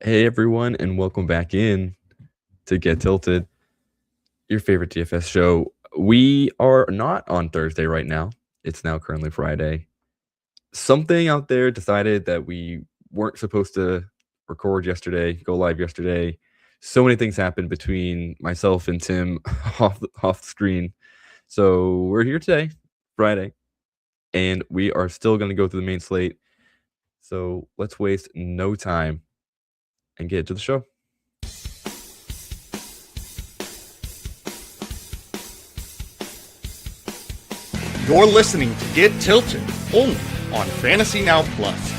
Hey everyone, and welcome back in to Get Tilted, your favorite DFS show. We are not on Thursday right now. It's now currently Friday. Something out there decided that we weren't supposed to record yesterday, go live yesterday. So many things happened between myself and Tim off the screen. So we're here today, Friday, and we are still going to go through the main slate. So let's waste no time and get to the show. You're listening to Get Tilted, only on Fantasy Now Plus.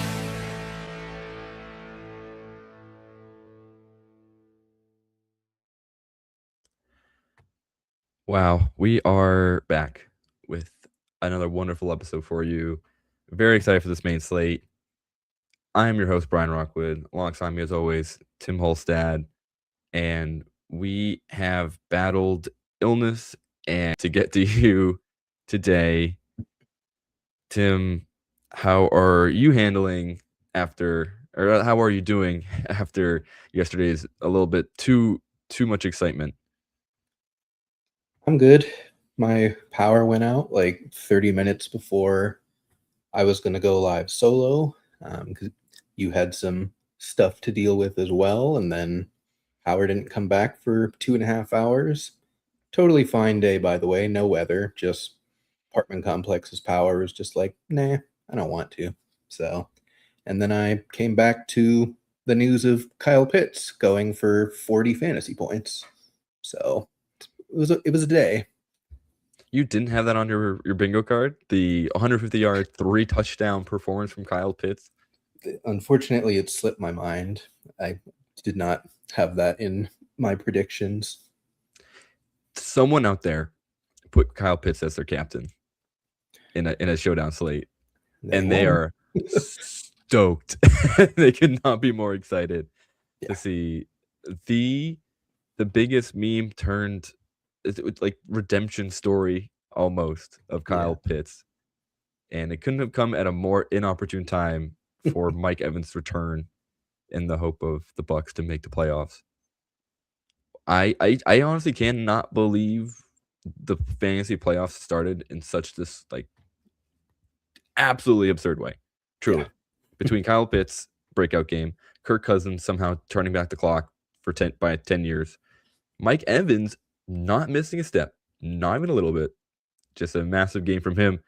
Wow, we are back with another wonderful episode for you. Very excited for this main slate. I am your host, Brian Rockwood. Alongside me, as always, Tim Holstad. And we have battled illness and to get to you today. Tim, how are you handling after, or how are you doing after yesterday's a little bit too much excitement? I'm good. My power went out like 30 minutes before I was going to go live solo because you had some stuff to deal with as well. And then power didn't come back for 2.5 hours. Totally fine day, by the way. No weather. Just apartment complex's power was just like, nah, I don't want to. So, and then I came back to the news of Kyle Pitts going for 40 fantasy points. So it was a day. You didn't have that on your bingo card? The 150-yard, 3-touchdown performance from Kyle Pitts? Unfortunately, it slipped my mind. I did not have that in my predictions. Someone out there put Kyle Pitts as their captain in a showdown slate, and they are stoked. They could not be more excited to see the biggest meme turned it's like redemption story almost of Kyle Pitts. And it couldn't have come at a more inopportune time for Mike Evans' return in the hope of the Bucs to make the playoffs. I honestly cannot believe the fantasy playoffs started in such this like absolutely absurd way. Truly. Between Kyle Pitts' breakout game, Kirk Cousins somehow turning back the clock for 10 years, Mike Evans not missing a step, not even a little bit, just a massive game from him.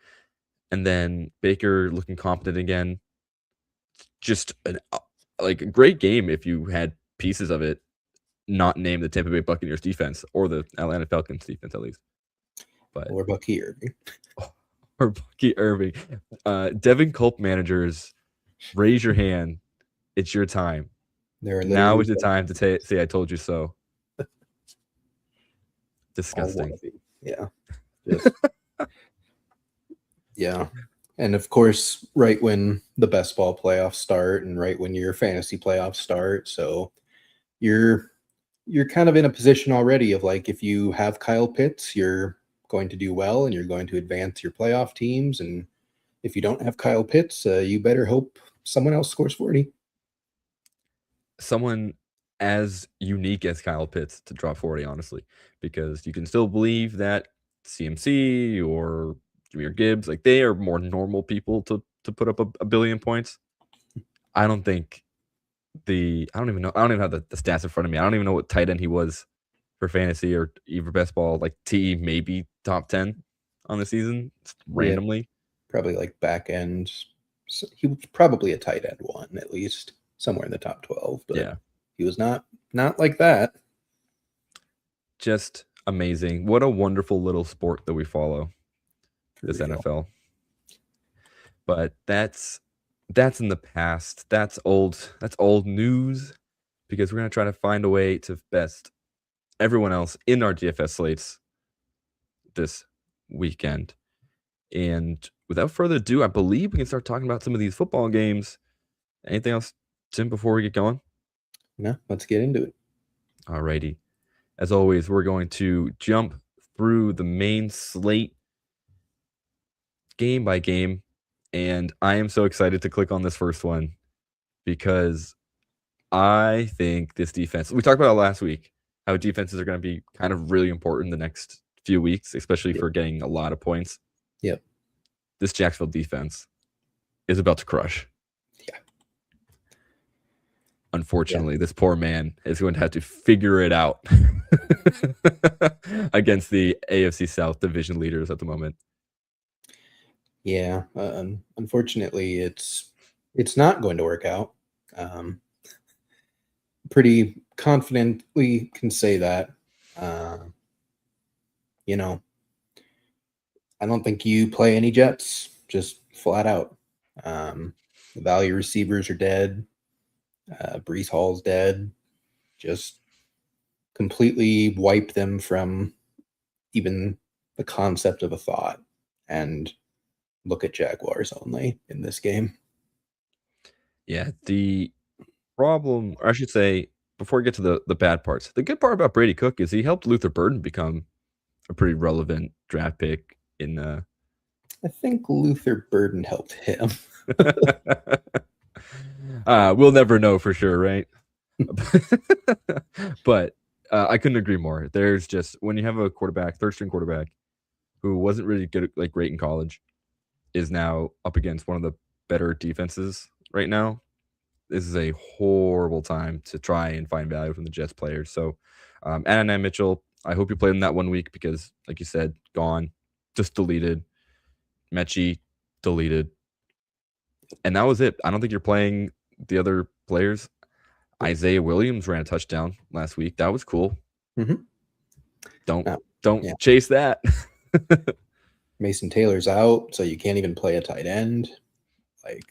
And then Baker looking competent again. Just a great game if you had pieces of it not named the Tampa Bay Buccaneers defense or the Atlanta Falcons defense at least. But or Bucky Irving. Or Bucky Irving. Devin Culp managers, raise your hand. It's your time. Now is the time to say I told you so. Disgusting. Yeah. Just, yeah. And of course, right when the best ball playoffs start and right when your fantasy playoffs start. So you're kind of in a position already of like, if you have Kyle Pitts, you're going to do well and you're going to advance your playoff teams. And if you don't have Kyle Pitts, you better hope someone else scores 40. Someone as unique as Kyle Pitts to drop 40, honestly, because you can still believe that CMC or Jahmyr Gibbs, like they are more normal people to put up a billion points. I don't think I don't even have the stats in front of me. I don't even know what tight end he was for fantasy or even best ball. Like T maybe top 10 on the season randomly. Probably like back end. So he was probably a tight end one at least, somewhere in the top 12. But he was not like that. Just amazing. What a wonderful little sport that we follow, this NFL. But that's in the past. That's old news, because we're going to try to find a way to best everyone else in our DFS slates this weekend. And without further ado, I believe we can start talking about some of these football games. Anything else, Tim, before we get going? No, let's get into it. Alrighty. As always, we're going to jump through the main slate game by game. And I am so excited to click on this first one because I think this defense, we talked about it last week, how defenses are going to be kind of really important the next few weeks, especially for getting a lot of points. Yep. This Jacksonville defense is about to crush. Yeah. Unfortunately, this poor man is going to have to figure it out against the AFC South division leaders at the moment. Yeah. Unfortunately, it's not going to work out. Pretty confidently can say that. You know, I don't think you play any Jets, just flat out. The value receivers are dead. Brees Hall's dead. Just completely wipe them from even the concept of a thought and look at Jaguars only in this game. Yeah, the problem, or I should say, before we get to the bad parts, the good part about Brady Cook is he helped Luther Burden become a pretty relevant draft pick in I think Luther Burden helped him. We'll never know for sure, right? But I couldn't agree more. There's just, when you have a quarterback, third string quarterback, who wasn't really good, like great in college, is now up against one of the better defenses right now. This is a horrible time to try and find value from the Jets players. So, Adonai Mitchell, I hope you played him that 1 week because, like you said, gone, just deleted. Mechie, deleted. And that was it. I don't think you're playing the other players. Isaiah Williams ran a touchdown last week. That was cool. Mm-hmm. Don't chase that. Mason Taylor's out, so you can't even play a tight end.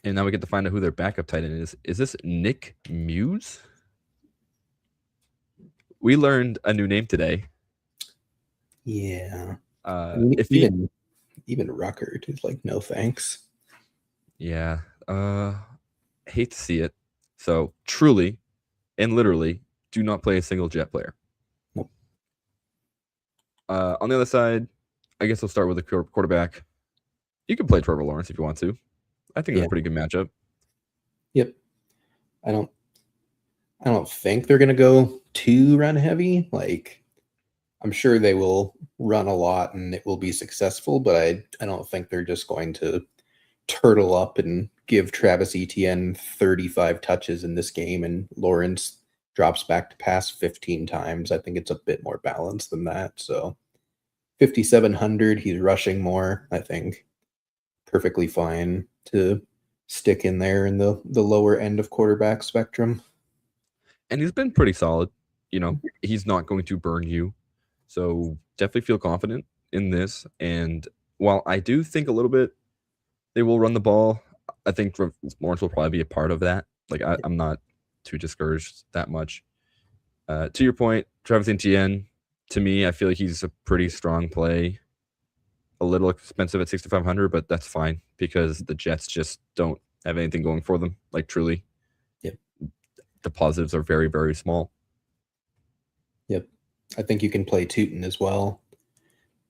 And now we get to find out who their backup tight end is. Is this Nick Muse? We learned a new name today. Yeah. If even Ruckert is like, no thanks. Yeah. Hate to see it. So truly and literally do not play a single Jet player. Nope. On the other side, I guess we'll start with the quarterback. You can play Trevor Lawrence if you want to. I think it's a pretty good matchup. Yep. I don't think they're gonna go too run heavy. Like, I'm sure they will run a lot and it will be successful, but I don't think they're just going to turtle up and give Travis Etienne 35 touches in this game and Lawrence drops back to pass 15 times. I think it's a bit more balanced than that. So 5,700, he's rushing more. I think perfectly fine to stick in there in the lower end of quarterback spectrum. And he's been pretty solid. You know, he's not going to burn you. So definitely feel confident in this. And while I do think a little bit they will run the ball, I think Lawrence will probably be a part of that. Like, I'm not too discouraged that much. To your point, Travis Etienne, to me, I feel like he's a pretty strong play. A little expensive at 6,500, but that's fine because the Jets just don't have anything going for them. Like, truly. Yep. The positives are very, very small. Yep. I think you can play Tootin as well.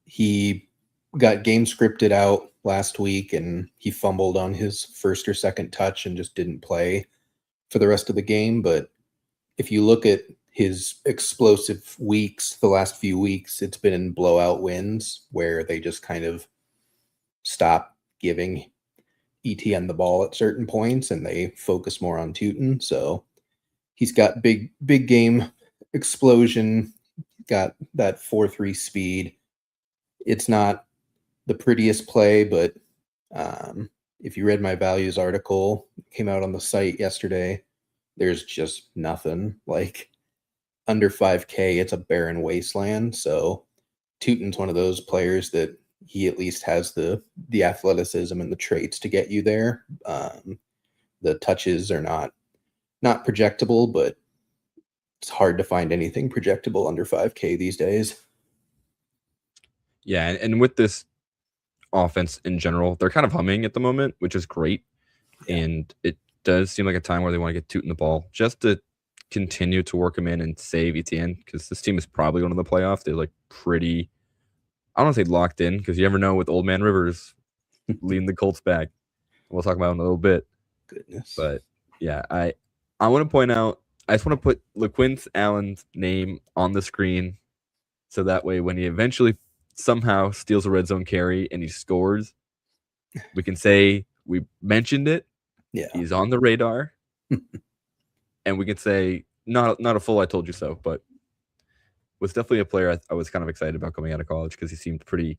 He got game scripted out last week and he fumbled on his first or second touch and just didn't play for the rest of the game. But if you look at his explosive weeks, the last few weeks, it's been in blowout wins where they just kind of stop giving ETN the ball at certain points and they focus more on Tootin. So he's got big game explosion, got that 4.3 speed. It's not the prettiest play, but if you read my values article, it came out on the site yesterday, there's just nothing. Like, under 5K, it's a barren wasteland. So Tootin's one of those players that he at least has the athleticism and the traits to get you there. The touches are not projectable, but it's hard to find anything projectable under 5K these days. Yeah, and with this offense in general, they're kind of humming at the moment, which is great. Yeah. And it does seem like a time where they want to get Tootin the ball just to continue to work him in and save Etienne, because this team is probably going to the playoffs. They're like pretty, I don't want to say locked in, because you never know with Old Man Rivers leading the Colts back. We'll talk about it in a little bit. Goodness. But yeah, I want to point out I just want to put LaQuince Allen's name on the screen so that way when he eventually somehow steals a red zone carry and he scores, we can say we mentioned it. Yeah. He's on the radar. And we can say not a full I told you so, but was definitely a player I was kind of excited about coming out of college because he seemed pretty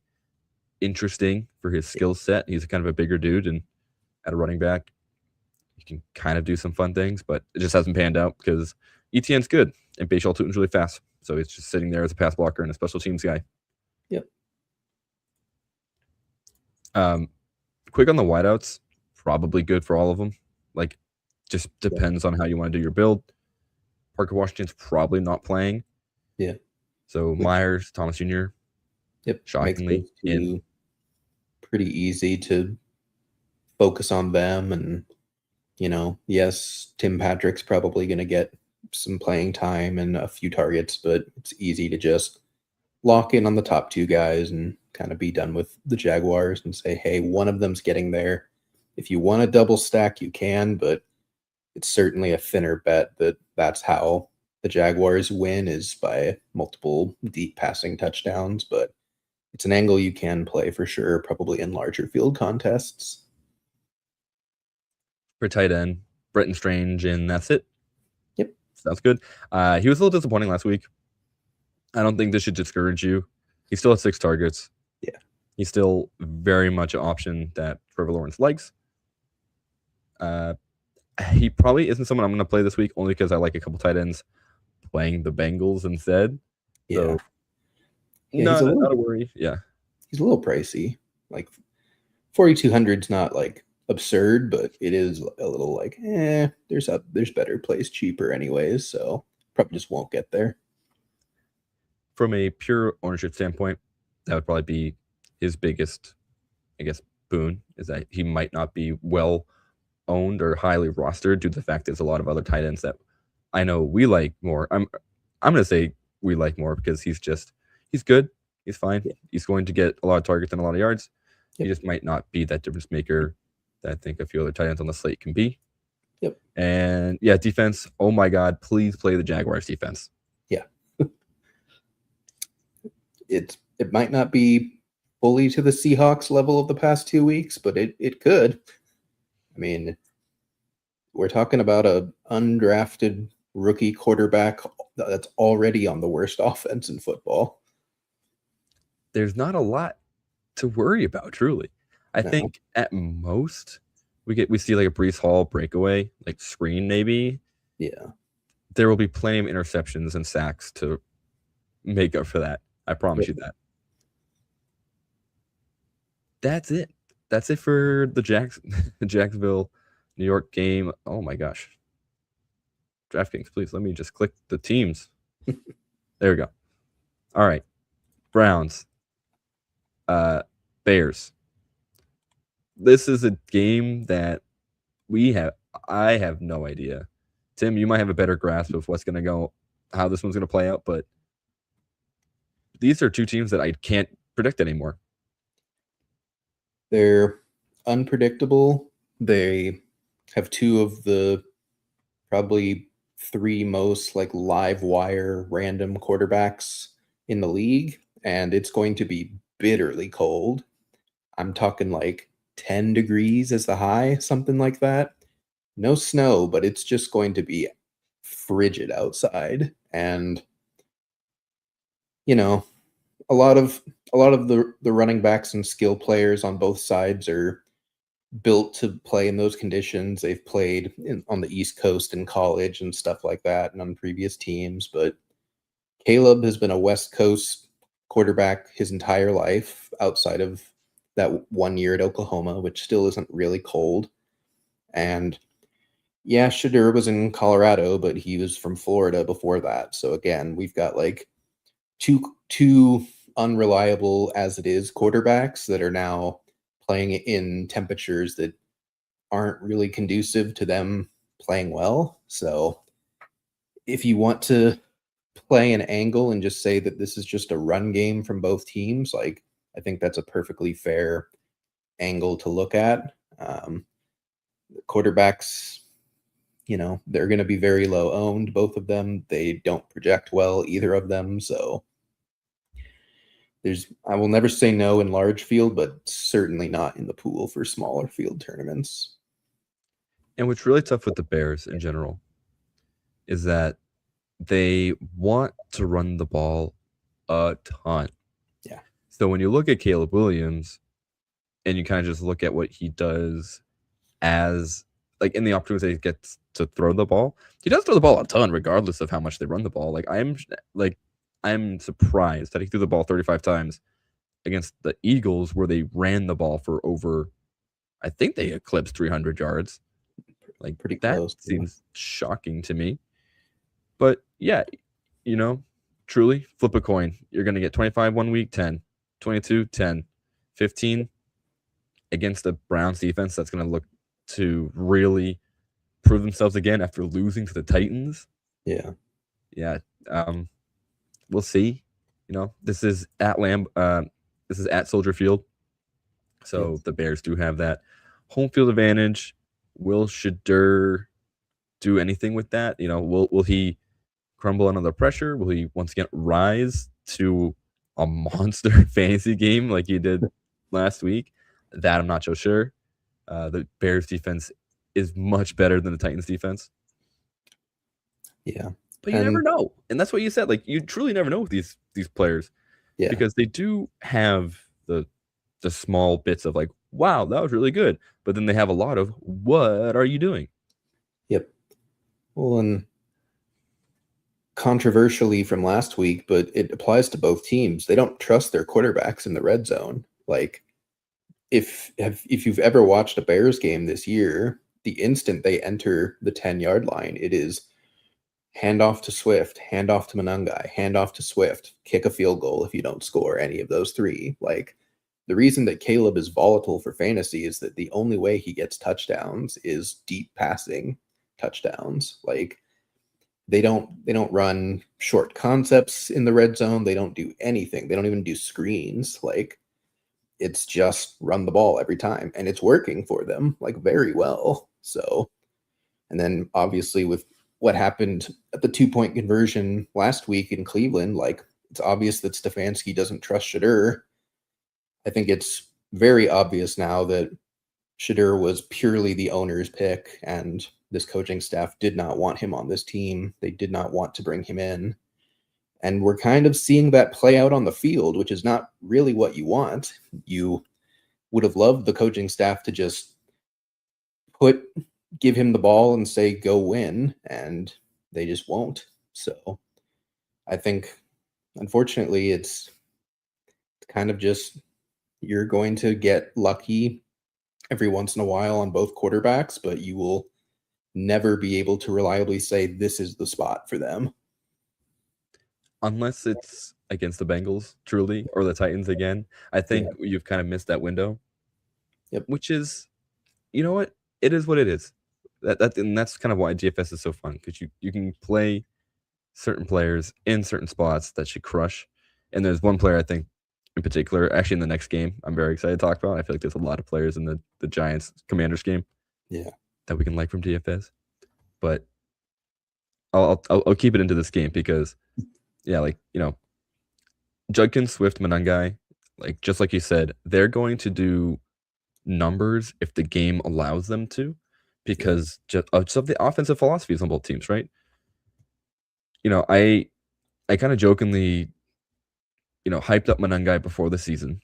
interesting for his skill set. He's kind of a bigger dude, and at a running back, he can kind of do some fun things, but it just hasn't panned out because ETN's good and Bashal Tutin's really fast. So he's just sitting there as a pass blocker and a special teams guy. Yep. Quick on the wideouts, probably good for all of them. Like, just depends on how you want to do your build. Parker Washington's probably not playing. Yeah. So Myers, Thomas Jr. Yep. Shockingly, pretty easy to focus on them. And, yes, Tim Patrick's probably going to get some playing time and a few targets, but it's easy to just lock in on the top two guys and kind of be done with the Jaguars and say, hey, one of them's getting there. If you want to double stack, you can, but it's certainly a thinner bet that that's how the Jaguars win, is by multiple deep passing touchdowns. But it's an angle you can play for sure, probably in larger field contests. For tight end, Bretton Strange, and that's it. Yep. Sounds good. He was a little disappointing last week. I don't think this should discourage you. He still has 6 targets. Yeah. He's still very much an option that Trevor Lawrence likes. He probably isn't someone I'm going to play this week only because I like a couple tight ends playing the Bengals instead. Yeah. So, not a worry. Yeah. He's a little pricey. Like 4,200 is not like absurd, but it is a little like, there's better plays cheaper anyways. So probably just won't get there. From a pure ownership standpoint, that would probably be his biggest, I guess, boon, is that he might not be well owned or highly rostered due to the fact there's a lot of other tight ends that I know we like more. I'm going to say we like more because he's good. He's fine. Yeah. He's going to get a lot of targets and a lot of yards. Yep. He just might not be that difference maker that I think a few other tight ends on the slate can be. Yep. And yeah, defense. Oh my God, please play the Jaguars defense. Yeah. It might not be fully to the Seahawks level of the past 2 weeks, but it could. I mean, we're talking about a undrafted rookie quarterback that's already on the worst offense in football. There's not a lot to worry about, truly. I think at most we see like a Breece Hall breakaway, like screen maybe. Yeah. There will be plenty of interceptions and sacks to make up for that. I promise you that. That's it. That's it for the Jacksonville, New York game. Oh my gosh. DraftKings, please let me just click the teams. There we go. All right. Browns. Bears. This is a game that I have no idea. Tim, you might have a better grasp of what's going to go, how this one's going to play out, but these are two teams that I can't predict anymore. They're unpredictable. They have two of the probably 3 most like live wire random quarterbacks in the league, and it's going to be bitterly cold. I'm talking like 10 degrees as the high, something like that. No snow, but it's just going to be frigid outside. And a lot of the running backs and skill players on both sides are built to play in those conditions. They've played on the East Coast in college and stuff like that and on previous teams. But Caleb has been a West Coast quarterback his entire life outside of that 1 year at Oklahoma, which still isn't really cold. And yeah, Shadur was in Colorado, but he was from Florida before that. So again, we've got like two unreliable as it is quarterbacks that are now playing in temperatures that aren't really conducive to them playing well. So if you want to play an angle and just say that this is just a run game from both teams, like I think that's a perfectly fair angle to look at. Quarterbacks they're going to be very low owned, both of them. They don't project well, either of them. So I will never say no in large field, but certainly not in the pool for smaller field tournaments. And what's really tough with the Bears in general is that they want to run the ball a ton. Yeah. So when you look at Caleb Williams and you kind of just look at what he does as like in the opportunity he gets to throw the ball, he does throw the ball a ton regardless of how much they run the ball. I'm surprised that he threw the ball 35 times against the Eagles where they ran the ball for over, I think they eclipsed 300 yards. Like Pretty that close. seems shocking to me. But yeah, truly flip a coin. You're going to get 25 one week, 10, 22, 10, 15 against the Browns defense that's going to look to really prove themselves again after losing to the Titans. Yeah. Yeah. We'll see. This is at this is at Soldier Field. So Yes. the Bears do have that home field advantage. Will Shedeur do anything with that? Will he crumble under the pressure? Will he once again rise to a monster fantasy game like he did last week? That I'm not so sure. The Bears defense is much better than the Titans defense. Yeah. But you never know. And that's what you said. Like you truly never know with these players. Yeah. Because they do have the small bits of like, wow, that was really good. But then they have a lot of what are you doing? Yep. Well, and controversially from last week, but it applies to both teams. They don't trust their quarterbacks in the red zone. Like if you've ever watched a Bears game this year, the instant they enter the 10-yard line, it is hand off to Swift, hand off to Monangai, hand off to Swift, kick a field goal if you don't score any of those three. Like the reason that Caleb is volatile for fantasy is that the only way he gets touchdowns is deep passing touchdowns. Like they don't run short concepts in the red zone. They don't do anything. They don't even do screens. Like it's just run the ball every time, and it's working for them like very well. So, and then obviously with what happened at the 2-point conversion last week in Cleveland, like it's obvious that Stefanski doesn't trust Shedeur. I think it's very obvious now that Shedeur was purely the owner's pick, and this coaching staff did not want him on this team. They did not want to bring him in. And we're kind of seeing that play out on the field, which is not really what you want. You would have loved the coaching staff to just give him the ball and say, go win, and they just won't. So I think, unfortunately, it's kind of just you're going to get lucky every once in a while on both quarterbacks, but you will never be able to reliably say this is the spot for them. Unless it's against the Bengals, truly, or the Titans again. I think you've kind of missed that window. Yep. Which is, you know what? It is what it is. And that's kind of why DFS is so fun, because you can play certain players in certain spots that should crush. And there's one player I think in particular, actually in the next game, I'm very excited to talk about. I feel like there's a lot of players in the Giants Commanders game, that we can like from DFS. But I'll keep it into this game because, Judkins, Swift, Monangai, like just like you said, they're going to do numbers if the game allows them to, because just of the offensive philosophies on both teams, right? I kind of jokingly, hyped up Monangai before the season.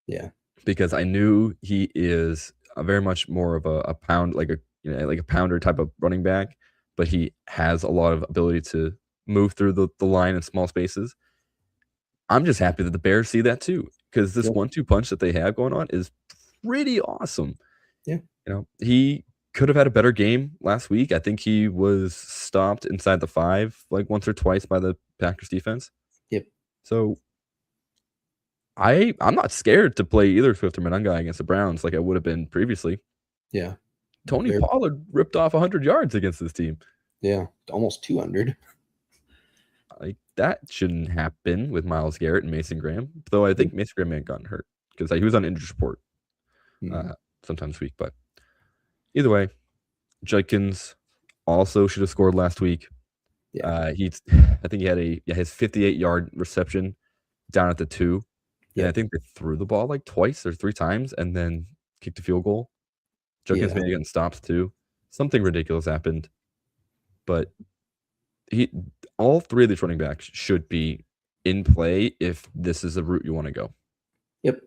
Yeah. Because I knew he is very much more of a pound, like a pounder type of running back, but he has a lot of ability to move through the line in small spaces. I'm just happy that the Bears see that too, because this 1-2 punch that they have going on is pretty awesome. Yeah. He could have had a better game last week. I think he was stopped inside the 5 like once or twice by the Packers defense. Yep. So I'm not scared to play either Swift or Monangai against the Browns like I would have been previously. Yeah. Tony Pollard ripped off 100 yards against this team. Yeah, almost 200. Like that shouldn't happen with Myles Garrett and Mason Graham. Though I think Mason Graham may have gotten hurt because he was on injury report sometime this week. But either way, Judkins, also should have scored last week. Yeah. I think he had his 58-yard reception down at the 2. And I Yep. think they threw the ball like twice or 3 times and then kicked a field goal. Judkins Yeah. may have gotten stopped too. Something ridiculous happened. But all 3 of these running backs should be in play if this is a route you want to go. Yep.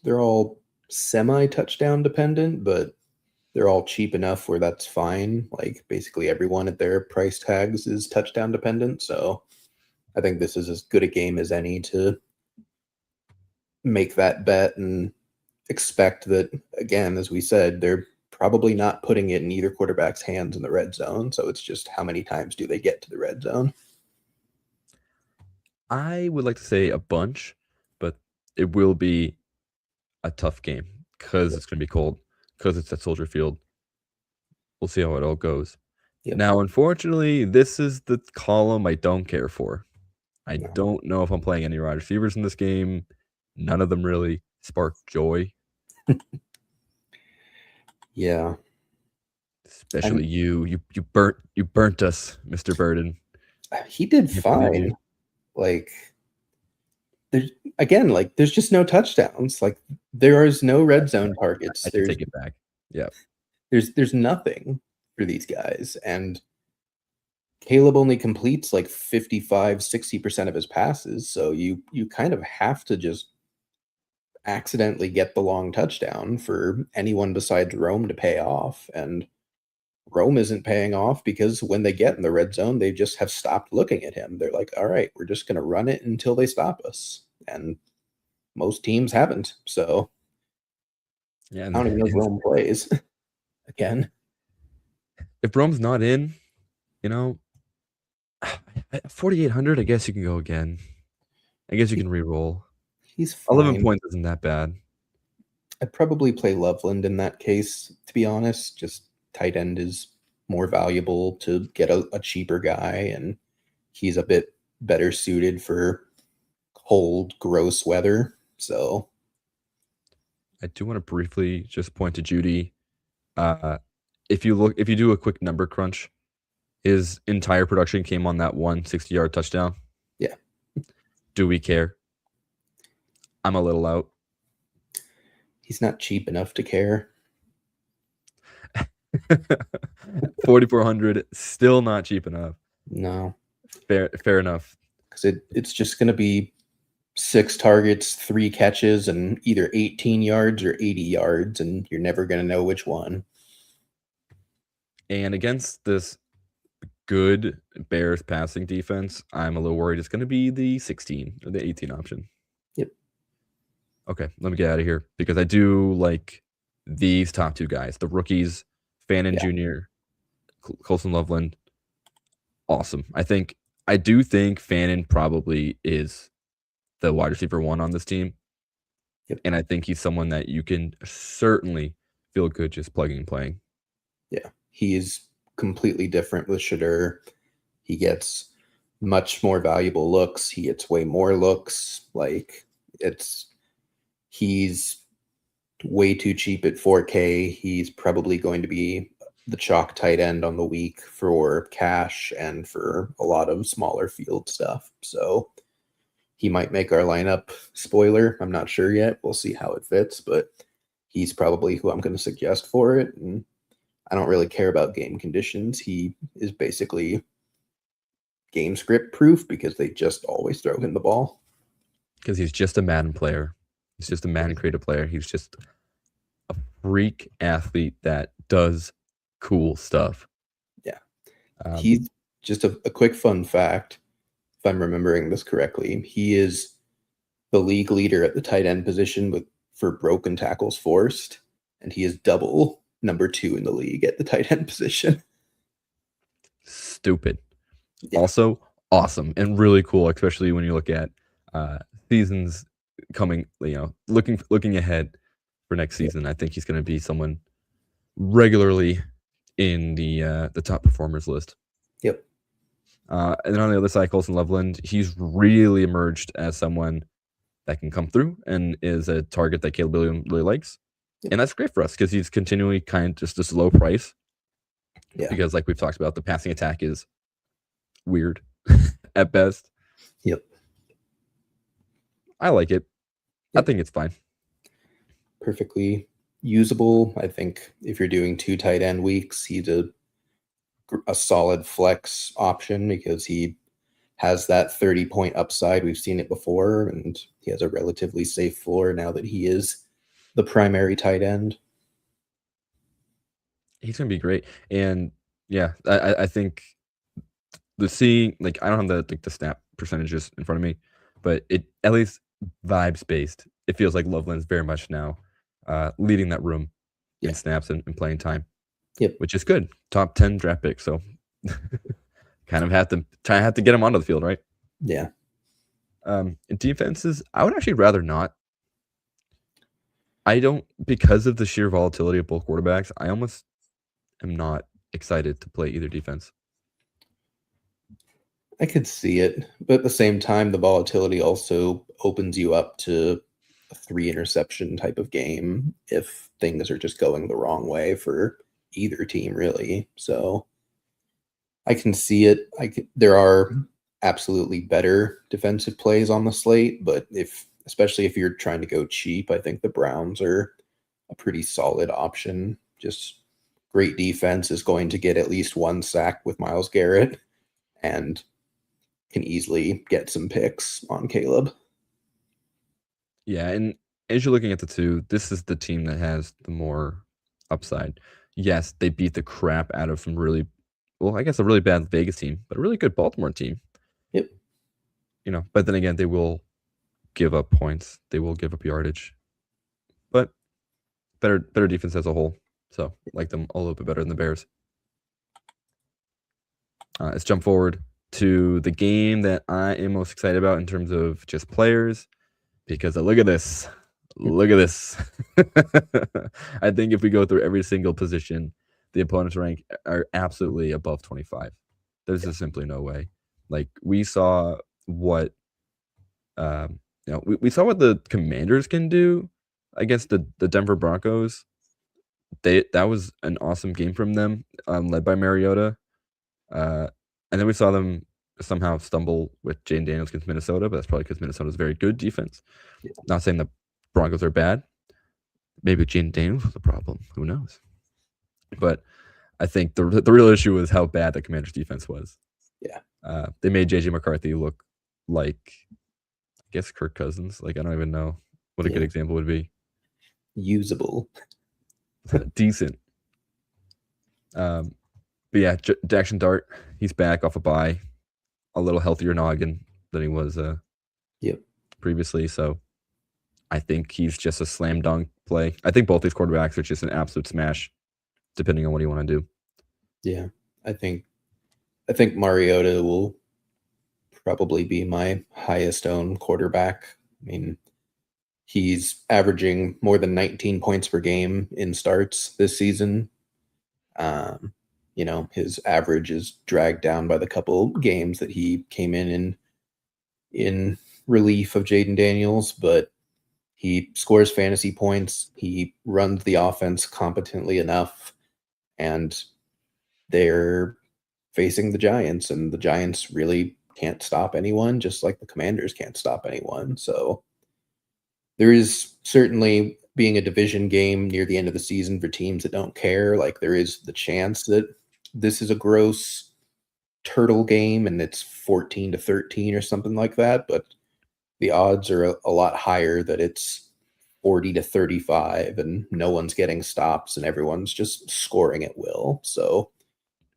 They're all semi-touchdown dependent, but they're all cheap enough where that's fine. Like basically everyone at their price tags is touchdown dependent. So I think this is as good a game as any to make that bet and expect that, again, as we said, they're probably not putting it in either quarterback's hands in the red zone. So it's just how many times do they get to the red zone? I would like to say a bunch, but it will be a tough game because it's going to be cold, because it's at Soldier Field. We'll see how it all goes. Yep. Now, unfortunately, this is the column I don't care for. I No. don't know if I'm playing any wide receivers in this game. None of them really spark joy. Yeah. Especially you burnt us, Mr. Burden. He did Can't believe fine. you. Like there's just no touchdowns. Like there is no red zone targets. I can take it back. Yeah. There's nothing for these guys. And Caleb only completes like 55-60% of his passes. So you kind of have to just accidentally get the long touchdown for anyone besides Rome to pay off. And Rome isn't paying off because when they get in the red zone, they just have stopped looking at him. They're like, all right, we're just going to run it until they stop us. And most teams haven't. So Yeah. I don't even know if Rome plays again. If Rome's not in, 4,800, I guess you can go again. I guess you can re-roll. He's fine. 11 points isn't that bad. I'd probably play Loveland in that case, to be honest. Just tight end is more valuable to get a cheaper guy, and he's a bit better suited for cold, gross weather. So I do want to briefly just point to Judy. If you do a quick number crunch, his entire production came on that 160-yard touchdown. Yeah. Do we care? I'm a little out. He's not cheap enough to care. 4,400, still not cheap enough. No. Fair enough. Because it's just going to be 6 targets, 3 catches, and either 18 yards or 80 yards, and you're never going to know which one. And against this good Bears passing defense, I'm a little worried it's going to be the 16 or the 18 option. Yep. Okay, let me get out of here because I do like these top 2 guys, the rookies, Fannin Jr., Colson Loveland. Awesome. I do think Fannin probably is the wide receiver 1 on this team. Yep. And I think he's someone that you can certainly feel good just plugging and playing. Yeah. He is completely different with Shadur. He gets much more valuable looks. He gets way more looks. Like he's way too cheap at 4K. He's probably going to be the chalk tight end on the week for cash and for a lot of smaller field stuff. So he might make our lineup. Spoiler, I'm not sure yet. We'll see how it fits, but he's probably who I'm going to suggest for it. And I don't really care about game conditions. He is basically game script proof because they just always throw him the ball. Because he's just a Madden player. He's just a Madden creative player. He's just a freak athlete that does cool stuff. Yeah. He's just a quick fun fact. If I'm remembering this correctly, he is the league leader at the tight end position for broken tackles forced, and he is double number 2 in the league at the tight end position. Stupid. Yeah. Also awesome and really cool, especially when you look at seasons coming, looking ahead for next season. I think he's going to be someone regularly in the top performers list. Yep. And then on the other side, Colson Loveland, he's really emerged as someone that can come through and is a target that Caleb Williams really likes. Yep. And that's great for us because he's continually kind of just this low price. because like we've talked about, the passing attack is weird at best. Yep. I like it. Yep. I think it's fine. Perfectly usable. I think if you're doing 2 tight end weeks, he's a solid flex option because he has that 30-point upside. We've seen it before, and he has a relatively safe floor now that he is the primary tight end. He's gonna be great. And yeah, I think the seeing, like, I don't have the snap percentages in front of me, but it at least vibes based. It feels like Loveland's very much now leading that room in snaps and playing time. Yep. Which is good. Top 10 draft pick. So kind of have to get him onto the field, right? Yeah. In defenses, I would actually rather not. I don't, because of the sheer volatility of both quarterbacks, I almost am not excited to play either defense. I could see it, but at the same time, the volatility also opens you up to a 3 interception type of game if things are just going the wrong way for either team, really. So I can see it. There are absolutely better defensive plays on the slate, but especially if you're trying to go cheap, I think the Browns are a pretty solid option. Just great defense is going to get at least 1 sack with Myles Garrett and can easily get some picks on Caleb. Yeah, and as you're looking at the two, this is the team that has the more upside. Yes, they beat the crap out of some really, well, I guess a really bad Vegas team, but a really good Baltimore team. Yep. But then again, they will give up points. They will give up yardage. But better defense as a whole. So like them a little bit better than the Bears. Let's jump forward to the game that I am most excited about in terms of just players, because look at this. Look at this. I think if we go through every single position, the opponent's rank are absolutely above 25. There's just simply no way. Like, we saw what we saw what the Commanders can do against the Denver Broncos. That was an awesome game from them, led by Mariota. And then we saw them somehow stumble with Jaden Daniels against Minnesota, but that's probably because Minnesota's very good defense. Yeah. Not saying the Broncos are bad. Maybe Jaden Daniels was the problem. Who knows? But I think the real issue was how bad the Commanders' defense was. Yeah. They made J.J. McCarthy look like, I guess, Kirk Cousins. Like, I don't even know what a good example would be. Usable. Decent. But yeah, Jackson Dart, he's back off a bye, a little healthier noggin than he was previously. So I think he's just a slam dunk play. I think both these quarterbacks are just an absolute smash, depending on what you want to do. Yeah, I think Mariota will probably be my highest owned quarterback. I mean, he's averaging more than 19 points per game in starts this season. His average is dragged down by the couple games that he came in relief of Jaden Daniels, but he scores fantasy points. He runs the offense competently enough, and they're facing the Giants, and the Giants really can't stop anyone, just like the Commanders can't stop anyone. So there is certainly, being a division game near the end of the season for teams that don't care, like, there is the chance that this is a gross turtle game and it's 14-13 or something like that, but the odds are a lot higher that it's 40-35 and no one's getting stops and everyone's just scoring at will. So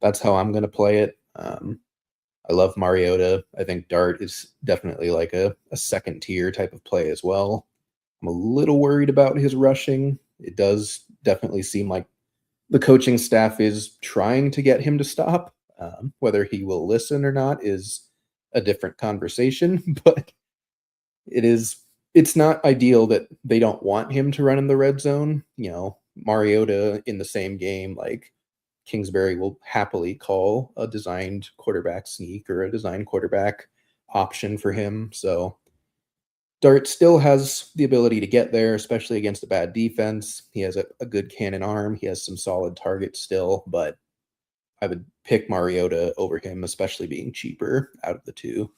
that's how I'm going to play it. I love Mariota. I think Dart is definitely like a second tier type of play as well. I'm a little worried about his rushing. It does definitely seem like the coaching staff is trying to get him to stop. Whether he will listen or not is a different conversation, but it's not ideal that they don't want him to run in the red zone. Mariota in the same game, like, Kingsbury will happily call a designed quarterback sneak or a designed quarterback option for him. So Dart still has the ability to get there, especially against a bad defense. He has a good cannon arm. He has some solid targets still, but I would pick Mariota over him, especially being cheaper out of the two.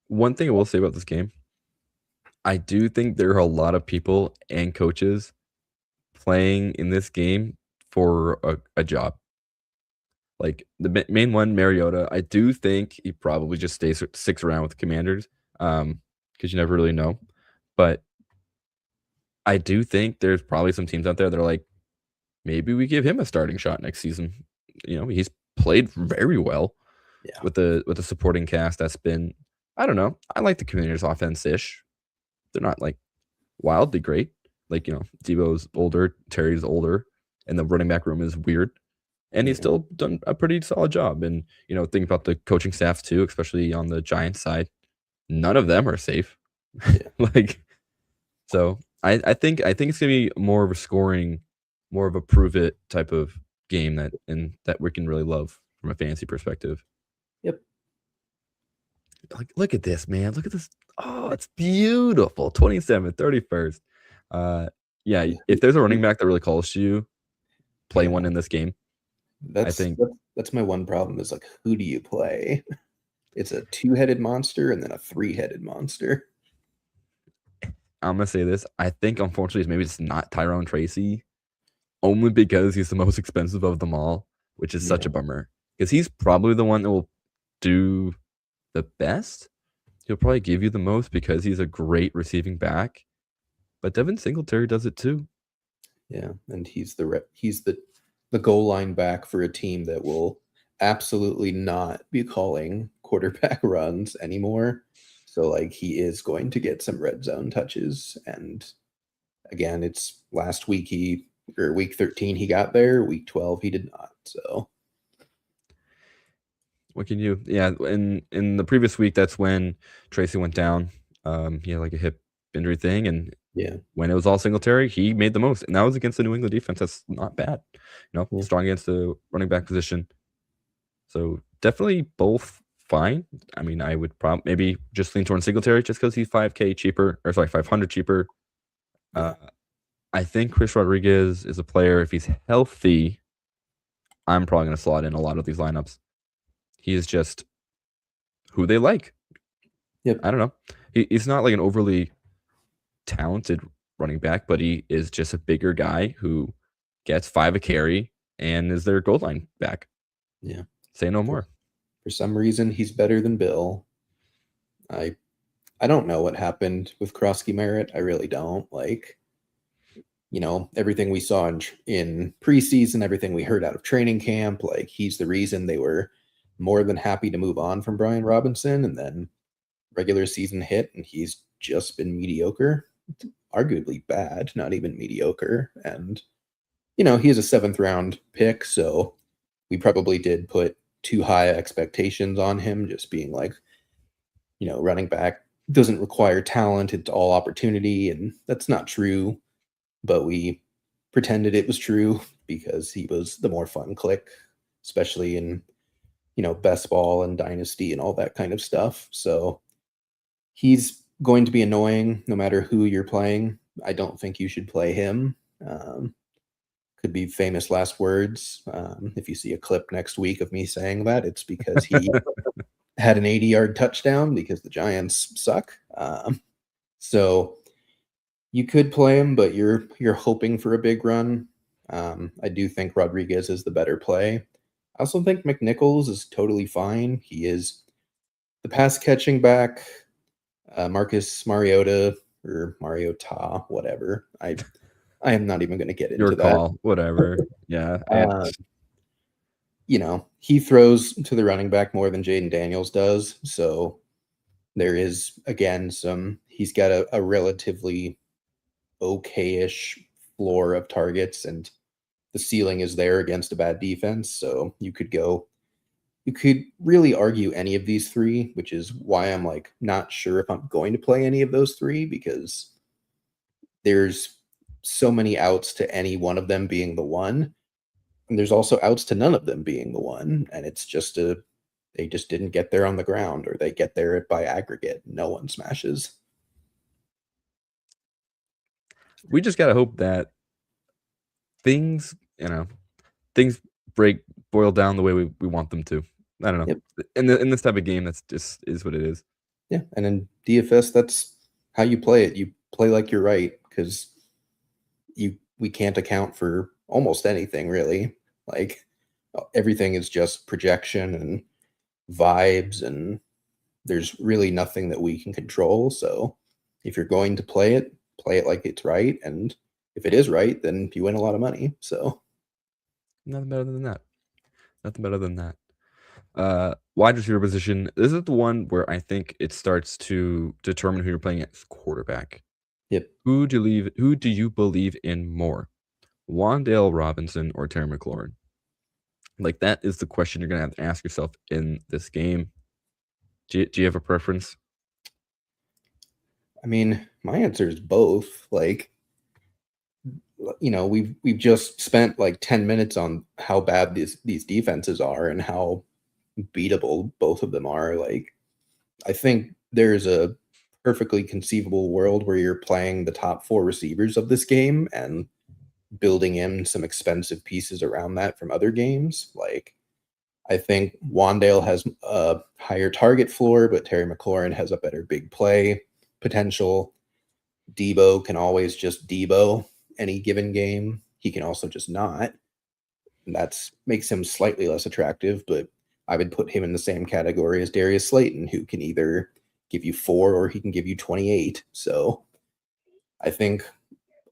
One thing I will say about this game, I do think there are a lot of people and coaches playing in this game for a job. Like the main one, Mariota, I do think he probably just sticks around with the Commanders, because you never really know. But I do think there's probably some teams out there that are like, maybe we give him a starting shot next season. He's played very well with the supporting cast that's been. I don't know. I like the Commanders' offense ish. They're not like wildly great. Like Debo's older, Terry's older, and the running back room is weird. And he's still done a pretty solid job. And think about the coaching staffs too, especially on the Giants side. None of them are safe. So I think it's gonna be more of a scoring, more of a prove it type of game that we can really love from a fantasy perspective. Yep. Like, look at this, man. Look at this. Oh, it's beautiful. 27th, 31st. Yeah, if there's a running back that really calls to you, play one in this game. That's my one problem is like, who do you play? It's a 2-headed monster and then a 3-headed monster. I'm gonna say this. I think unfortunately maybe it's not Tyrone Tracy, only because he's the most expensive of them all, which is such a bummer. Because he's probably the one that will do the best. He'll probably give you the most because he's a great receiving back. But Devin Singletary does it too. Yeah, and he's the goal line back for a team that will absolutely not be calling quarterback runs anymore. So like he is going to get some red zone touches. And again, it's last week week 13 he got there, week 12 he did not. So what can you in the previous week, that's when Tracy went down. He had like a hip injury thing, and when it was all Singletary, he made the most, and that was against the New England defense. That's not bad, strong against the running back position. So definitely both fine. I mean, I would maybe just lean towards Singletary just because he's $500 cheaper. I think Chris Rodriguez is a player, if he's healthy, I'm probably going to slot in a lot of these lineups. He is just who they like. Yep. I don't know. He's not like an overly talented running back, but he is just a bigger guy who gets 5 a carry and is their goal line back. Yeah. Say no more. For some reason, he's better than Bill. I don't know what happened with Krosky Merritt. I really don't. Like, everything we saw in preseason, everything we heard out of training camp, like he's the reason they were more than happy to move on from Brian Robinson. And then regular season hit and he's just been mediocre, arguably bad, not even mediocre. And, he is a 7th round pick. So we probably did put too high expectations on him, just being like, running back doesn't require talent. It's all opportunity. And that's not true. But we pretended it was true because he was the more fun click, especially in, best ball and dynasty and all that kind of stuff. So he's going to be annoying no matter who you're playing. I don't think you should play him. Could be famous last words. If you see a clip next week of me saying that, it's because he had an 80-yard touchdown because the Giants suck. So you could play him, but you're hoping for a big run. I do think Rodriguez is the better play. I also think McNichols is totally fine. He is the pass catching back. Marcus Mariota or Mariota, whatever. I am not even going to get into Your call, that. whatever. Yeah. He throws to the running back more than Jaden Daniels does. So there is, again, he's got a relatively okay-ish floor of targets, and the ceiling is there against a bad defense. So you could really argue any of these three, which is why I'm like not sure if I'm going to play any of those three, because there's so many outs to any one of them being the one, and there's also outs to none of them being the one, and it's just they just didn't get there on the ground, or they get there by aggregate. No one smashes. We just got to hope that things boil down the way we want them to. I don't know. Yep. In this type of game, that's just is what it is. Yeah, and in DFS, that's how you play it. You play like you're right because we can't account for almost anything really. Like everything is just projection and vibes, and there's really nothing that we can control. So if you're going to play it like it's right, and if it is right, then you win a lot of money. So Nothing better than that. Nothing better than that. Wide receiver position. This is the one where I think it starts to determine who you're playing as quarterback. yep. Who do you believe in more? Wan'Dale Robinson or Terry McLaurin? Like, that is the question you're gonna have to ask yourself in this game. Do you have a preference? I mean, my answer is both. Like, we've just spent like 10 minutes on how bad these defenses are and how beatable both of them are. Like, I think there's a perfectly conceivable world where you're playing the top 4 receivers of this game and building in some expensive pieces around that from other games. Like, I think Wan'Dale has a higher target floor, but Terry McLaurin has a better big play potential. Debo can always just Debo any given game. He can also just not. And that makes him slightly less attractive, but I would put him in the same category as Darius Slayton, who can either give you 4 or he can give you 28. So I think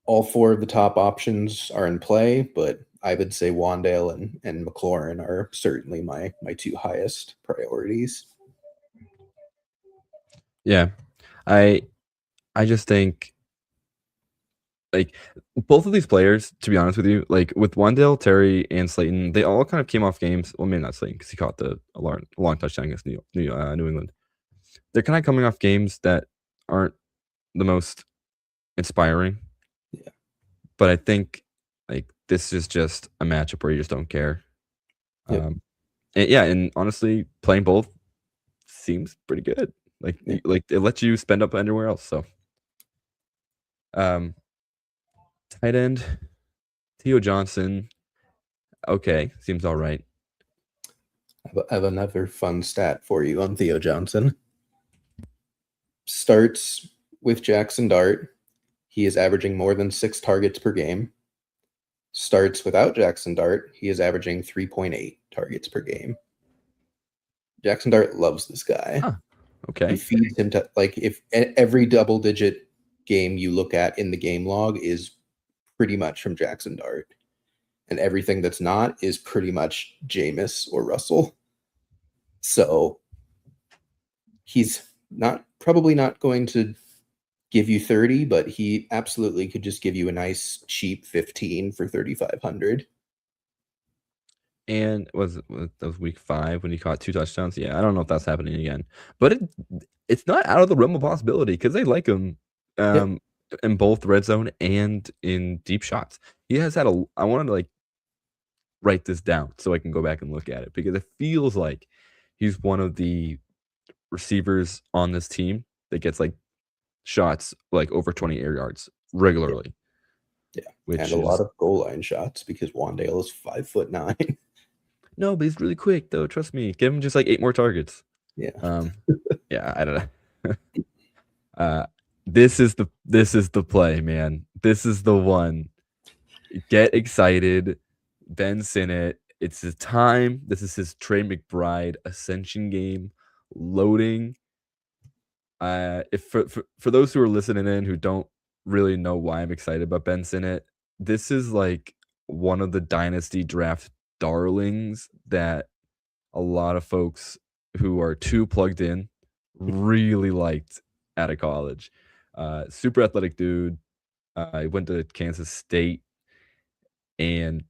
all 4 of the top options are in play, but I would say Wan'Dale and McLaurin are certainly my 2 highest priorities. Yeah. I just think, like, both of these players, to be honest with you, like with Wan'Dale, Terry, and Slayton, they all kind of came off games. Well, maybe not Slayton because he caught a long touchdown against New England. They're kind of coming off games that aren't the most inspiring. Yeah. But I think, like, this is just a matchup where you just don't care. Yep. And honestly, playing both seems pretty good. Like, it lets you spend up anywhere else. So, tight end, Theo Johnson. Okay, seems all right. I have another fun stat for you on Theo Johnson. Starts with Jackson Dart. He is averaging more than 6 targets per game. Starts without Jackson Dart. He is averaging 3.8 targets per game. Jackson Dart loves this guy. Huh. Okay. He feeds him to, like, if every double-digit game you look at in the game log is pretty much from Jackson Dart. And everything that's not is pretty much Jameis or Russell. So he's probably not going to give you 30, but he absolutely could just give you a nice cheap 15 for 3,500. And that was week 5 when he caught 2 touchdowns? Yeah, I don't know if that's happening again, but it's not out of the realm of possibility because they like him in both red zone and in deep shots. He has had I wanted to, like, write this down so I can go back and look at it because it feels like he's one of the receivers on this team that gets, like, shots like over 20 air yards regularly. Yeah, which and a lot of goal line shots because Wan'Dale is 5'9". No, but he's really quick though. Trust me. Give him just like 8 more targets. Yeah. Yeah, I don't know. This is the play, man. This is the one. Get excited. Ben Sinnott. It's his time. This is his Trey McBride ascension game. Loading. If for those who are listening in who don't really know why I'm excited about Ben Sinnott, this is like one of the dynasty draft darlings that a lot of folks who are too plugged in really liked out of college. Super athletic dude. He went to Kansas State, and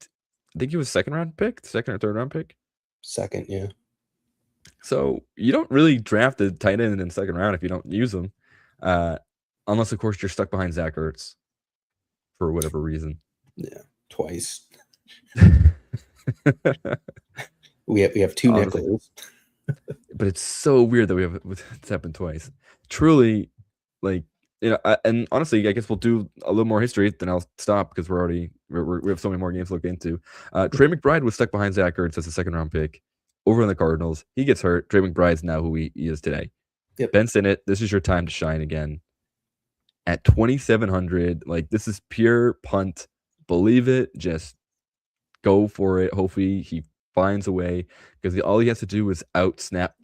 I think he was second or third round pick. Second, yeah. So you don't really draft a tight end in the second round if you don't use them, unless of course you're stuck behind Zach Ertz for whatever reason. Yeah, twice. we have 2 nickels. But it's so weird that it's happened twice. Truly, like, and honestly, I guess we'll do a little more history, then I'll stop because we have so many more games to look into. Trey McBride was stuck behind Zach Ertz as a second-round pick over in the Cardinals. He gets hurt. Trey McBride's now who he is today. Yep. Ben Sinnott, this is your time to shine again. At 2,700, like this is pure punt. Believe it. Just go for it. Hopefully he finds a way because all he has to do is out-snap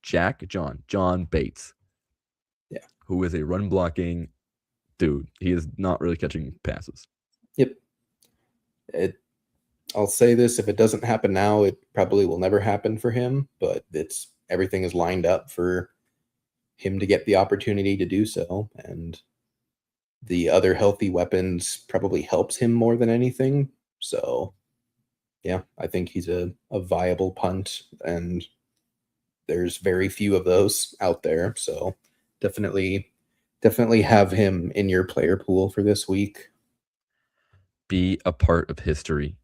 John Bates. Yeah. Who is a run blocking dude. He is not really catching passes. Yep. I'll say this, if it doesn't happen now, it probably will never happen for him, but everything is lined up for him to get the opportunity to do so, and the other healthy weapons probably helps him more than anything. So yeah, I think he's a viable punt, and there's very few of those out there. So definitely have him in your player pool for this week. Be a part of history.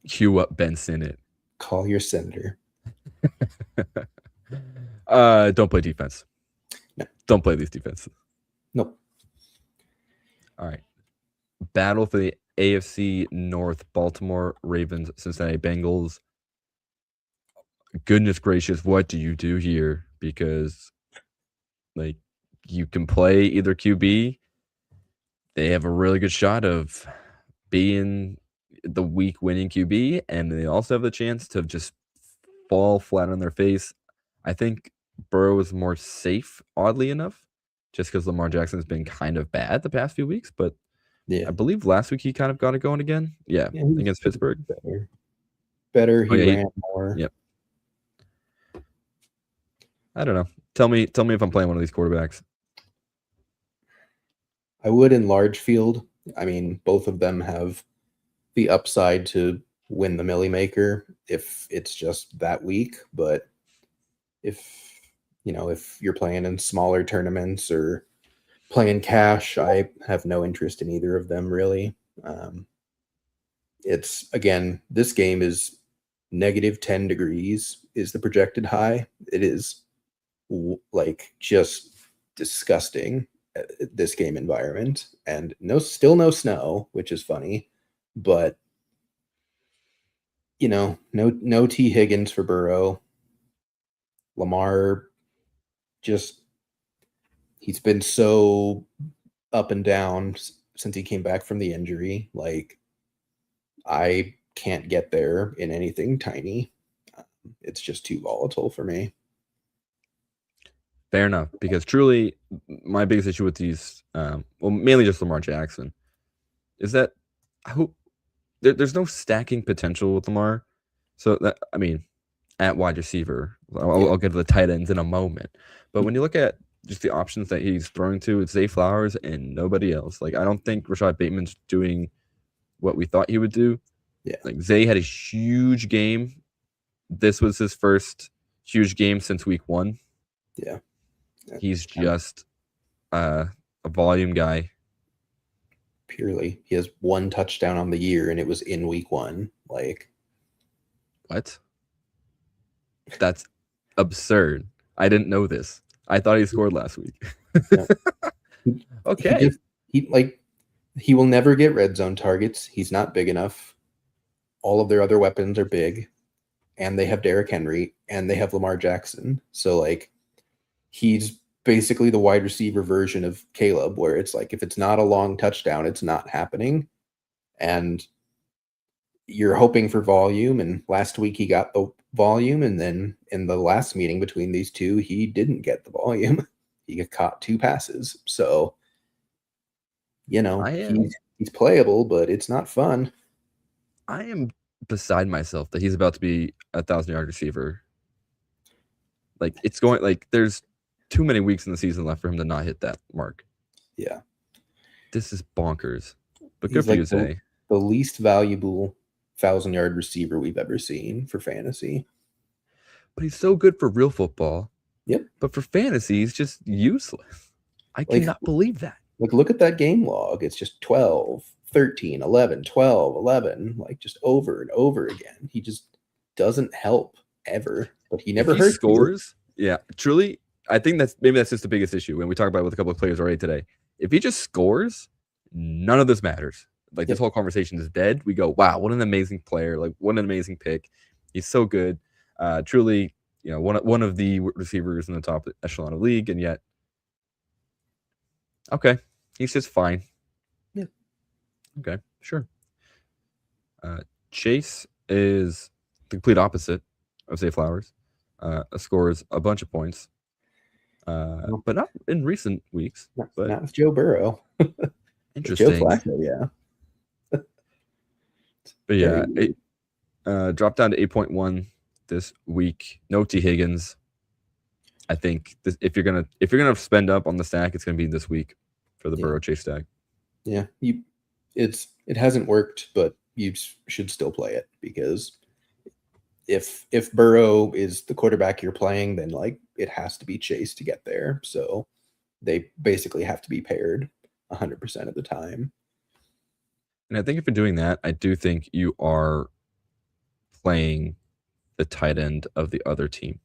Cue up Ben Sinnott. Call your senator. Don't play defense. No. Don't play these defenses. Nope. All right. Battle for the AFC North. Baltimore Ravens, Cincinnati Bengals. Goodness gracious, what do you do here? Because like you can play either QB. They have a really good shot of being the week winning QB, and they also have the chance to just fall flat on their face. I think Burrow is more safe, oddly enough, just because Lamar Jackson has been kind of bad the past few weeks. But yeah, I believe last week he kind of got it going again. Yeah, against Pittsburgh. Better. He ran more. Yep. I don't know. Tell me if I'm playing one of these quarterbacks. I would in large field. I mean, both of them have the upside to win the Millie Maker if it's just that week. But if you're playing in smaller tournaments or playing cash, I have no interest in either of them really. It's again, this game is -10 degrees is the projected high. It is like just disgusting this game environment, and still no snow, which is funny, but no T Higgins for Burrow. Lamar he's been so up and down since he came back from the injury. Like I can't get there in anything tiny. It's just too volatile for me. Fair enough, because truly my biggest issue with these, mainly just Lamar Jackson, is that there's no stacking potential with Lamar. So that, I mean, at wide receiver, I'll get to the tight ends in a moment. But when you look at just the options that he's throwing to, it's Zay Flowers and nobody else. Like I don't think Rashad Bateman's doing what we thought he would do. Yeah, like Zay had a huge game. This was his first huge game since week 1. Yeah. He's just a volume guy. Purely. He has 1 touchdown on the year, and it was in week 1. Like, what? That's absurd. I didn't know this. I thought he scored last week. Yeah. Okay. He will never get red zone targets. He's not big enough. All of their other weapons are big, and they have Derrick Henry, and they have Lamar Jackson. So like, he's basically the wide receiver version of Caleb, where it's like, if it's not a long touchdown, it's not happening. And you're hoping for volume. And last week he got the volume. And then in the last meeting between these two, he didn't get the volume. He got caught 2 passes. So, he's playable, but it's not fun. I am beside myself that he's about to be a 1,000-yard receiver. Like it's going, like there's too many weeks in the season left for him to not hit that mark. Yeah. This is bonkers. But good for you, Zay. The least valuable 1,000-yard receiver we've ever seen for fantasy. But he's so good for real football. Yep. But for fantasy, he's just useless. I cannot believe that. Like, look at that game log. It's just 12, 13, 11, 12, 11, like just over and over again. He just doesn't help ever, but he never hurts. Scores. Yeah, truly. I think that's just the biggest issue when we talk about it with a couple of players already today. If he just scores, none of this matters. Like this whole conversation is dead. We go, wow, what an amazing player! Like what an amazing pick. He's so good. Truly, one of the receivers in the top echelon of league, and yet, okay, he's just fine. Yeah. Okay, sure. Chase is the complete opposite of Zay Flowers. Scores a bunch of points, but not in recent weeks. But not with Joe Burrow. Interesting. Joe Flacco, yeah. But yeah, it dropped down to 8.1 this week. No T Higgins. I think if you're gonna spend up on the stack, it's gonna be this week for the Burrow Chase stack. Yeah, it hasn't worked, but you should still play it, because if Burrow is the quarterback you're playing, then like it has to be Chase to get there. So they basically have to be paired 100% of the time. And I think if you're doing that, I do think you are playing the tight end of the other team.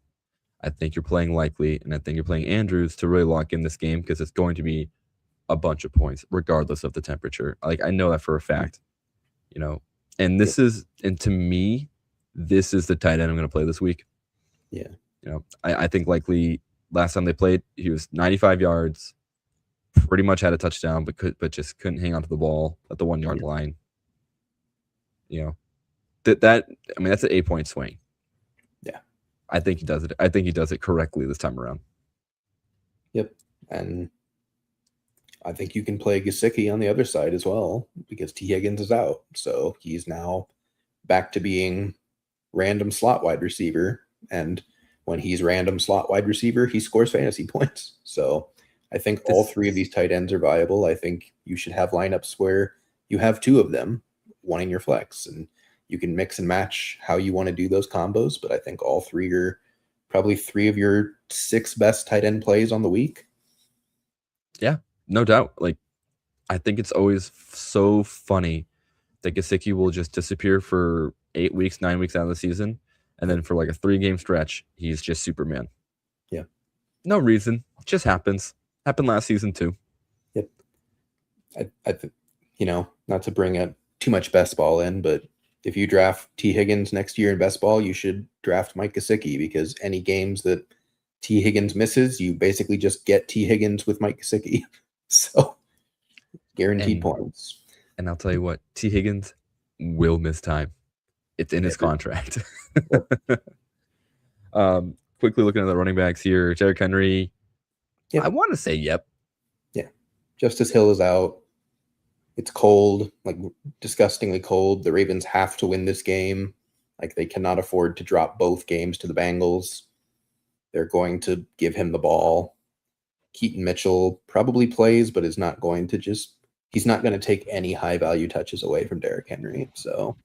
I think you're playing Likely, and I think you're playing Andrews to really lock in this game, because it's going to be a bunch of points regardless of the temperature. Like I know that for a fact, and this is, and to me, this is the tight end I'm going to play this week. Yeah. I think Likely last time they played, he was 95 yards, pretty much had a touchdown, but just couldn't hang on to the ball at the 1 yard line. That's an 8-point swing. Yeah. I think he does it. I think he does it correctly this time around. Yep. And I think you can play Gesicki on the other side as well, because T. Higgins is out. So he's now back to being random slot wide receiver. And when he's random slot wide receiver, he scores fantasy points. So I think all three of these tight ends are viable. I think you should have lineups where you have two of them, one in your flex, and you can mix and match how you want to do those combos. But I think all three are probably three of your 6 best tight end plays on the week. Yeah, no doubt. Like, I think it's always so funny that Gesicki will just disappear for 8 weeks, 9 weeks out of the season. And then for like a 3-game stretch, he's just Superman. Yeah. No reason. It just happens. Happened last season too. Yep. I think, not to bring up too much best ball in, but if you draft T. Higgins next year in best ball, you should draft Mike Gesicki, because any games that T. Higgins misses, you basically just get T. Higgins with Mike Gesicki. So guaranteed points. And I'll tell you what, T. Higgins will miss time. It's in his contract. Quickly looking at the running backs here, Derrick Henry. Yep. I want to say yep. Yeah. Justice Hill is out. It's cold, like disgustingly cold. The Ravens have to win this game. Like they cannot afford to drop both games to the Bengals. They're going to give him the ball. Keaton Mitchell probably plays, but is not going to he's not going to take any high value touches away from Derrick Henry. So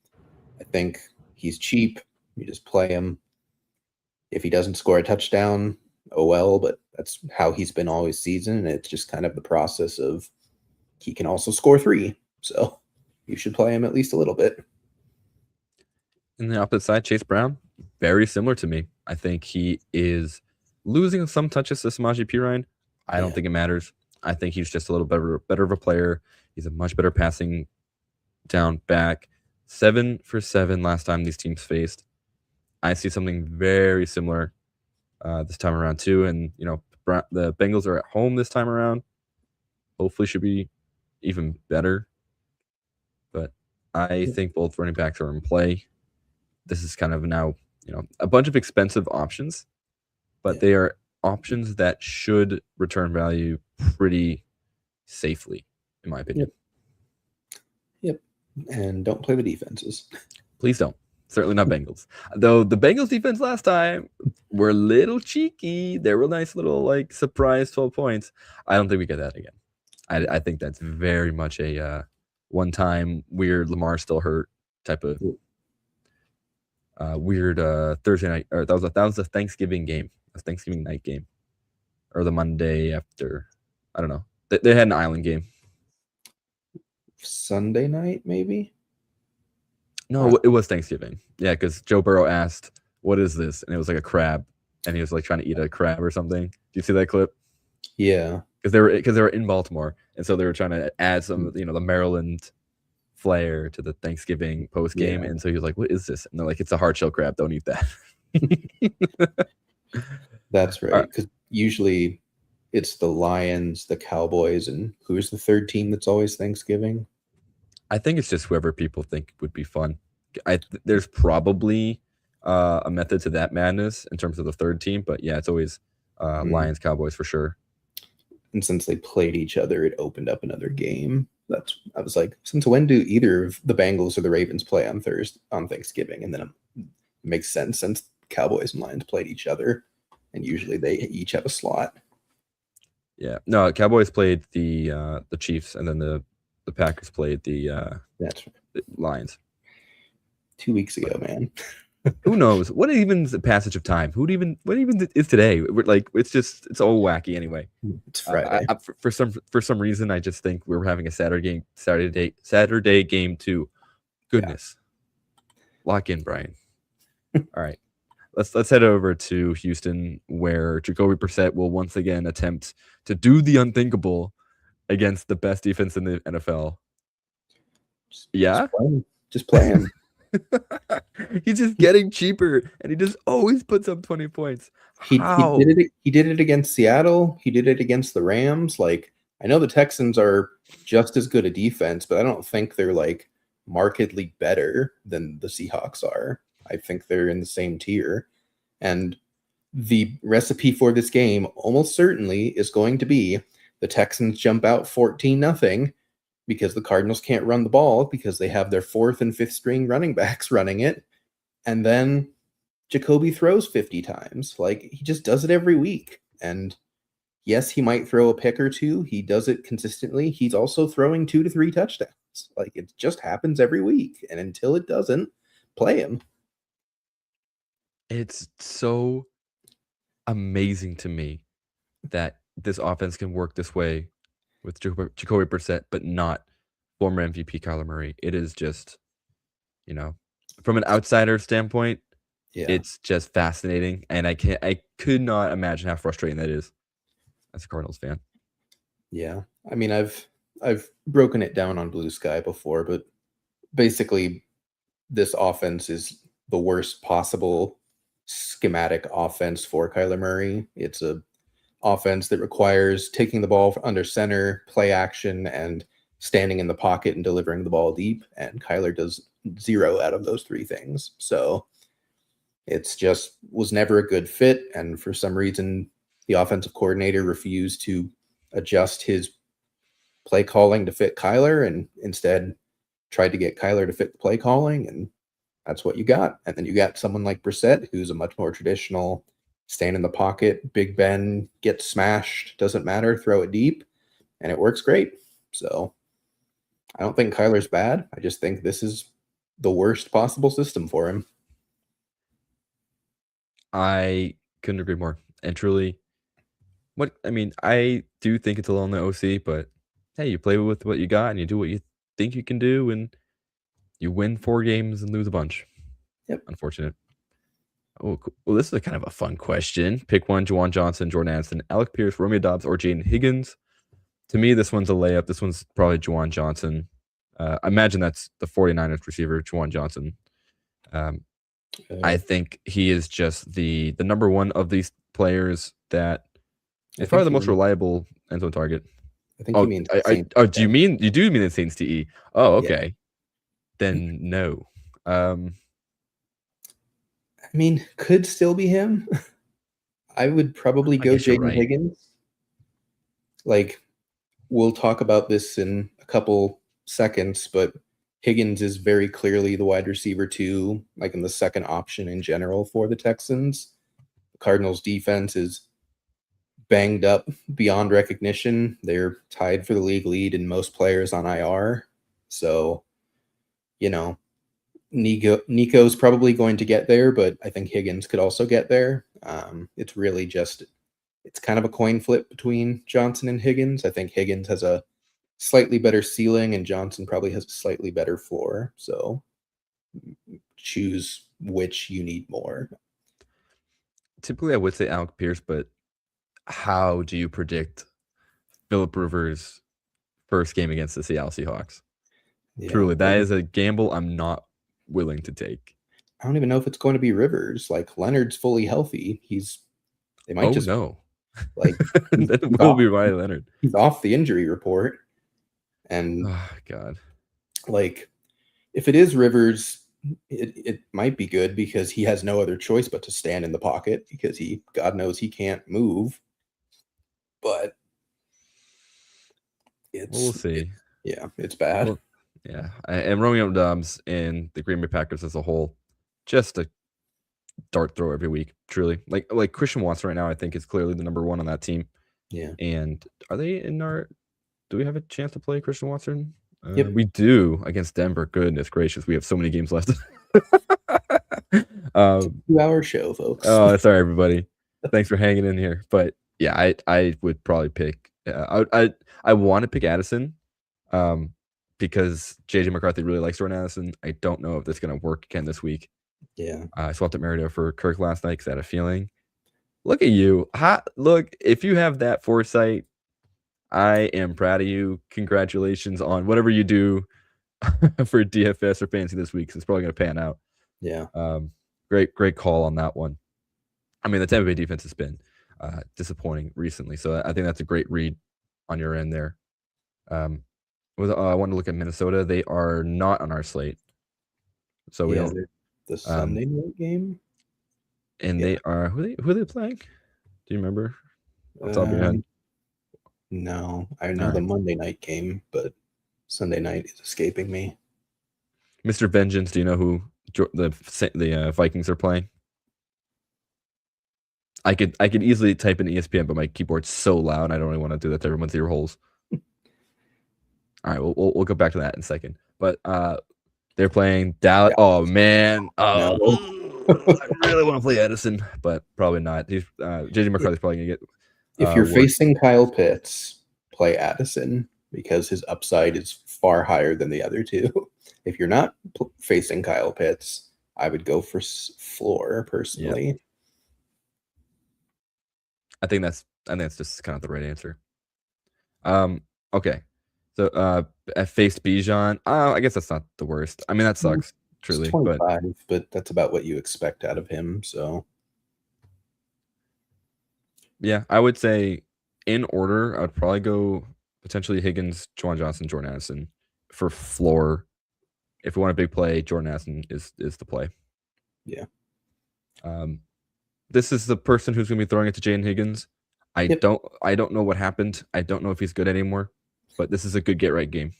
I think he's cheap. You just play him. If he doesn't score a touchdown, oh well, but that's how he's been all season. And it's just kind of the process of he can also score 3. So you should play him at least a little bit. In the opposite side, Chase Brown, very similar to me. I think he is losing some touches to Samaje Perine. I don't think it matters. I think he's just a little better of a player. He's a much better passing down back. 7 for 7 last time these teams faced. I see something very similar this time around too. And, the Bengals are at home this time around. Hopefully should be even better. But I think both running backs are in play. This is kind of now, a bunch of expensive options, but they are options that should return value pretty safely, in my opinion. Yep. And don't play the defenses. Please don't. Certainly not Bengals. Though the Bengals defense last time were a little cheeky. They were a nice little surprise 12 points. I don't think we get that again. I think that's very much a one-time weird Lamar still hurt type of weird Thursday night. Or that was a Thanksgiving game, a Thanksgiving night game, or the Monday after. I don't know. They had an island game. Sunday night, maybe. No, it was Thanksgiving. Yeah, because Joe Burrow asked, "What is this?" And it was like a crab, and he was like trying to eat a crab or something. Do you see that clip? Yeah. because they were in Baltimore, and so they were trying to add some, the Maryland flair to the Thanksgiving post game, Yeah. and so he was like, "What is this?" And they're like, "It's a hard shell crab. Don't eat that." That's All right. right. Because usually it's the Lions, the Cowboys, and who's the third team that's always Thanksgiving? I think it's just whoever people think would be fun. There's probably a method to that madness in terms of the third team, but yeah, it's always Lions, Cowboys for sure. And since they played each other, it opened up another game. I was like, since when do either of the Bengals or the Ravens play on Thanksgiving? And then it makes sense since Cowboys and Lions played each other, and usually they each have a slot. Yeah, no, Cowboys played the Chiefs, and then the Packers played the That's Lions 2 weeks ago, man. Who knows? What even is the passage of time? What even is today? It's all wacky anyway. It's Friday. For some reason, I just think we're having a Saturday game too. Goodness, lock in, Brian. All right, let's head over to Houston, where Jacoby Brissett will once again attempt to do the unthinkable against the best defense in the NFL. Just play him. He's just getting cheaper, and he just always puts up 20 points. He did it against Seattle. He did it against the Rams. Like, I know the Texans are just as good a defense, but I don't think they're like markedly better than the Seahawks are. I think they're in the same tier. And the recipe for this game almost certainly is going to be the Texans jump out 14-0 because the Cardinals can't run the ball because they have their fourth and fifth string running backs running it. And then Jacoby throws 50 times. Like, he just does it every week. And yes, he might throw a pick or two. He does it consistently. He's also throwing 2 to 3 touchdowns. Like, it just happens every week. And until it doesn't, play him. It's so amazing to me that this offense can work this way with Jacoby Brissett, but not former MVP Kyler Murray. It is just, from an outsider standpoint, it's just fascinating, and I could not imagine how frustrating that is as a Cardinals fan. Yeah, I mean, I've broken it down on Blue Sky before, but basically, this offense is the worst possible schematic offense for Kyler Murray. It's a offense that requires taking the ball under center, play action, and standing in the pocket and delivering the ball deep. And Kyler does 0 out of those 3 things. So it's just was never a good fit. And for some reason, the offensive coordinator refused to adjust his play calling to fit Kyler and instead tried to get Kyler to fit the play calling. And that's what you got. And then you got someone like Brissett, who's a much more traditional stand in the pocket, Big Ben, gets smashed, doesn't matter, throw it deep, and it works great. So I don't think Kyler's bad. I just think this is the worst possible system for him. I couldn't agree more. And truly, I do think it's a little on the OC, but hey, you play with what you got and you do what you think you can do, and you win 4 games and lose a bunch. Yep. Unfortunate. Oh, cool. Well, this is a kind of a fun question. Pick one: Juwan Johnson, Jordan Addison, Alec Pierce, Romeo Doubs, or Jaden Higgins. To me, this one's a layup. This one's probably Juwan Johnson. I imagine that's the 49ers receiver, Juwan Johnson. I think he is just the number one of these players that is probably the most reliable end zone target. I think you mean you do mean the Saints TE? Oh, okay. Yeah. Then no. I mean, could still be him. I would probably go Jaden Higgins. Like, we'll talk about this in a couple seconds, but Higgins is very clearly the wide receiver 2, like in the second option in general for the Texans. The Cardinals defense is banged up beyond recognition. They're tied for the league lead in most players on IR. So, Nico's probably going to get there, but I think Higgins could also get there. It's really just, it's kind of a coin flip between Johnson and Higgins. I think Higgins has a slightly better ceiling and Johnson probably has a slightly better floor. So choose which you need more. Typically, I would say Alec Pierce, but how do you predict Phillip Rivers' first game against the Seattle Seahawks. Yeah. Truly, that is a gamble I'm not willing to take. I don't even know if it's going to be Rivers. Like Leonard's fully healthy. They might just no. like That will be Riley Leonard. he's off the injury report. And Oh God. like if it is Rivers, it might be good because he has no other choice but to stand in the pocket because God knows he can't move. But We'll see. It's bad. Well, yeah, and Romeo Doubs and the Green Bay Packers as a whole, just a dart throw every week. Truly, like Christian Watson right now, I think is clearly the number one on that team. Yeah. And are they in our? Do we have a chance to play Christian Watson? Yep. We do against Denver. Goodness gracious, we have so many games left. 2-hour show, folks. Oh, sorry everybody. Thanks for hanging in here. But yeah, I would probably pick. I want to pick Addison, because JJ McCarthy really likes Jordan Addison. I don't know if that's going to work again this week. Yeah. I swapped at Merida for Kirk last night because I had a feeling. Look at you. Look, if you have that foresight, I am proud of you. Congratulations on whatever you do for DFS or fantasy this week. 'Cause it's probably going to pan out. Yeah. Great call on that one. I mean, the Tampa Bay defense has been disappointing recently, so I think that's a great read on your end there. I want to look at Minnesota. They are not on our slate, so we don't. The Sunday night game, and they are who are they playing? Do you remember? Off the top of your head? No, I know the Monday night game, but Sunday night is escaping me. Mr. Vengeance, do you know who the Vikings are playing? I could easily type in ESPN, but my keyboard's so loud. I don't really want to do that to everyone's ear holes. All right, we'll go back to that in a second. But they're playing Dallas. Oh man, I really want to play Edison, but probably not. JJ McCarthy's probably gonna get. If you're facing Kyle Pitts, play Addison because his upside is far higher than the other two. If you're not facing Kyle Pitts, I would go for floor personally. Yep. I think that's just kind of the right answer. Okay. So I faced Bijan. I guess that's not the worst. I mean, that sucks, truly. 25, but that's about what you expect out of him. So yeah, I would say in order, I would probably go potentially Higgins, Juwan Johnson, Jordan Addison for floor. If we want a big play, Jordan Addison is the play. Yeah. This is the person who's going to be throwing it to Jaden Higgins. I don't know what happened. I don't know if he's good anymore, but this is a good get right game.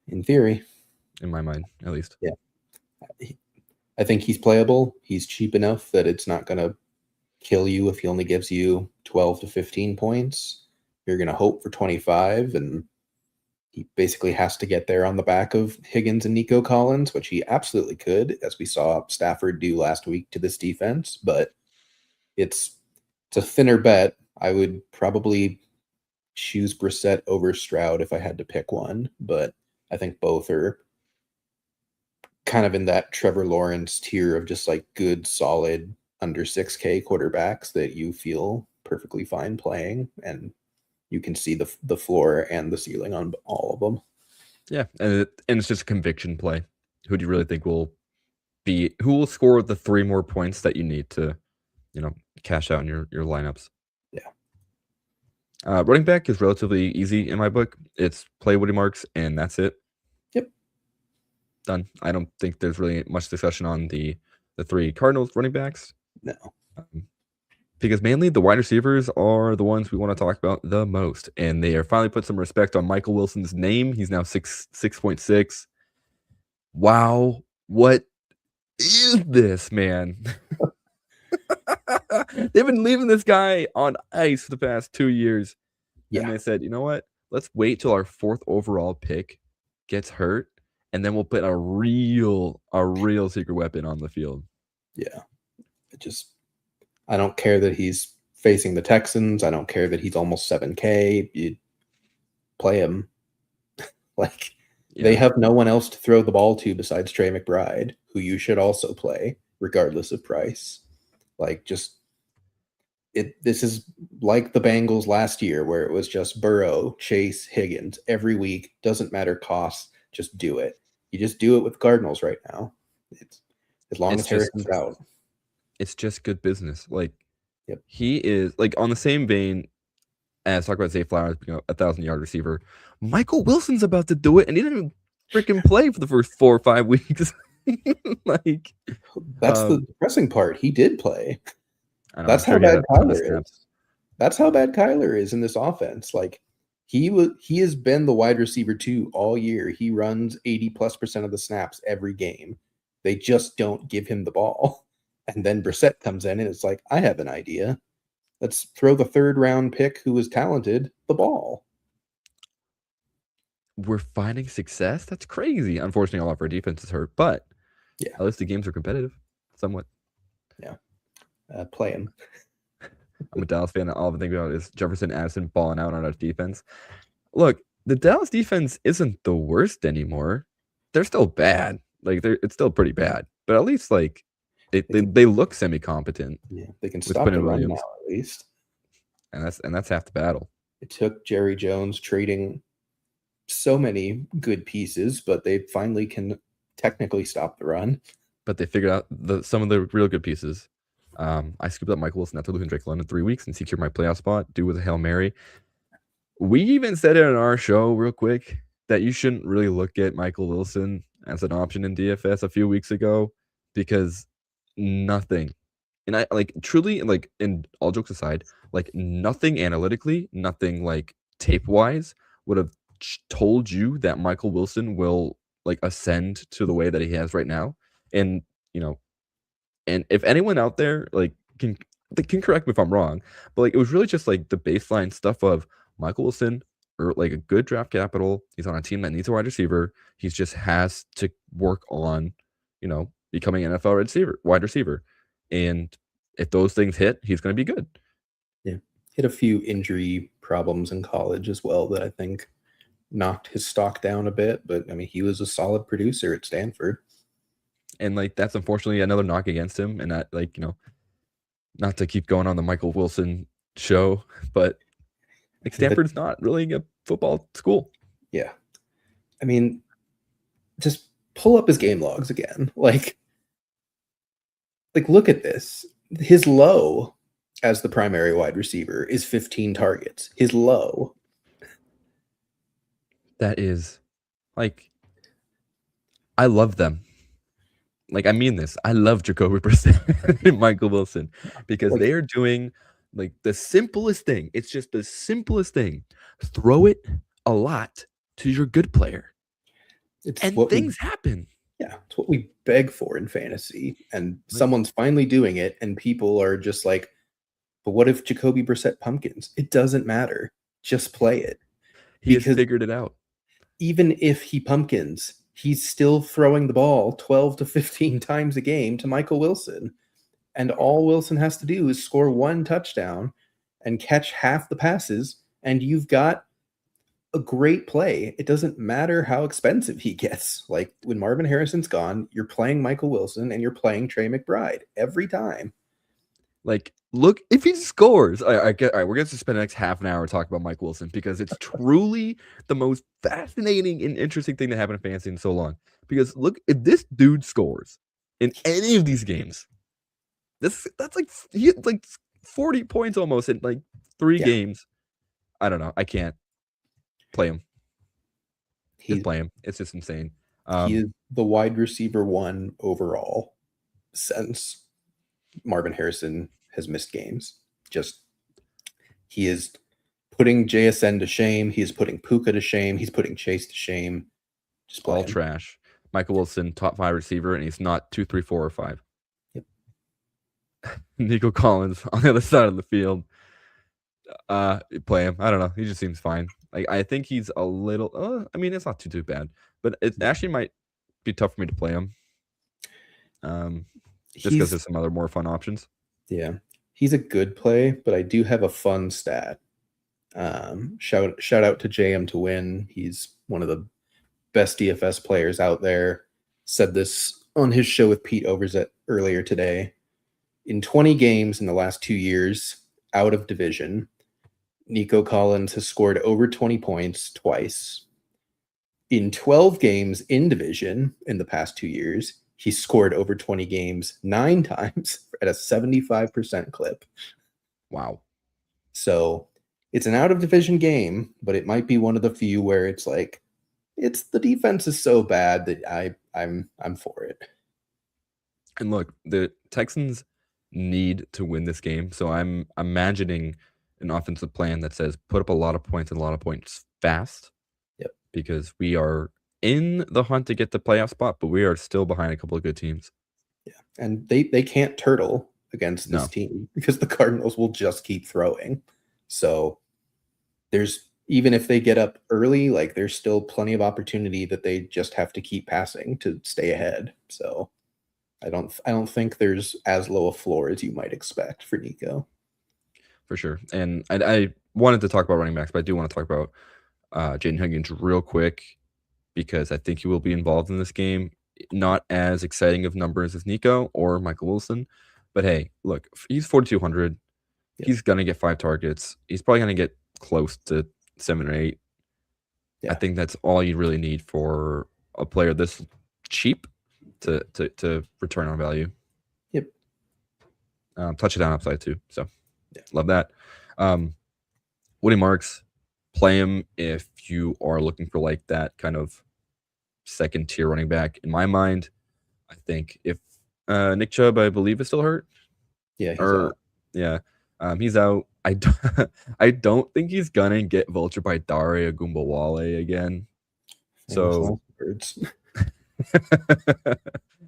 In theory. In my mind, at least. Yeah. I think he's playable. He's cheap enough that it's not going to kill you if he only gives you 12 to 15 points. You're going to hope for 25, and he basically has to get there on the back of Higgins and Nico Collins, which he absolutely could, as we saw Stafford do last week to this defense. But it's a thinner bet. I would probably choose Brissett over Stroud if I had to pick one, but I think both are kind of in that Trevor Lawrence tier of just like good, solid, under 6K quarterbacks that you feel perfectly fine playing, and you can see the floor and the ceiling on all of them. Yeah, and it's just a conviction play. Who do you really think who will score the 3 more points that you need to, cash out in your lineups? Yeah. Running back is relatively easy in my book. It's play Woody Marks, and that's it. Yep. Done. I don't think there's really much discussion on the 3 Cardinals running backs. No. Because mainly the wide receivers are the ones we want to talk about the most. And they are finally put some respect on Michael Wilson's name. He's now 6.6. Wow. What is this, man? They've been leaving this guy on ice for the past 2 years. Yeah. And they said, you know what? Let's wait till our 4th overall pick gets hurt, and then we'll put a real secret weapon on the field. Yeah. I don't care that he's facing the Texans. I don't care that he's almost 7K. You play him. They have no one else to throw the ball to besides Trey McBride, who you should also play, regardless of price. This is like the Bengals last year, where it was just Burrow, Chase, Higgins every week. Doesn't matter cost, just do it. You just do it with Cardinals right now. It's as long It's as Harrison's just out. it's just good business. Like Yep. he is like on the same vein as talk about Zay Flowers being a 1,000-yard receiver. Michael Wilson's about to do it, and he didn't even freaking play for the first 4 or 5 weeks. Like That's the depressing part. He did play. I know, That's I'm sure how he had bad a ton of Kyler snaps. is. That's how bad Kyler is in this offense. Like he has been the wide receiver 2 all year. He runs 80+% of the snaps every game. They just don't give him the ball. And then Brissett comes in and it's like, I have an idea. Let's throw the 3rd round pick who was talented the ball. We're finding success. That's crazy. Unfortunately, all of our defense is hurt, but Yeah. at least the games are competitive, somewhat. Yeah. Play him. I'm a Dallas fan, and all I think about is Jefferson Addison balling out on our defense. Look, the Dallas defense isn't the worst anymore. They're still bad. Like it's still pretty bad, but at least like they look semi-competent. Yeah, they can with stop Quentin the run Williams. now at least. And that's half the battle. It took Jerry Jones trading so many good pieces, but they finally can technically stop the run. But they figured out some of the real good pieces. I scooped up Michael Wilson after losing Drake London 3 weeks and secured my playoff spot, due with a Hail Mary. We even said it on our show real quick that you shouldn't really look at Michael Wilson as an option in DFS a few weeks ago because nothing, and I like truly, like, in all jokes aside, like nothing analytically, nothing like tape wise would have told you that Michael Wilson will like ascend to the way that he has right now. And and if anyone out there like can correct me if I'm wrong, but like it was really just like the baseline stuff of Michael Wilson, or like a good draft capital. He's on a team that needs a wide receiver. He just has to work on, becoming an NFL wide receiver. And if those things hit, he's going to be good. Yeah. He had a few injury problems in college as well that I think knocked his stock down a bit. But I mean, he was a solid producer at Stanford. And like that's unfortunately another knock against him. And that, like, not to keep going on the Michael Wilson show, but like Stanford's not really a football school. Yeah. I mean, just pull up his game logs again. Like look at this. His low as the primary wide receiver is 15 targets. His low. That is, like, I love them. Like, I mean this. I love Jacoby Brissett and Michael Wilson because they are doing like the simplest thing. It's just the simplest thing. Throw it a lot to your good player. And things happen. Yeah, it's what we beg for in fantasy. And someone's finally doing it, and people are just like, but what if Jacoby Brissett pumpkins? It doesn't matter. Just play it. He has figured it out. Even if he pumpkins, he's still throwing the ball 12 to 15 times a game to Michael Wilson. And all Wilson has to do is score 1 touchdown and catch half the passes, and you've got a great play. It doesn't matter how expensive he gets. Like when Marvin Harrison's gone, you're playing Michael Wilson and you're playing Trey McBride every time. Like, look, if he scores, all right, we're going to spend the next half an hour talking about Mike Wilson because it's truly the most fascinating and interesting thing that happened in fantasy in so long. Because look, if this dude scores in any of these games, that's like he had like 40 points almost in like 3 games. I don't know. I can't play him. Just play him. It's just insane. He is the wide receiver 1 overall since Marvin Harrison has missed games. He is putting JSN to shame. He is putting Puka to shame. He's putting Chase to shame. Just all trash. Michael Wilson, top 5 receiver, and he's not 2, 3, 4, or 5. Yep. Nico Collins on the other side of the field. Play him. I don't know. He just seems fine. Like, I think he's a little. I mean, it's not too bad, but it actually might be tough for me to play him. Just because there's some other more fun options. Yeah, he's a good play, but I do have a fun stat. Shout out to JM to win. He's one of the best DFS players out there. Said this on his show with Pete Overzet earlier today. In 20 games in the last 2 years, out of division, Nico Collins has scored over 20 points twice. In 12 games in division in the past 2 years, he's scored over 20 games 9 times at a 75% clip. Wow. So it's an out of division game, but it might be one of the few where it's like, it's the defense is so bad that I'm for it. And look, the Texans need to win this game. So I'm imagining an offensive plan that says put up a lot of points and a lot of points fast. Yep. Because we are in the hunt to get the playoff spot, but we are still behind a couple of good teams. Yeah. And they can't turtle against this team because the Cardinals will just keep throwing. So there's, even if they get up early, like there's still plenty of opportunity that they just have to keep passing to stay ahead. So I don't think there's as low a floor as you might expect for Nico. For sure. And I wanted to talk about running backs, but I do want to talk about Jaden Higgins real quick because I think he will be involved in this game. Not as exciting of numbers as Nico or Michael Wilson, but hey, look, he's 4,200. Yep. He's gonna get 5 targets. He's probably gonna get close to 7 or 8. Yeah. I think that's all you really need for a player this cheap to return on value. Yep. Touchdown upside too. So yeah, love that. Woody Marks, play him if you are looking for like that kind of second tier running back. In my mind, I think if Nick Chubb, I believe, is still hurt. Yeah, he's out. Yeah, he's out. I don't think he's gonna get vultured by Dare Ogunbowale again. So,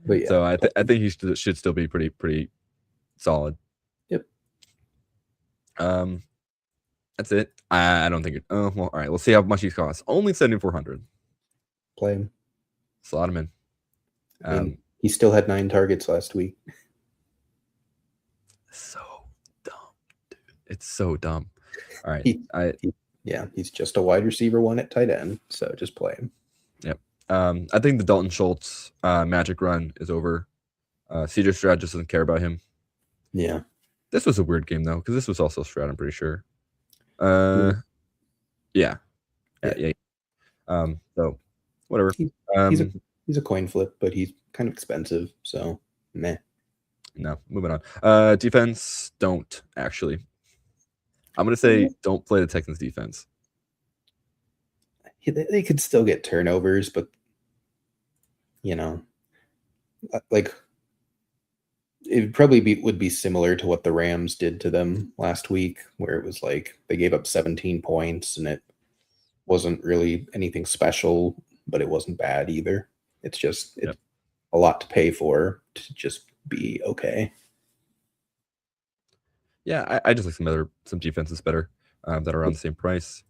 but yeah. So I think he should still be pretty solid. Yep. That's it. I don't think it. Oh well. All right. Let's see how much he costs. Only 7,400. Play him. Slot him in. I mean, he still had 9 targets last week. So dumb, dude. It's so dumb. All right. He's just a wide receiver 1 at tight end, so just play him. Yep. I think the Dalton Schultz magic run is over. CJ Stroud just doesn't care about him. Yeah. This was a weird game though, because this was also Stroud, I'm pretty sure. Yeah. So whatever. He's a coin flip, but he's kind of expensive, so meh. No, moving on. Defense, don't actually. I'm gonna say don't play the Texans defense. They could still get turnovers, but like it probably would be similar to what the Rams did to them last week, where it was like they gave up 17 points and it wasn't really anything special, but it wasn't bad either. It's just a lot to pay for to just be okay. Yeah, I just like some defenses better that are around the same price.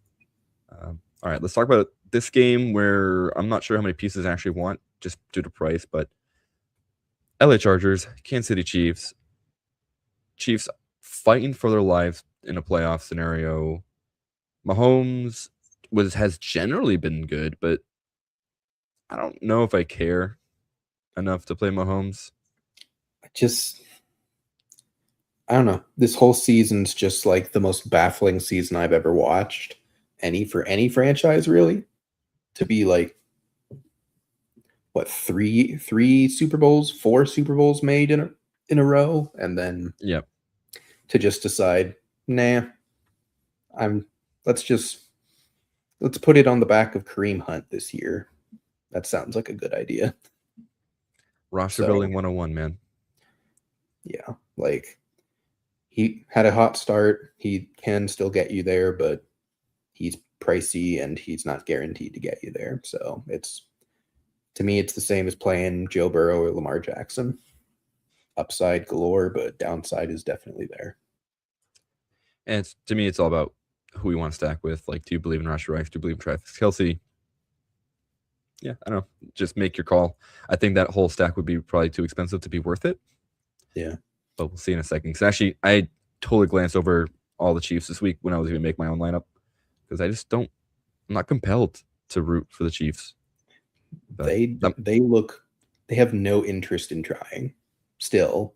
All right, let's talk about this game where I'm not sure how many pieces I actually want just due to price, but LA Chargers, Kansas City Chiefs. Chiefs fighting for their lives in a playoff scenario. Mahomes has generally been good, but I don't know if I care enough to play Mahomes. I don't know. This whole season's just like the most baffling season I've ever watched. For any franchise, really. To be like, what, 4 Super Bowls made in a row, and then to just decide, nah, let's put it on the back of Kareem Hunt this year. That sounds like a good idea. Roster building 101, man. Yeah, like he had a hot start. He can still get you there, but he's pricey and he's not guaranteed to get you there. So to me, it's the same as playing Joe Burrow or Lamar Jackson. Upside galore, but downside is definitely there. And to me, it's all about who you want to stack with. Like, do you believe in Rashee Rice? Do you believe in Travis Kelce? Yeah, I don't know. Just make your call. I think that whole stack would be probably too expensive to be worth it. Yeah. But we'll see in a second. Because actually, I totally glanced over all the Chiefs this week when I was going to make my own lineup. Because I'm not compelled to root for the Chiefs. But they have no interest in trying still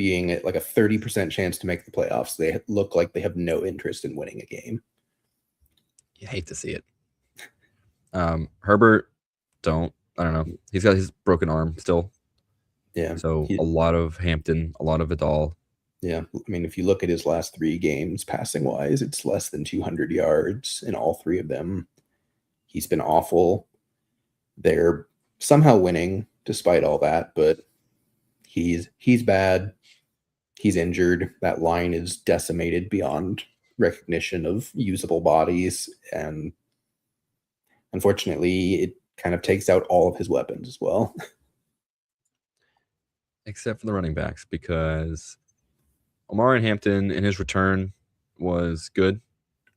being at like a 30% chance to make the playoffs, they look like they have no interest in winning a game. You hate to see it. Herbert, I don't know. He's got his broken arm still. Yeah. So a lot of Hampton, a lot of Vidal. Yeah. I mean, if you look at his last 3 games, passing wise, it's less than 200 yards in all 3 of them. He's been awful. They're somehow winning despite all that, but he's bad. He's injured. That line is decimated beyond recognition of usable bodies, and unfortunately, it kind of takes out all of his weapons as well. Except for the running backs, because Omar and Hampton in his return was good.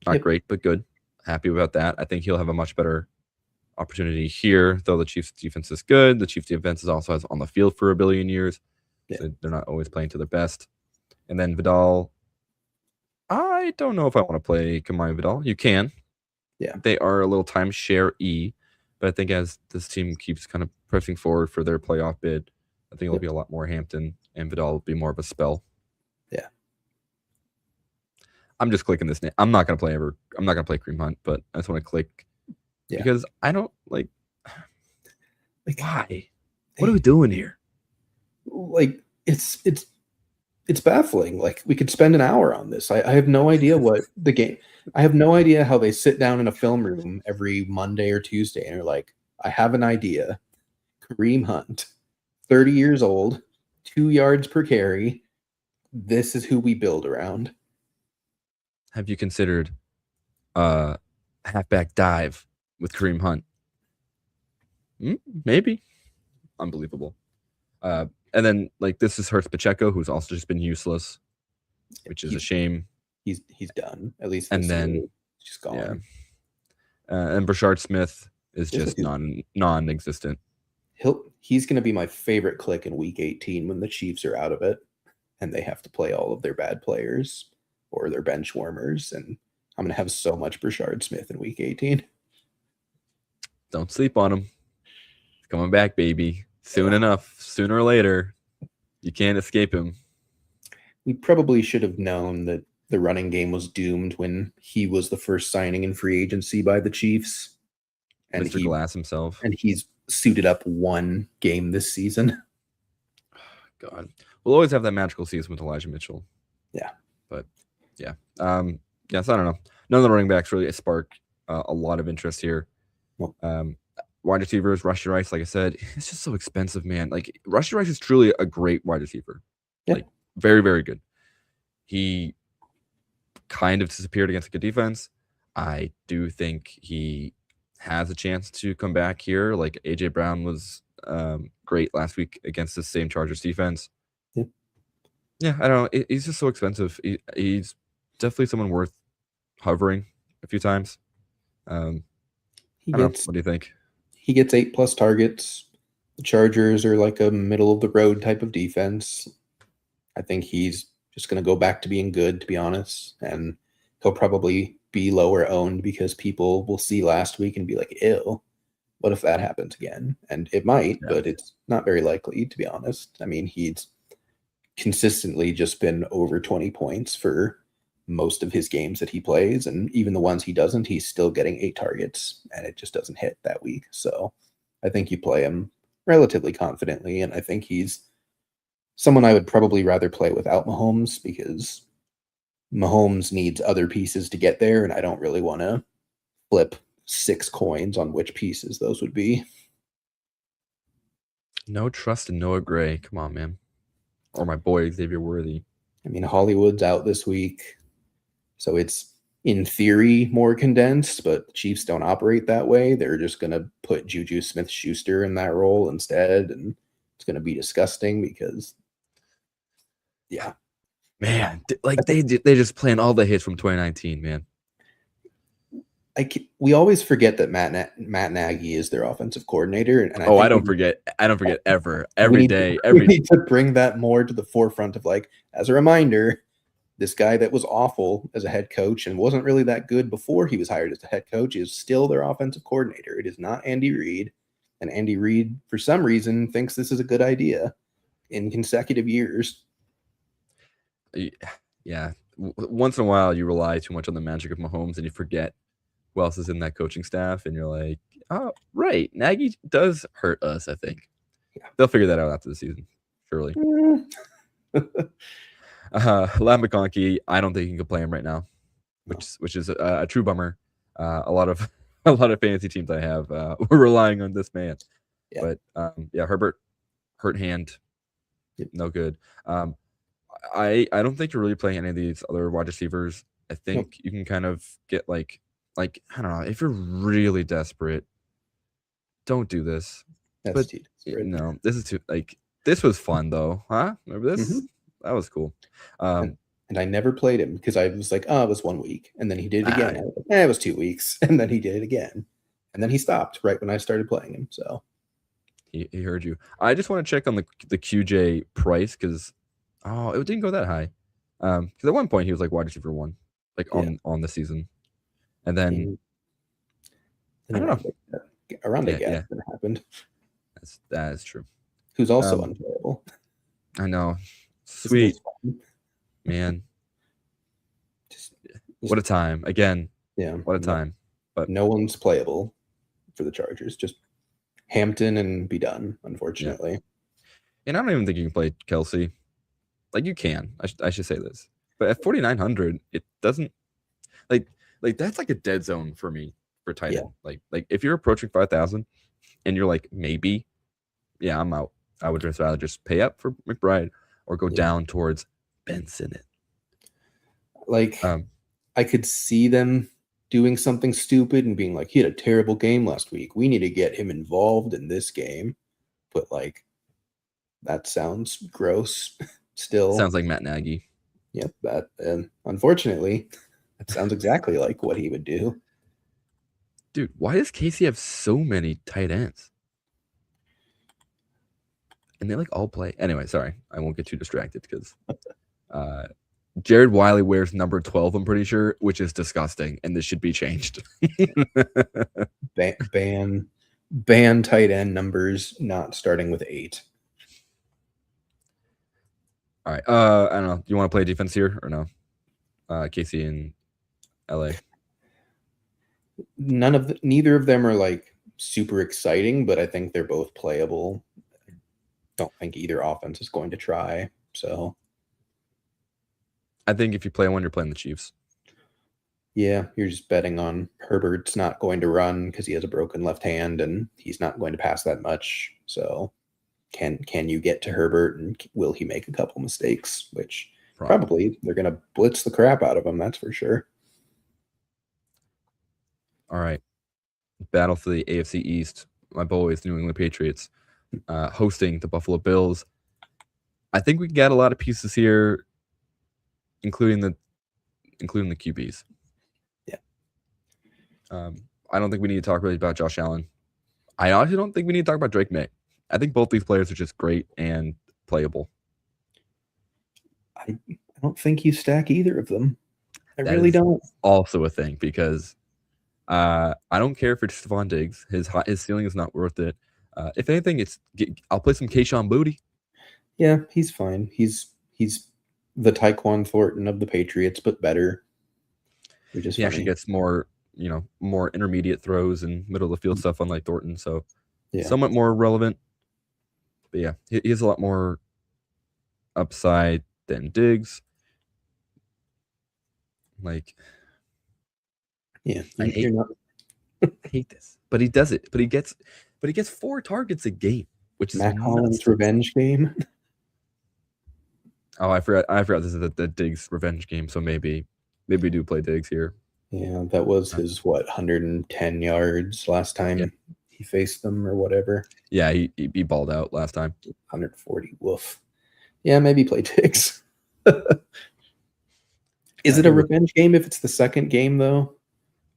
Not great, but good. Happy about that. I think he'll have a much better opportunity here, though the Chiefs defense is good. The Chiefs defense is also on the field for a billion years. So they're not always playing to their best. And then Vidal, I don't know if I want to play Kamari Vidal. You can. Yeah. They are a little timeshare-y, but I think as this team keeps kind of pressing forward for their playoff bid, I think it'll be a lot more Hampton, and Vidal will be more of a spell. Yeah. I'm just clicking this name. I'm not gonna play Kareem Hunt, but I just want to click because I don't like why? What are we doing here? Like it's baffling. Like we could spend an hour on this. I have no idea what the game. I have no idea how they sit down in a film room every Monday or Tuesday and are like, I have an idea. Kareem Hunt, 30 years old, 2 yards per carry. This is who we build around. Have you considered halfback dive with Kareem Hunt? Maybe. Unbelievable. And then like this is Hurts Pacheco, who's also just been useless, which is a shame. He's done, at least. And then just gone. Yeah. And Brashard Smith is just non-existent. He's going to be my favorite click in Week 18 when the Chiefs are out of it and they have to play all of their bad players or their bench warmers, and I'm going to have so much Brashard Smith in Week 18. Don't sleep on him. He's coming back, baby. Soon enough, sooner or later, you can't escape him. We probably should have known that the running game was doomed when he was the first signing in free agency by the Chiefs. And Mr. Glass himself. And he's suited up 1 game this season. God. We'll always have that magical season with Elijah Mitchell. Yeah. But, yeah. Yes, I don't know. None of the running backs really spark a lot of interest here. Well, wide receivers, Rashee Rice, like I said, it's just so expensive, man. Like, Rashee Rice is truly a great wide receiver. Yeah. Like, very, very good. He kind of disappeared against a good defense. I do think he has a chance to come back here. Like, A.J. Brown was great last week against the same Chargers defense. Yeah, I don't know. He's just so expensive. He's definitely someone worth hovering a few times. What do you think? He gets 8+ targets. The Chargers are like a middle of the road type of defense. I think he's just going to go back to being good, to be honest. And he'll probably be lower owned because people will see last week and be like, ew, what if that happens again? And it might, but it's not very likely, to be honest. I mean, he's consistently just been over 20 points for most of his games that he plays, and even the ones he doesn't, he's still getting 8 targets, and it just doesn't hit that week. So I think you play him relatively confidently, and I think he's someone I would probably rather play without Mahomes, because Mahomes needs other pieces to get there, and I don't really want to flip 6 coins on which pieces those would be. No trust in Noah Gray. Come on, man. Or my boy Xavier Worthy. I mean, Hollywood's out this week, so it's in theory more condensed, but the Chiefs don't operate that way. They're just going to put Juju Smith-Schuster in that role instead, and it's going to be disgusting because, yeah. Man, like they just playing all the hits from 2019, man. We always forget that Matt Nagy is their offensive coordinator. And I don't forget ever. Every day. We need to bring that more to the forefront of, like, as a reminder, this guy that was awful as a head coach and wasn't really that good before he was hired as a head coach is still their offensive coordinator. It is not Andy Reid. And Andy Reid, for some reason, thinks this is a good idea in consecutive years. Yeah. Once in a while, you rely too much on the magic of Mahomes, and you forget who else is in that coaching staff, and you're like, oh, right, Nagy does hurt us. I think they'll figure that out after the season, surely. Lam McConkey, I don't think you can play him right now, which is a true bummer. A lot of fantasy teams I have were relying on this man, but Herbert hurt hand, no good. I don't think you're really playing any of these other wide receivers. I think you can kind of get like I don't know, if you're really desperate, don't do this. That's too desperate. No, this is too this was fun though, huh? Remember this? Mm-hmm. That was cool. And I never played him because I was like, oh, it was 1 week, and then he did it again. It was 2 weeks, and then he did it again, and then he stopped right when I started playing him. So he heard you. I just want to check on the QJ price because it didn't go that high. Because at one point he was like wide receiver 1, on the season, and then I don't know. Around that happened. That is true. Who's also unplayable. I know. Sweet man. What a time again. Yeah. What a time. But no one's playable for the Chargers. Just Hampton and be done, unfortunately. Yeah. And I don't even think you can play Kelsey. Like you can. I should say this. But at 4,900, it doesn't like that's like a dead zone for me for tight end. Like if you're approaching 5,000 and you're like maybe, I'm out. I would just rather just pay up for McBride or go down towards Ben Sinnott. Like I could see them doing something stupid and being like, he had a terrible game last week. We need to get him involved in this game. But like, that sounds gross. Still sounds like Matt Nagy. Yep, that unfortunately, that sounds exactly like what he would do. Dude, why does Casey have so many tight ends? And they all play. Anyway, sorry. I won't get too distracted because Jared Wiley wears number 12, I'm pretty sure, which is disgusting, and this should be changed. ban tight end numbers not starting with 8. All right. I don't know. Do you want to play defense here or no? Casey and LA. Neither of them are super exciting, but I think they're both playable. I don't think either offense is going to try. So I think if you play one, you're playing the Chiefs. Yeah, you're just betting on Herbert's not going to run because he has a broken left hand and he's not going to pass that much. So can you get to Herbert and will he make a couple mistakes? Which probably they're going to blitz the crap out of him. That's for sure. All right. Battle for the AFC East. My boys, New England Patriots, hosting the Buffalo Bills. I think we got a lot of pieces here, including the QBs. Yeah. I don't think we need to talk really about Josh Allen. I honestly don't think we need to talk about Drake May. I think both these players are just great and playable. I don't think you stack either of them. I that really don't. Also a thing because I don't care for Stephon Diggs. His ceiling is not worth it. If anything, I'll play some Kayshon Boutte. Yeah, he's fine. He's the Tyquan Thornton of the Patriots, but better. He actually gets more intermediate throws and middle of the field stuff, unlike Thornton. So somewhat more relevant. But yeah, he has a lot more upside than Diggs. I hate this, but he does it. But he gets 4 targets a game, which is Matt Collins' revenge game. Oh, I forgot this is the Diggs revenge game. So maybe we do play Diggs here. Yeah, that was his 110 yards last time he faced them or whatever. Yeah, he balled out last time. 140. Woof. Yeah, maybe play Diggs. Is it a revenge game if it's the second game though?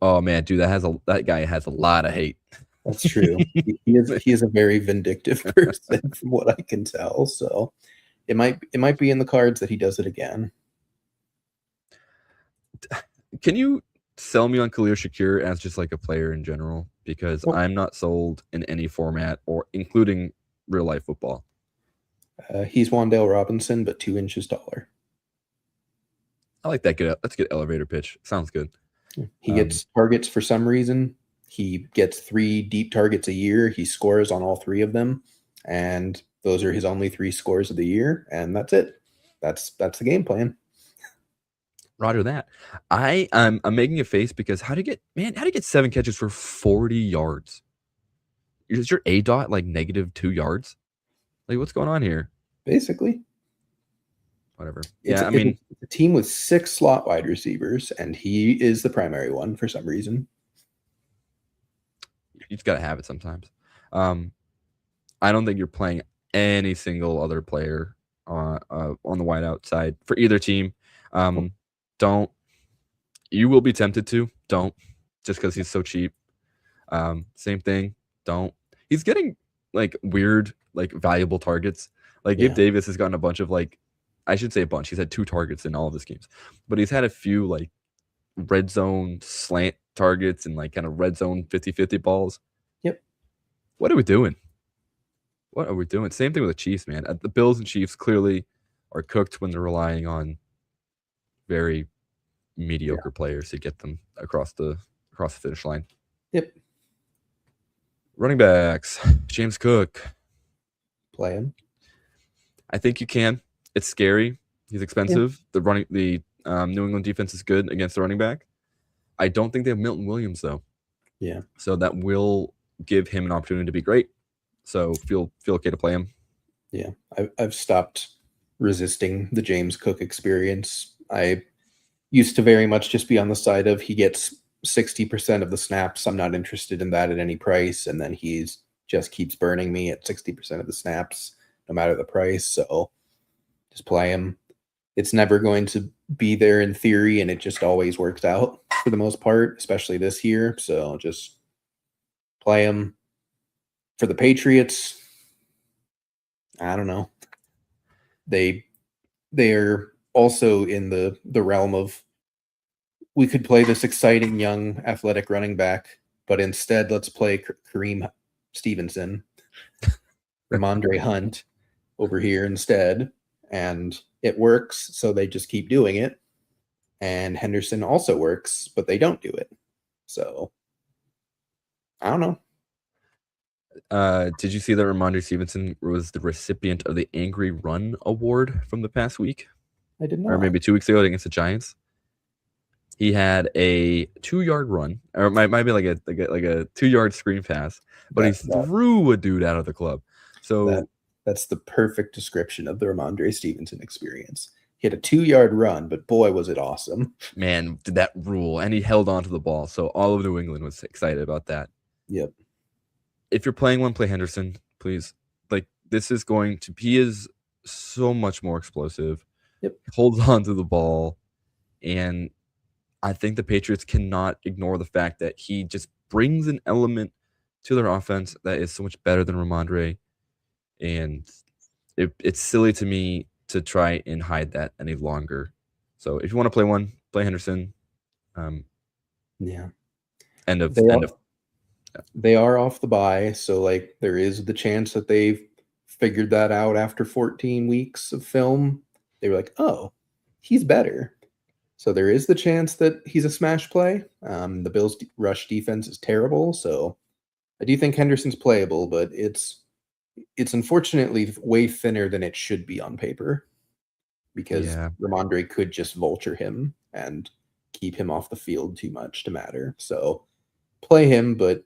Oh man, dude, that guy has a lot of hate. That's true. he is a very vindictive person from what I can tell. So it might be in the cards that he does it again. Can you sell me on Khalil Shakir as just like a player in general? Because I'm not sold in any format or including real life football. He's Wan'Dale Robinson, but 2 inches taller. I like that. Let's get elevator pitch. Sounds good. He gets targets for some reason. He gets 3 deep targets a year. He scores on all 3 of them, and those are his only 3 scores of the year, and that's it. That's the game plan. Roger that. I'm making a face because how do you get 7 catches for 40 yards? Is your A dot like -2 yards? Like, what's going on here? Basically, Whatever. it's a team with 6 slot wide receivers, and he is the primary one for some reason. You just gotta have it sometimes. I don't think you're playing any single other player on the wideout side for either team. Don't. You will be tempted to. Don't, just because he's so cheap. Same thing. Don't. He's getting like weird, like valuable targets. Like Gabe Davis has gotten a bunch of I should say a bunch. He's had 2 targets in all of his games, but he's had a few like red zone slant targets and like kind of red zone 50-50 balls. Yep. What are we doing? What are we doing? Same thing with the Chiefs, man. The Bills and Chiefs clearly are cooked when they're relying on very mediocre players to get them across the finish line. Yep. Running backs, James Cook. Play him. I think you can. It's scary. He's expensive. The New England defense is good against the running back. I don't think they have Milton Williams though. Yeah. So that will give him an opportunity to be great. So feel okay to play him. Yeah, I've stopped resisting the James Cook experience. I used to very much just be on the side of he gets 60% of the snaps. I'm not interested in that at any price. And then he's just keeps burning me at 60% of the snaps, no matter the price. So just play him. It's never going to be there in theory, and it just always works out for the most part, especially this year. So just play him. For the Patriots, I don't know. They're also in the realm of we could play this exciting young athletic running back, but instead let's play Kareem Stevenson, Ramondre Hunt over here instead, and it works, so they just keep doing it. And Henderson also works, but they don't do it. So I don't know. Did you see that Ramondre Stevenson was the recipient of the Angry Run Award from the past week? I did not. Or maybe 2 weeks ago against the Giants. He had a 2-yard run, or it might be like a 2-yard screen pass, but he threw a dude out of the club. So that's the perfect description of the Ramondre Stevenson experience. He had a 2-yard run, but boy, was it awesome. Man, did that rule. And he held on to the ball. So all of New England was excited about that. Yep. If you're playing one, play Henderson, please. He is so much more explosive. Yep. Holds on to the ball. And I think the Patriots cannot ignore the fact that he just brings an element to their offense that is so much better than Ramondre. And it's silly to me to try and hide that any longer. So if you want to play one, play Henderson. Yeah. They are off the bye, so there is the chance that they've figured that out after 14 weeks of film. They were like, oh, he's better. So there is the chance that he's a smash play. The Bills' rush defense is terrible, so I do think Henderson's playable, but it's unfortunately way thinner than it should be on paper because Ramondre could just vulture him and keep him off the field too much to matter. So play him, but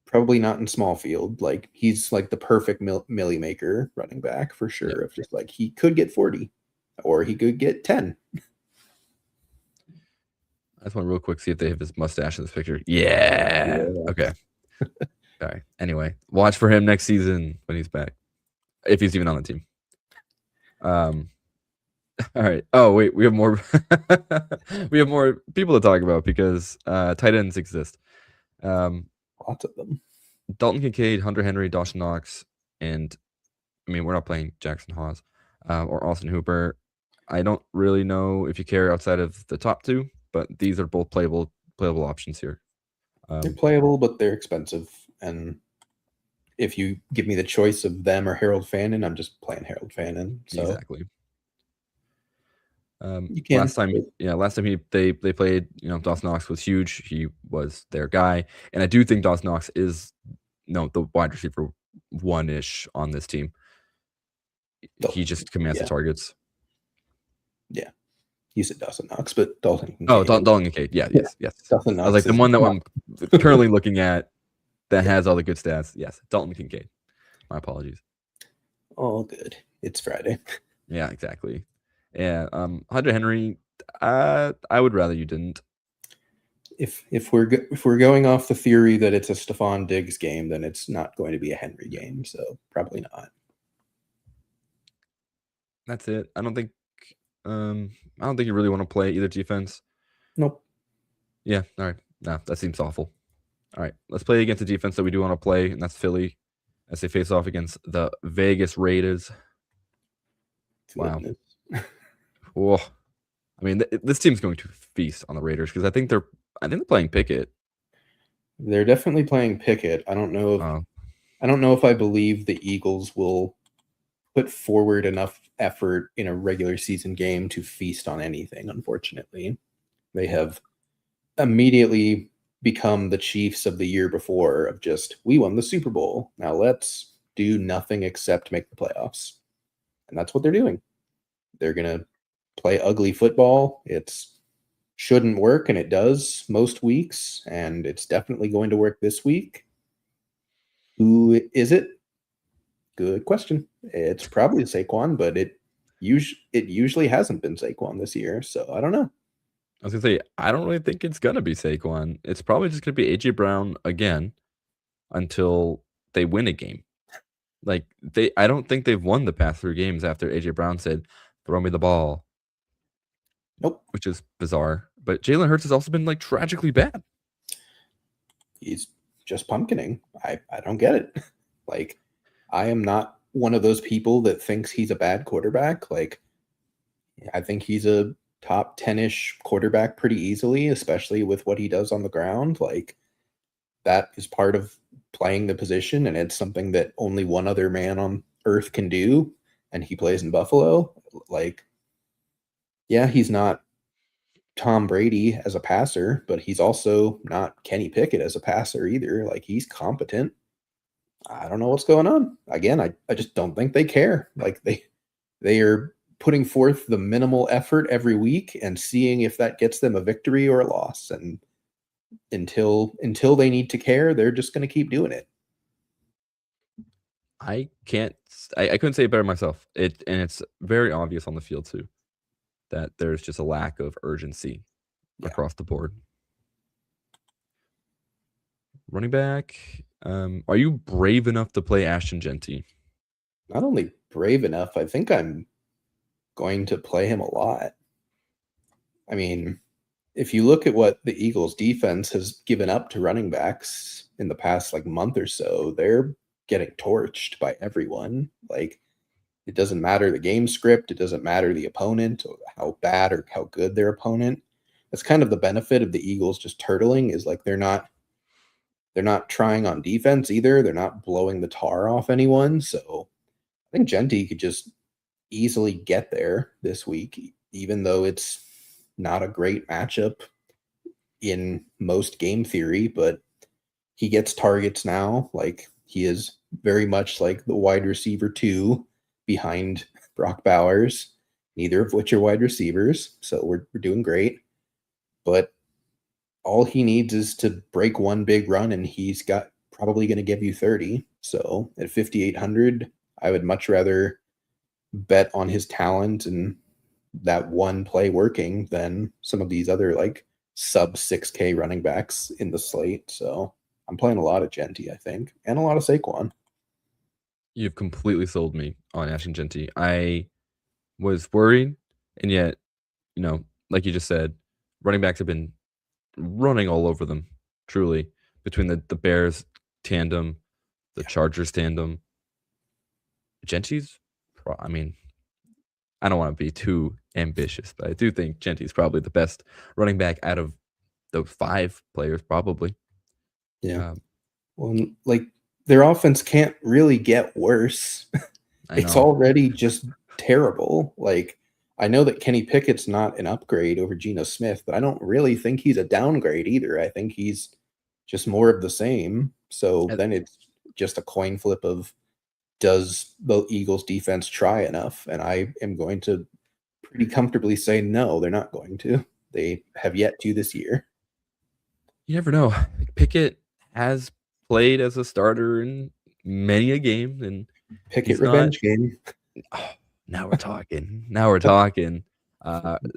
probably not in small field. He's the perfect millie maker running back for sure. Of just he could get 40 or he could get 10. I just want to real quick see if they have his mustache in this picture. Yeah. Okay. All right. Anyway, watch for him next season when he's back, if he's even on the team. All right. Oh wait, we have more. We have more people to talk about because tight ends exist. Lots of them. Dalton Kincaid, Hunter Henry, Dawson Knox, and we're not playing Jackson Hawes or Austin Hooper. I don't really know if you care outside of the top 2, but these are both playable options here. They're playable, but they're expensive. And if you give me the choice of them or Harold Fannin, I'm just playing Harold Fannin. So. Exactly. You can. Last time they played, Dawson Knox was huge. He was their guy, and I do think Dawson Knox is the wide receiver one-ish on this team. He just commands the targets. Yeah, you said Dawson Knox, but Dalton Kincaid. Oh, Dalton Kincaid. Yeah, yes. Dawson Knox I was like the one that I'm currently looking at that has all the good stats. Yes, Dalton Kincaid. My apologies. All good. It's Friday. Yeah, exactly. Yeah, Hunter Henry. I would rather you didn't. If we're going off the theory that it's a Stephon Diggs game, then it's not going to be a Henry game. So probably not. That's it. I don't think you really want to play either defense. Nope. Yeah. All right. No, that seems awful. All right. Let's play against the defense that we do want to play, and that's Philly as they face off against the Vegas Raiders. Wow. Oh, I mean, this team's going to feast on the Raiders because I think they're playing Pickett. They're definitely playing Pickett. I don't know if I believe the Eagles will put forward enough effort in a regular season game to feast on anything. Unfortunately, they have immediately become the Chiefs of the year before of just, we won the Super Bowl. Now let's do nothing except make the playoffs. And that's what they're doing. They're going to play ugly football. It shouldn't work, and it does most weeks, and it's definitely going to work this week. Who is it? Good question. It's probably Saquon, but it usually hasn't been Saquon this year, so I don't know. I was gonna say, I don't really think it's gonna be Saquon. It's probably just gonna be AJ Brown again until they win a game. Like I don't think they've won the past 3 games after AJ Brown said, "Throw me the ball." Nope. Which is bizarre. But Jalen Hurts has also been like tragically bad. He's just pumpkining. I don't get it. Like, I am not one of those people that thinks he's a bad quarterback. Like, I think he's a top 10-ish quarterback pretty easily, especially with what he does on the ground. Like, that is part of playing the position, and it's something that only one other man on earth can do, and he plays in Buffalo. Like, yeah, he's not Tom Brady as a passer, but he's also not Kenny Pickett as a passer either. Like, he's competent. I don't know what's going on. Again, I just don't think they care. Like, they are putting forth the minimal effort every week and seeing if that gets them a victory or a loss. And until they need to care, they're just going to keep doing it. I couldn't say it better myself. And it's very obvious on the field too that there's just a lack of urgency across the board. Running back, are you brave enough to play Ashton Genty? Not only brave enough, I think I'm going to play him a lot. I mean, if you look at what the Eagles defense has given up to running backs in the past month or so, they're getting torched by everyone. Like, it doesn't matter the game script, it doesn't matter the opponent or how bad or how good their opponent. That's kind of the benefit of the Eagles just turtling, is like they're not trying on defense either. They're not blowing the tar off anyone. So I think Genty could just easily get there this week, even though it's not a great matchup in most game theory, but he gets targets now. Like, he is very much like the wide receiver 2 behind Brock Bowers, neither of which are wide receivers. So we're doing great. But all he needs is to break one big run, and he's probably going to give you 30. So at 5,800, I would much rather bet on his talent and that one play working than some of these other sub 6K running backs in the slate. So I'm playing a lot of Genty, I think, and a lot of Saquon. You've completely sold me on Ashton Genty. I was worried, and yet, like you just said, running backs have been running all over them, truly, between the Bears tandem, the Chargers tandem. Genty's, I mean, I don't want to be too ambitious, but I do think Genty's probably the best running back out of the 5 players, probably. Yeah. Well, their offense can't really get worse. It's already just terrible. Like, I know that Kenny Pickett's not an upgrade over Geno Smith, but I don't really think he's a downgrade either. I think he's just more of the same. So then it's just a coin flip of, does the Eagles defense try enough? And I am going to pretty comfortably say no, they're not going to. They have yet to this year. You never know. Pickett has played as a starter in many a game, and Pickett revenge game. Oh, now we're talking. Now we're talking.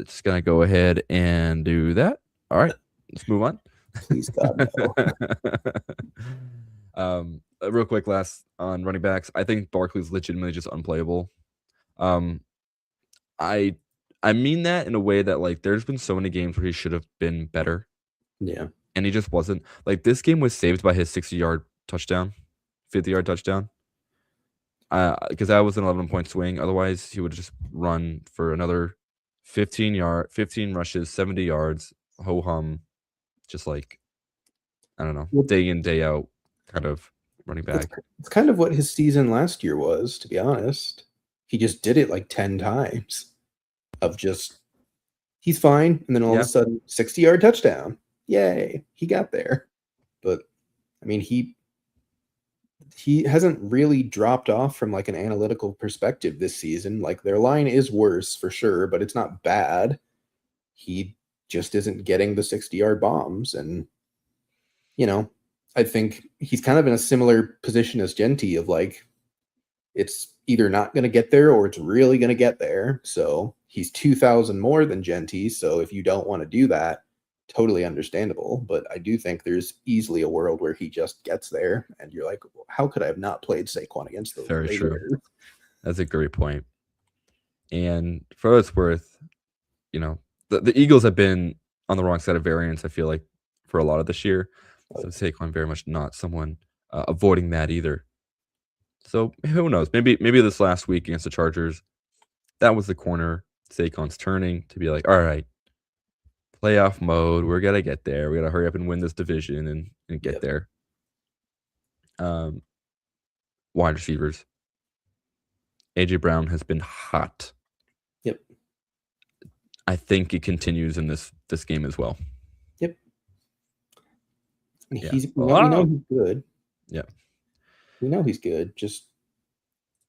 Just gonna go ahead and do that. All right, let's move on. Please God, no. Real quick, last on running backs. I think Barkley's legitimately just unplayable. I mean that in a way that, like, there's been so many games where he should have been better. Yeah. And he just wasn't. Like, this game was saved by his 60-yard touchdown, 50-yard touchdown. Because that was an 11-point swing. Otherwise, he would have just run for another 15 rushes, 70 yards, ho-hum, just like, I don't know, day in, day out kind of running back. It's kind of what his season last year was, to be honest. He just did it like 10 times of just, he's fine. And then all of a sudden, 60-yard touchdown. Yay, he got there. But, I mean, he hasn't really dropped off from like an analytical perspective this season. Like, their line is worse for sure, but it's not bad. He just isn't getting the 60-yard bombs. And, you know, I think he's kind of in a similar position as Genty of like, it's either not going to get there or it's really going to get there. So he's 2,000 more than Genty. So if you don't want to do that, totally understandable. But I do think there's easily a world where he just gets there and you're like, how could I have not played Saquon against the Very Raiders? True. That's a great point. And for what it's worth, you know, the Eagles have been on the wrong side of variance, I feel like, for a lot of this year. So Saquon very much not someone avoiding that either. So who knows? Maybe this last week against the Chargers, that was the corner Saquon's turning to be like, all right, playoff mode. We're gonna get there. We gotta hurry up and win this division and get there. Wide receivers. AJ Brown has been hot. Yep. I think it continues in this game as well. Yep. We know he's good. Yeah. We know he's good. Just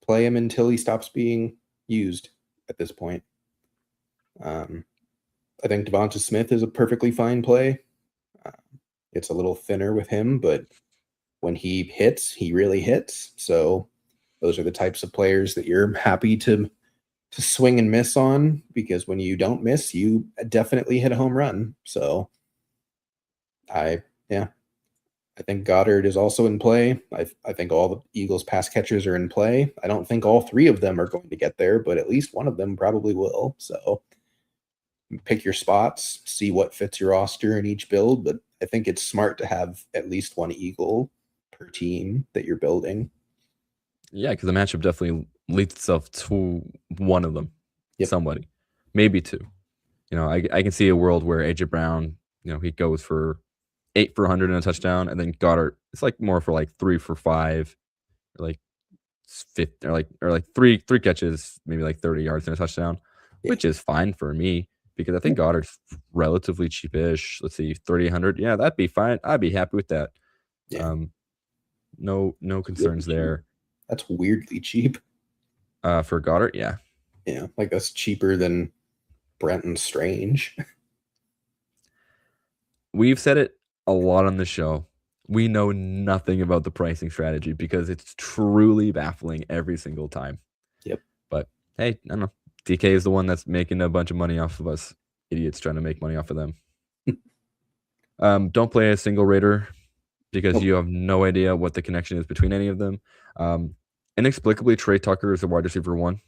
play him until he stops being used at this point. I think Devonta Smith is a perfectly fine play. It's a little thinner with him, but when he hits, he really hits. So those are the types of players that you're happy to swing and miss on, because when you don't miss, you definitely hit a home run. So I think Goddard is also in play. I think all the Eagles pass catchers are in play. I don't think all three of them are going to get there, but at least one of them probably will. So pick your spots, see what fits your roster in each build. But I think it's smart to have at least one Eagle per team that you're building. Yeah, because the matchup definitely leads itself to one of them. Yep. Somebody, maybe two. You know, I can see a world where AJ Brown, you know, he goes for 8 for 100 and a touchdown, and then Goddard, it's like more for like 3 for 5, or like 50, or like three catches, maybe like 30 yards and a touchdown, which is fine for me because I think Goddard's relatively cheapish. Let's see, 3,800. Yeah, that'd be fine. I'd be happy with that. Yeah. No concerns there. That's weirdly cheap. For Goddard, yeah. Yeah, like that's cheaper than Brenton Strange. We've said it a lot on the show. We know nothing about the pricing strategy because it's truly baffling every single time. Yep. But hey, I don't know. DK is the one that's making a bunch of money off of us idiots trying to make money off of them. Don't play a single Raider because you have no idea what the connection is between any of them. Inexplicably, Trey Tucker is a wide receiver 1.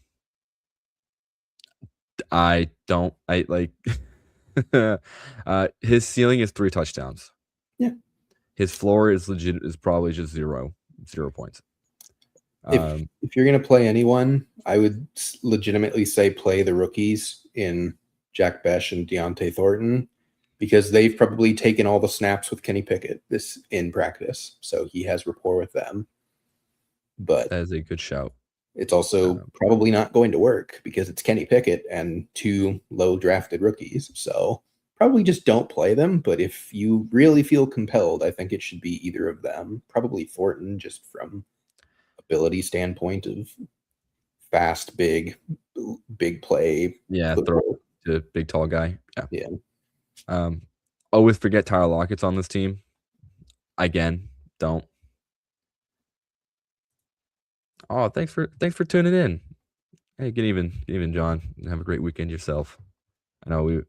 His ceiling is 3 touchdowns. Yeah. His floor is probably just 0 points. If you're going to play anyone, I would legitimately say play the rookies in Jack Besh and Deontay Thornton, because they've probably taken all the snaps with Kenny Pickett in practice. So he has rapport with them. But that is a good shout. It's also probably not going to work because it's Kenny Pickett and 2 low drafted rookies. So probably just don't play them. But if you really feel compelled, I think it should be either of them. Probably Thornton, just from ability standpoint of fast, big play. Yeah, throw to big tall guy. Yeah. Always forget Tyler Lockett's on this team. Again, don't. Oh, thanks for tuning in. Hey, good evening, John. Have a great weekend yourself. I know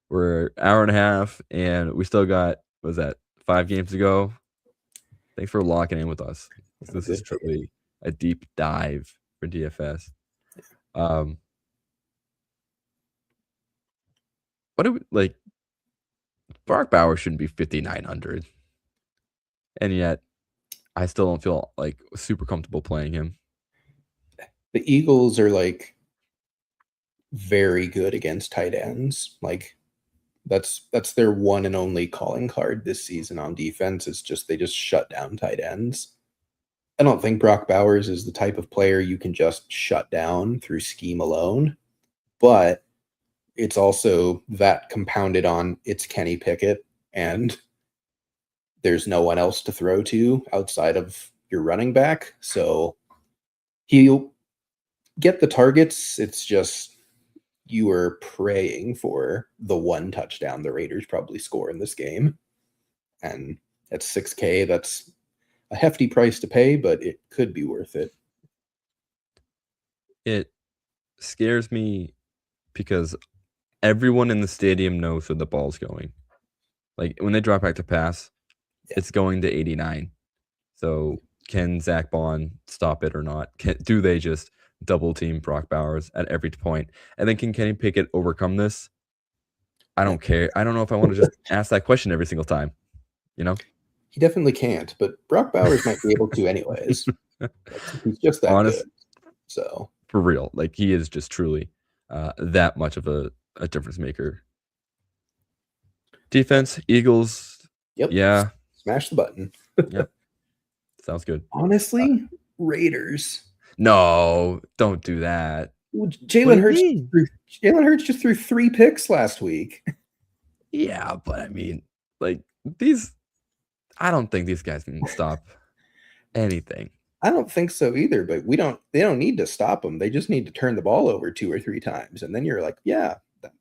we're an hour and a half, and we still got, what was that, 5 games to go. Thanks for locking in with us. This is truly a deep dive for DFS. What do we like? Brock Bowers shouldn't be 5,900, and yet I still don't feel like super comfortable playing him. The Eagles are like very good against tight ends. Like that's their one and only calling card this season on defense. It's just they just shut down tight ends. I don't think Brock Bowers is the type of player you can just shut down through scheme alone, but it's also that compounded on it's Kenny Pickett and there's no one else to throw to outside of your running back. So he'll get the targets. It's just you are praying for the 1 touchdown the Raiders probably score in this game. And at $6K, that's a hefty price to pay, but it could be worth it. It scares me because everyone in the stadium knows where the ball's going. Like when they drop back to pass, it's going to 89. So can Zach Bond stop it or not? Do they just double team Brock Bowers at every point? And then can Kenny Pickett overcome this? I don't care. I don't know if I want to just ask that question every single time. You know? He definitely can't, but Brock Bowers might be able to anyways. He's just that good. So for real, like he is just truly that much of a difference maker. Defense, Eagles. Yep. Yeah. Smash the button. Yep. Sounds good. Honestly, Raiders. No, don't do that. Well, Jalen Hurts just threw 3 picks last week. Yeah, but I mean, like these, I don't think these guys can stop anything. I don't think so either, but they don't need to stop them. They just need to turn the ball over 2 or 3 times. And then you're like, yeah,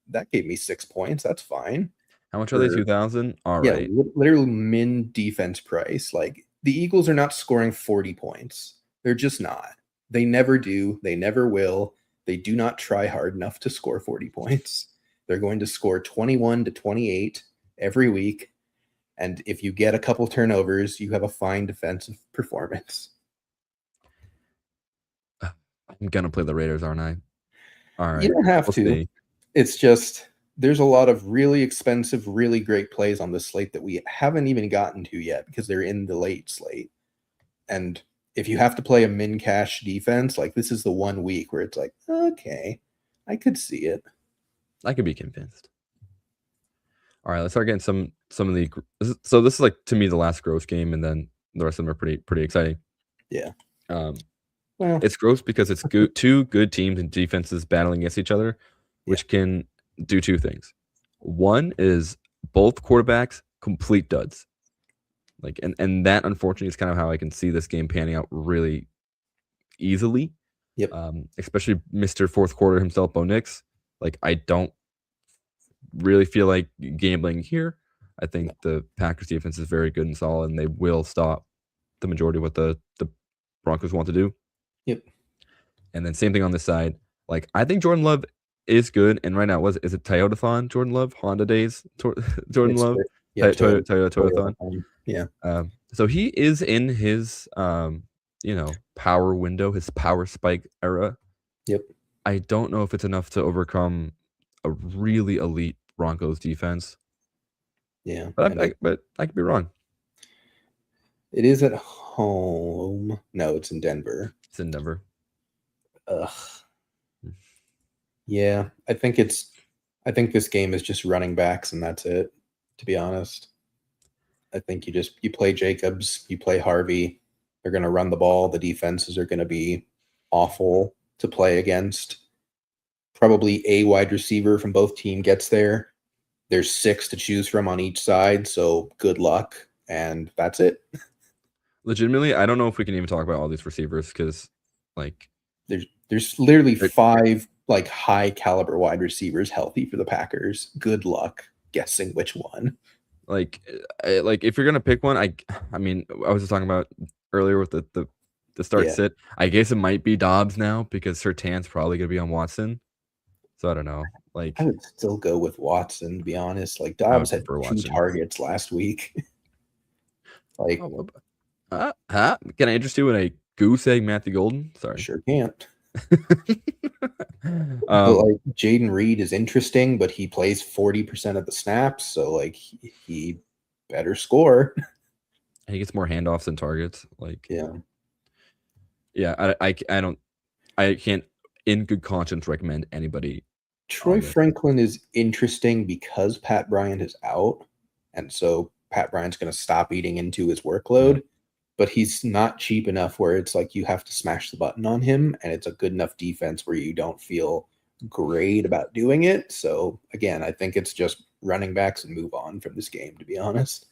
that gave me 6 points. That's fine. How much are they? 2,000? All right. Literally min defense price. Like the Eagles are not scoring 40 points. They're just not. They never do. They never will. They do not try hard enough to score 40 points. They're going to score 21 to 28 every week. And if you get a couple turnovers, you have a fine defensive performance. I'm going to play the Raiders, aren't I? All right. You don't have to. See. It's just there's a lot of really expensive, really great plays on this slate that we haven't even gotten to yet because they're in the late slate. And if you have to play a min cash defense, like this is the 1 week where it's like, okay, I could see it. I could be convinced. All right, let's start getting some of the. So this is like to me the last gross game, and then the rest of them are pretty exciting. Yeah. Well, it's gross because it's 2 good teams and defenses battling against each other, which can do 2 things. One is both quarterbacks complete duds. Like and that unfortunately is kind of how I can see this game panning out really easily. Yep. Especially Mr. Fourth Quarter himself, Bo Nix. Like I don't really feel like gambling here. I think the Packers defense is very good and solid, and they will stop the majority of what the Broncos want to do. Yep. And then same thing on this side. Like I think Jordan Love is good, and right now is it Toyotathon? Jordan Love, Honda days, Jordan Love, Toyotathon. Yeah. So he is in his power window, his power spike era. Yep. I don't know if it's enough to overcome a really elite Broncos defense. Yeah. But I could be wrong. It is at home. No, it's in Denver. It's in Denver. Ugh. Yeah, I think this game is just running backs and that's it, to be honest. I think you play Jacobs, you play Harvey. They're going to run the ball. The defenses are going to be awful to play against. Probably a wide receiver from both team gets there. There's 6 to choose from on each side, so good luck, and that's it. Legitimately, I don't know if we can even talk about all these receivers because, like, there's literally 5 like high caliber wide receivers healthy for the Packers. Good luck guessing which one. Like if you're gonna pick one, I mean, I was just talking about earlier with the start sit. I guess it might be Dobbs now because Surtain's probably gonna be on Watson. So I don't know. Like, I would still go with Watson, to be honest. Like Dobbs had 2 targets last week. Like, can I interest you in a goose egg Matthew Golden? Sorry. Sure can't. But like Jaden Reed is interesting, but he plays 40% of the snaps, so like he better score. He gets more handoffs than targets. Like, yeah. I can't in good conscience recommend anybody. Troy Franklin is interesting because Pat Bryant is out, and so Pat Bryant's going to stop eating into his workload. But he's not cheap enough where it's like you have to smash the button on him, and it's a good enough defense where you don't feel great about doing it. So again, I think it's just running backs and move on from this game, to be honest.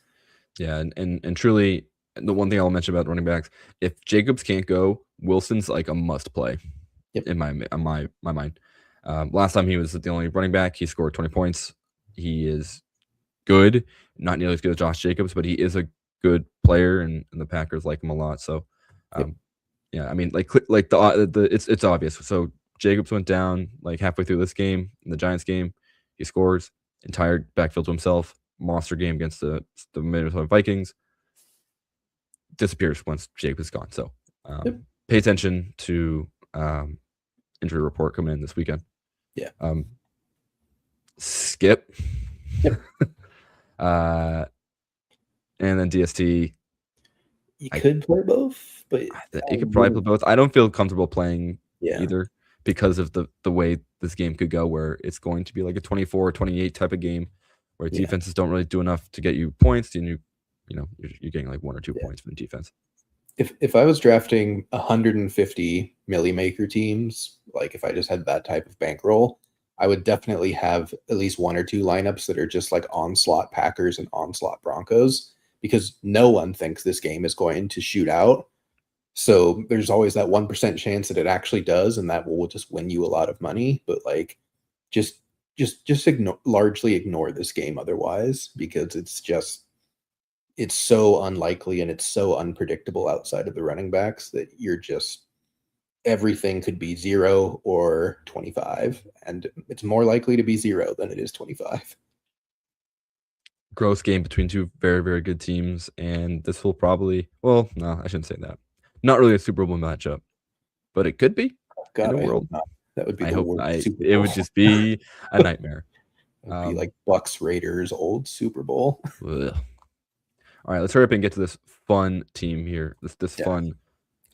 Yeah, and truly, the one thing I'll mention about running backs, if Jacobs can't go, Wilson's like a must play. In my mind. Last time he was the only running back, he scored 20 points. He is good, not nearly as good as Josh Jacobs, but he is a good player, and the Packers like him a lot. So, yeah, I mean, it's obvious. So Jacobs went down like halfway through this game in the Giants game. He scores entire backfield to himself. Monster game against the Minnesota Vikings. Disappears once Jacobs is gone. So, pay attention to injury report coming in this weekend. Yeah. Skip. And then DST. You could play both, but you could probably play both. I don't feel comfortable playing either because of the way this game could go, where it's going to be like a 24-28 type of game where defenses don't really do enough to get you points, and you're getting like 1 or 2 points from the defense. If I was drafting 150 Millie Maker teams, like if I just had that type of bankroll, I would definitely have at least 1 or 2 lineups that are just like onslaught Packers and onslaught Broncos, because no one thinks this game is going to shoot out. So there's always that 1% chance that it actually does, and that will just win you a lot of money. But like, just largely ignore this game otherwise, because it's so unlikely and it's so unpredictable outside of the running backs that everything could be 0 or 25, and it's more likely to be 0 than it is 25. Gross game between 2 very, very good teams, and this will probably, well, no, I shouldn't say that. Not really a Super Bowl matchup, but it could be. God, in the world. That would be the worst Super Bowl. It would just be a nightmare. It would be like Bucks Raiders old Super Bowl. All right, let's hurry up and get to this fun team here. This fun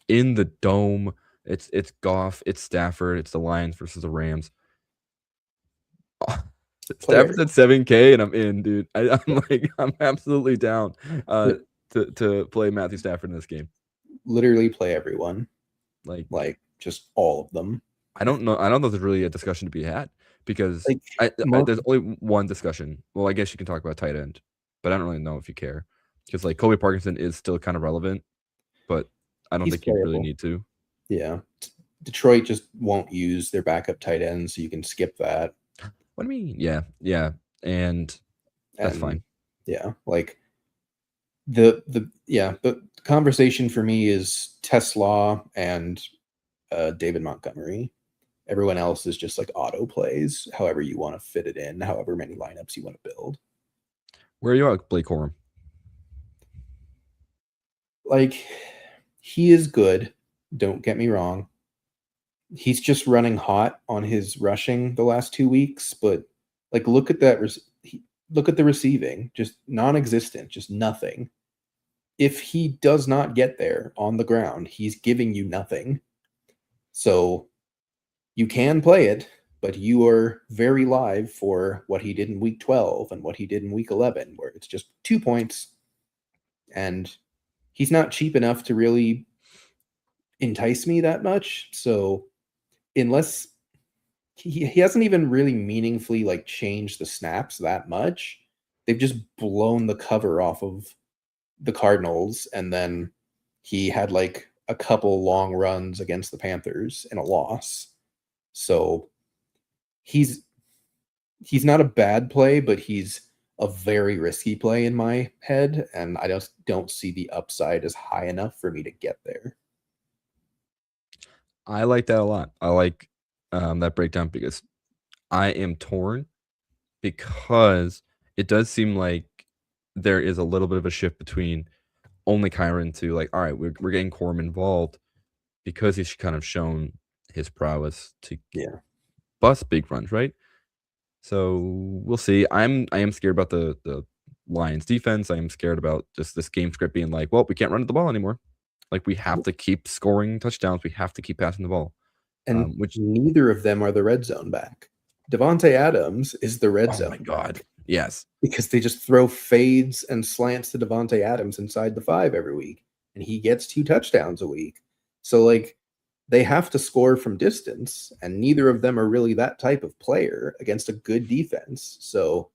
in the dome. It's Goff, it's Stafford, it's the Lions versus the Rams. Stafford's at 7K, and I'm in, dude. I'm absolutely down to play Matthew Stafford in this game. Literally play everyone, like just all of them. I don't know if there's really a discussion to be had, because there's only one discussion. Well, I guess you can talk about tight end, but I don't really know if you care, because like Colby Parkinson is still kind of relevant, but I don't think you really need to. Yeah, Detroit just won't use their backup tight end, so you can skip that. What do you mean? Yeah, and that's fine. Yeah, like the conversation for me is Tesla and David Montgomery. Everyone else is just like auto plays, however you want to fit it in, however many lineups you want to build. Where are you at, Blake Corum? Like, he is good. Don't get me wrong. He's just running hot on his rushing the last 2 weeks, but like, look at that. Look at the receiving, just non-existent, just nothing. If he does not get there on the ground, he's giving you nothing. So you can play it, but you are very live for what he did in week 12 and what he did in week 11, where it's just 2 points, and he's not cheap enough to really entice me that much. So unless he hasn't even really meaningfully like changed the snaps that much, they've just blown the cover off of the Cardinals, and then he had like a couple long runs against the Panthers in a loss. So he's not a bad play, but he's a very risky play in my head, and I just don't see the upside as high enough for me to get there. I like that a lot. I like that breakdown because I am torn because it does seem like there is a little bit of a shift between only Kyron to like, all right, we're getting Corum involved because he's kind of shown his prowess to bust big runs, right? So we'll see. I am scared about the Lions defense. I am scared about just this game script being like, well, we can't run the ball anymore. Like we have to keep scoring touchdowns. We have to keep passing the ball. And which neither of them are the red zone back. Devontae Adams is the red zone. Oh my God. Back. Yes. Because they just throw fades and slants to Devontae Adams inside the 5 every week, and he gets 2 touchdowns a week. So like they have to score from distance, and neither of them are really that type of player against a good defense. So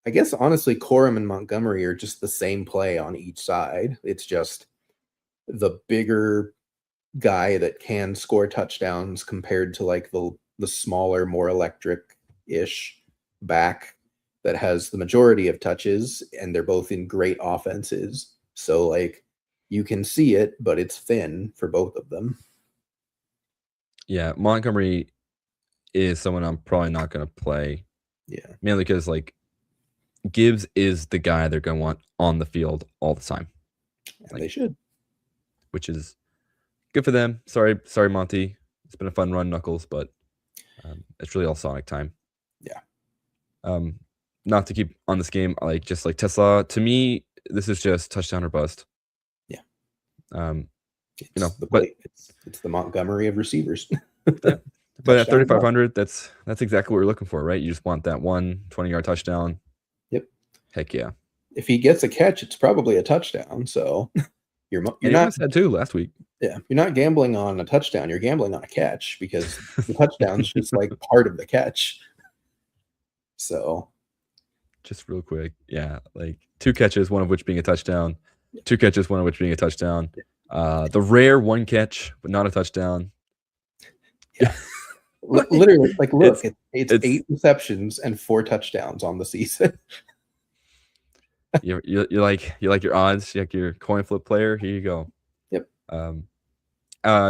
I guess honestly, Corum and Montgomery are just the same play on each side. It's just the bigger guy that can score touchdowns compared to like the smaller, more electric-ish back that has the majority of touches, and they're both in great offenses. So like you can see it, but it's thin for both of them. Yeah, Montgomery is someone I'm probably not going to play. Yeah. Mainly because like Gibbs is the guy they're going to want on the field all the time. And like, they should. Which is good for them. Sorry, Monty. It's been a fun run, Knuckles, but it's really all Sonic time. Yeah. Not to keep on this game, like just like Tesla, to me, this is just touchdown or bust. Yeah. But it's the Montgomery of receivers. Yeah. But at 3,500, that's exactly what we're looking for, right? You just want that 20-yard touchdown. Yep. Heck yeah. If he gets a catch, it's probably a touchdown. So you're not had 2 last week. Yeah, you're not gambling on a touchdown. You're gambling on a catch because the touchdown's just like part of the catch. So, just real quick, yeah, like 2 catches, one of which being a touchdown. 2 catches, one of which being a touchdown. The rare 1 catch, but not a touchdown. Yeah. Literally, like, look, it's 8 receptions and 4 touchdowns on the season. you like your odds, you like your coin flip player. Here you go. Yep.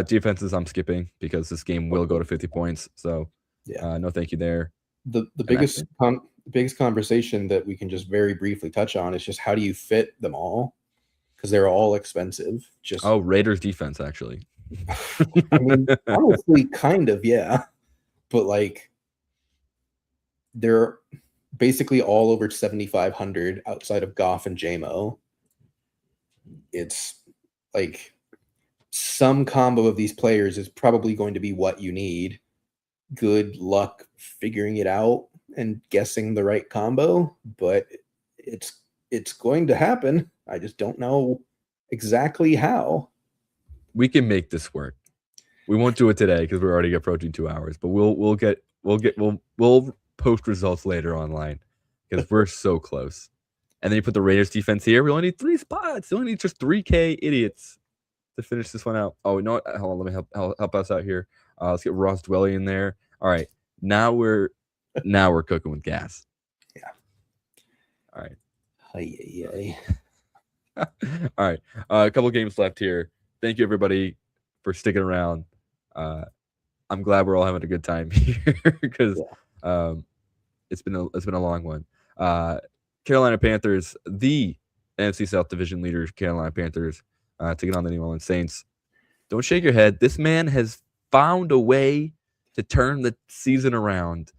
Defenses I'm skipping because this game will go to 50 points. So no thank you there. The biggest conversation that we can just very briefly touch on is just how do you fit them all? Because they're all expensive. Raiders defense actually. I mean, honestly, kind of, yeah. But like they're basically all over 7,500 outside of Goff and JMO. It's like some combo of these players is probably going to be what you need. Good luck figuring it out and guessing the right combo, but it's going to happen. I just don't know exactly how. We can make this work. We won't do it today because we're already approaching 2 hours, but we'll post results later online because we're so close. And then you put the Raiders defense here. We only need 3 spots. We only need just 3K idiots to finish this one out. Oh, you know what? Hold on, let me help us out here. Let's get Ross Dwelly in there. All right, now we're cooking with gas. Yeah. All right. All right. A couple games left here. Thank you everybody for sticking around. I'm glad we're all having a good time here because it's been a long one. Carolina Panthers, the NFC South Division leaders, Carolina Panthers, taking on the New Orleans Saints. Don't shake your head. This man has found a way to turn the season around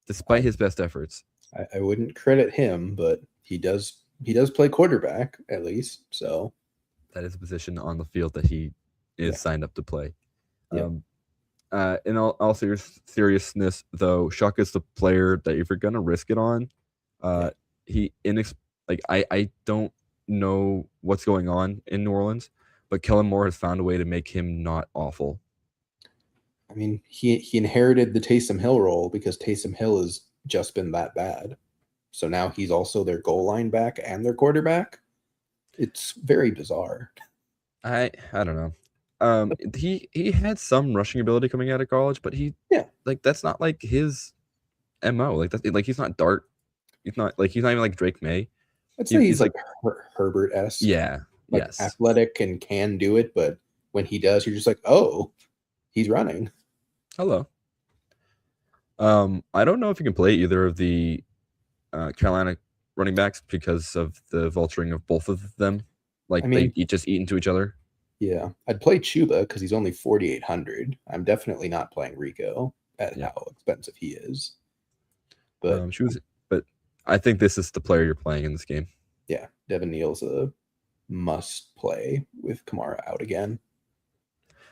despite his best efforts. I wouldn't credit him, but he does play quarterback at least. So that is a position on the field that he is signed up to play. Yeah. In all seriousness, though, Shuck is the player that if you're gonna risk it on, I don't know what's going on in New Orleans, but Kellen Moore has found a way to make him not awful. I mean, he inherited the Taysom Hill role because Taysom Hill has just been that bad. So now he's also their goal line back and their quarterback. It's very bizarre. I don't know. He had some rushing ability coming out of college, but that's not like his MO. Like he's not Dart. He's not even like Drake May. I'd say he's like Herbert-esque. Yeah. Like yes. Athletic and can do it, but when he does, you're just like, oh, he's running. Hello. I don't know if you can play either of the Carolina running backs because of the vulturing of both of them. Like they just eat into each other. Yeah, I'd play Chuba because he's only 4,800. I'm definitely not playing Rico at how expensive he is. But but I think this is the player you're playing in this game. Yeah, Devin Neal's a must play with Kamara out again.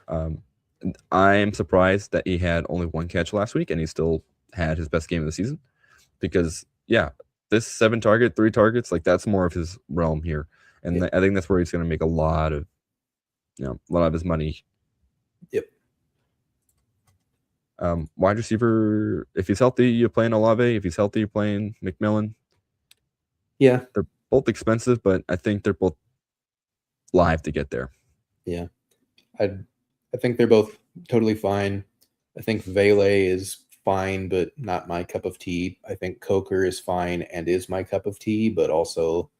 I am surprised that he had only one catch last week and he still had his best game of the season because this 3 targets, like that's more of his realm here. And I think that's where he's going to make a lot of his money. Yep. Wide receiver, if he's healthy, you're playing Olave. If he's healthy, you're playing McMillan. Yeah. They're both expensive, but I think they're both live to get there. Yeah. I think they're both totally fine. I think Vele is fine, but not my cup of tea. I think Coker is fine and is my cup of tea, but also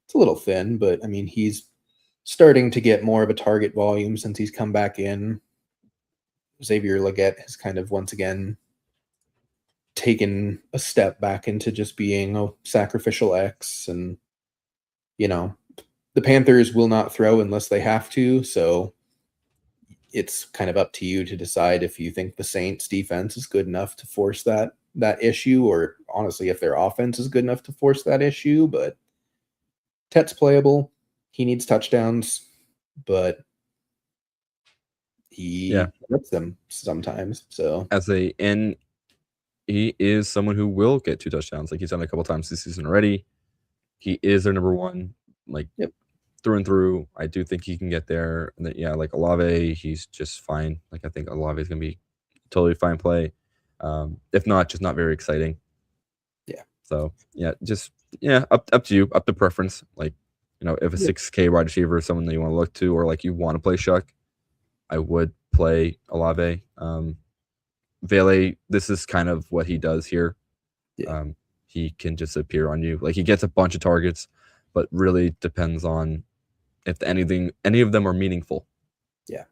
it's a little thin. But I mean, he's starting to get more of a target volume since he's come back in. Xavier Legette has kind of once again taken a step back into just being a sacrificial X. And, the Panthers will not throw unless they have to. So it's kind of up to you to decide if you think the Saints defense is good enough to force that issue, or honestly, if their offense is good enough to force that issue. But Tet's playable. He needs touchdowns, but he gets them sometimes. So he is someone who will get 2 touchdowns. Like he's done a couple times this season already. He is their number one, through and through. I do think he can get there. And then, like Olave, he's just fine. Like I think Olave is going to be totally fine play. If not, just not very exciting. Yeah. So up to you, up to preference. Like, if a 6K wide receiver is someone that you want to look to, or like you want to play Shuck, I would play Olave. Vele, this is kind of what he does here. Yeah. He can just appear on you. Like he gets a bunch of targets, but really depends on if any of them are meaningful. Yeah.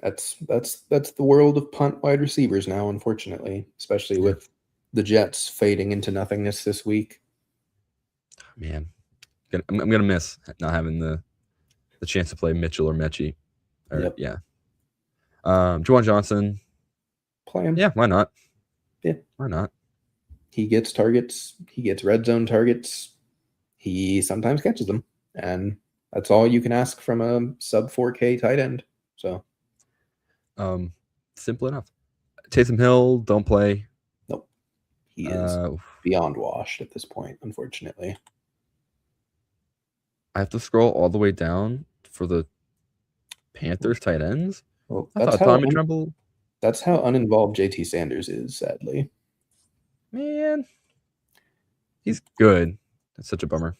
That's the world of punt wide receivers now, unfortunately, especially with the Jets fading into nothingness this week. Man, I'm gonna miss not having the chance to play Mitchell or Mechie. Juwan Johnson, play him. Yeah, why not? Yeah, why not? He gets targets. He gets red zone targets. He sometimes catches them, and that's all you can ask from a sub 4K tight end. So, simple enough. Taysom Hill, don't play. Nope, he is beyond washed at this point, unfortunately. I have to scroll all the way down for the Panthers tight ends. Well, I thought Tommy Tremble. That's how uninvolved JT Sanders is, sadly. Man, he's good. That's such a bummer.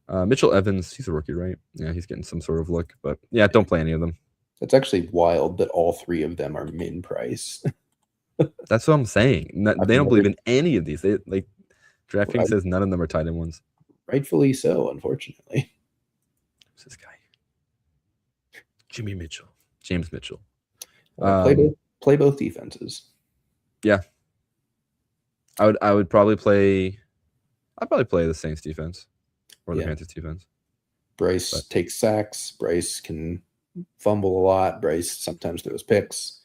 Mitchell Evans, he's a rookie, right? Yeah, he's getting some sort of look, but don't play any of them. It's actually wild that all 3 of them are min price. That's what I'm saying. They don't believe in any of these. They DraftKings says none of them are tight end ones. Rightfully so, unfortunately. Who's this guy? James Mitchell. Play both defenses. Yeah. I would probably play. I'd probably play the Saints defense or the Panthers defense. Bryce takes sacks. Bryce can fumble a lot. Bryce sometimes throws picks.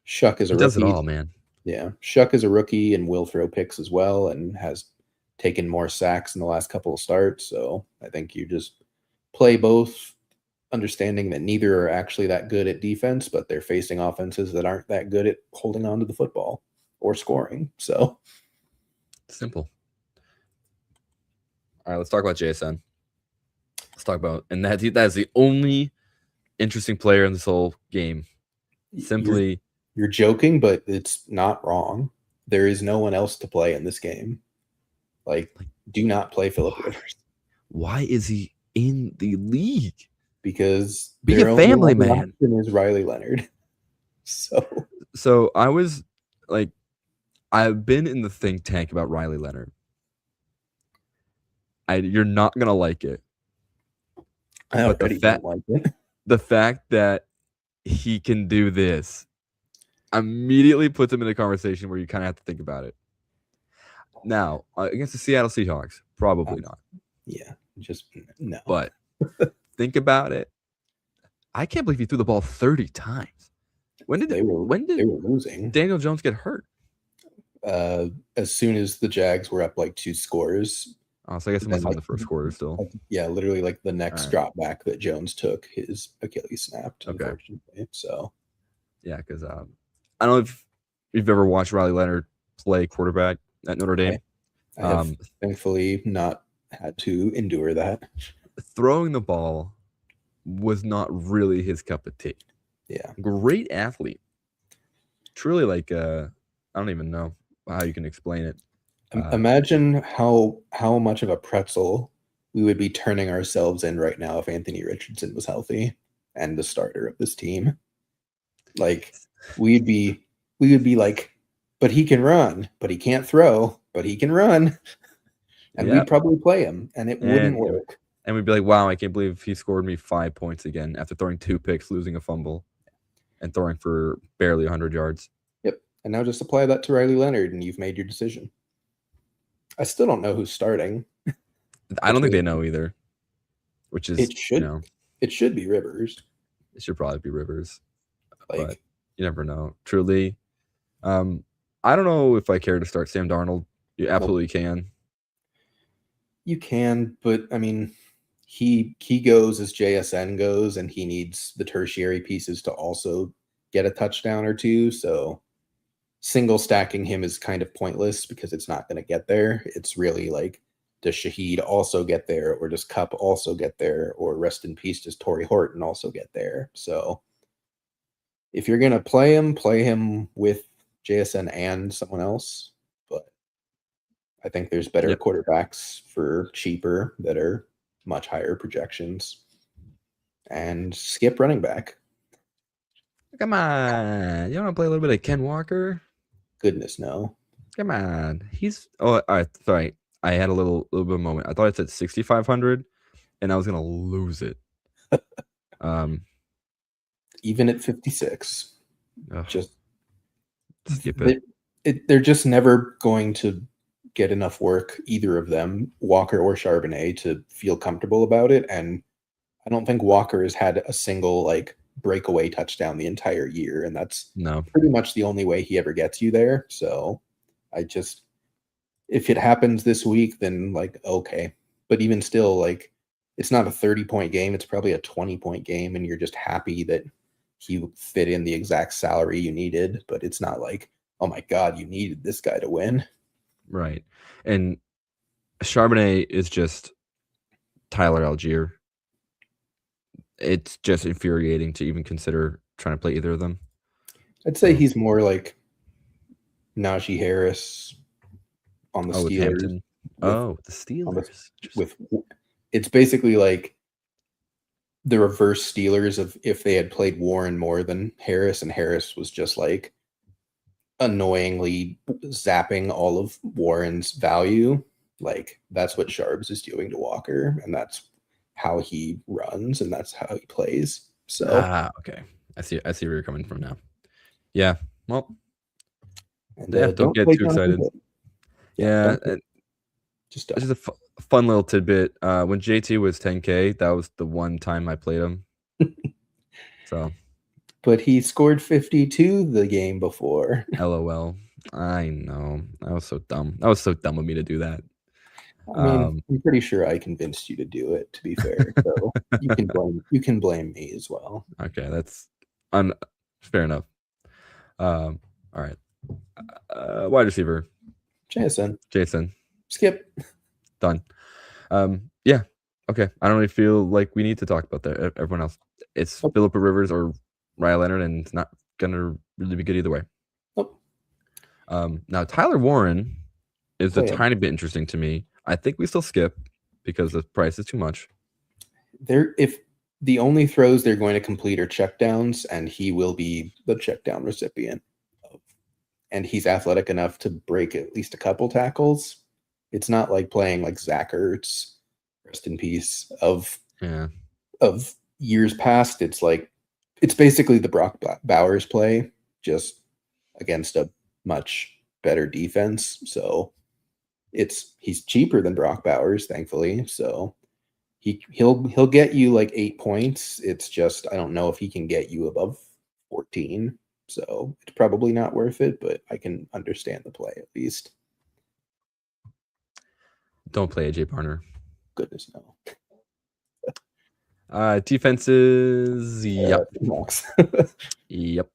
Shuck is a rookie. Does it all, man. Yeah, Shuck is a rookie and will throw picks as well, and has taken more sacks in the last couple of starts. So I think you just play both, understanding that neither are actually that good at defense, but they're facing offenses that aren't that good at holding on to the football or scoring. So simple. All right, let's talk about JSN. Let's talk about, and that's the only interesting player in this whole game. Simply, you're joking, but it's not wrong. There is no one else to play in this game. Like, do not play Phillip Rivers. Why is he in the league? Because Be their a only family other man. option is Riley Leonard. So I was like, I've been in the think tank about Riley Leonard. You're not gonna like it. I already don't like it. The fact that he can do this immediately puts him in a conversation where you kind of have to think about it. Now, against the Seattle Seahawks, probably not. Yeah, just no. But think about it. I can't believe he threw the ball 30 times. When did they were losing? Daniel Jones get hurt? As soon as the Jags were up like 2 scores. Oh, so I guess it must have been the first quarter still. Yeah, literally like the next drop back that Jones took, his Achilles snapped, unfortunately. So yeah, because I don't know if you've ever watched Riley Leonard play quarterback at Notre Dame. I have thankfully not had to endure that. Throwing the ball was not really his cup of tea. Yeah. Great athlete. Truly, like, I don't even know how you can explain it. Imagine how much of a pretzel we would be turning ourselves in right now if Anthony Richardson was healthy and the starter of this team. Like, we would be like, but he can run, but he can't throw, but he can run. And we'd probably play him, and it wouldn't work. And we'd be like, wow, I can't believe he scored me 5 points again after throwing 2 picks, losing a fumble, and throwing for barely 100 yards. Yep. And now just apply that to Riley Leonard, and you've made your decision. I still don't know who's starting. I don't think they know either. Which is, it should be Rivers. It should probably be Rivers. Like, but you never know. Truly, I don't know if I care to start Sam Darnold. You absolutely can. You can, but I mean, he goes as JSN goes, and he needs the tertiary pieces to also get a touchdown or two. So single stacking him is kind of pointless because it's not going to get there. It's really like, does Shaheed also get there, or does Kupp also get there, or rest in peace, does Torrey Horton also get there? So if you're going to play him with JSN and someone else. But I think there's better quarterbacks for cheaper that are much higher projections. And skip running back. Come on. You want to play a little bit of Ken Walker? Goodness, no. Come on. All right. Sorry. I had a little bit of a moment. I thought it said 6,500, and I was going to lose it. Even at 56. Just skip it. They're just never going to get enough work, either of them, Walker or Charbonnet, to feel comfortable about it. And I don't think Walker has had a single like breakaway touchdown the entire year, and that's pretty much the only way he ever gets you there. So if it happens this week, then like, okay. But even still, like, it's not a 30-point game. It's probably a 20-point game, and you're just happy that he fit in the exact salary you needed. But it's not like, oh my God, you needed this guy to win. Right. And Charbonnet is just Tyler Algier. It's just infuriating to even consider trying to play either of them. I'd say he's more like Najee Harris on the Steelers. The Steelers. It's basically like the reverse Steelers of if they had played Warren more than Harris, and Harris was just like annoyingly zapping all of Warren's value. Like, that's what Sharps is doing to Walker, and that's how he runs, and that's how he plays. So okay. I see where you're coming from now. Yeah. Well, and, don't get too excited. Yeah. Just a fun little tidbit. When JT was 10K, that was the one time I played him. So, but he scored 52 the game before. LOL. I know. That was so dumb. That was so dumb of me to do that. I mean, I'm pretty sure I convinced you to do it, to be fair. So you can blame me as well. Okay, that's fair enough. All right. Wide receiver. Jason. Jason. Skip. Done. Yeah. Okay, I don't really feel like we need to talk about that. Everyone else, it's Nope. Phillip Rivers or Ryan Leonard, and it's not gonna really be good either way. Nope. Now Tyler Warren is a Play him. tiny bit interesting to me. I think we still skip because the price is too much. If the only throws they're going to complete are checkdowns, and he will be the checkdown recipient, and he's athletic enough to break at least a couple tackles. It's not like playing like Zach Ertz, rest in peace, of years past. It's basically the Brock Bowers play, just against a much better defense. So he's cheaper than Brock Bowers, thankfully. So he'll get you like 8 points. It's just I don't know if he can get you above 14. So it's probably not worth it, but I can understand the play at least. Don't play AJ Barner. Goodness no. Defenses, yep. Yep.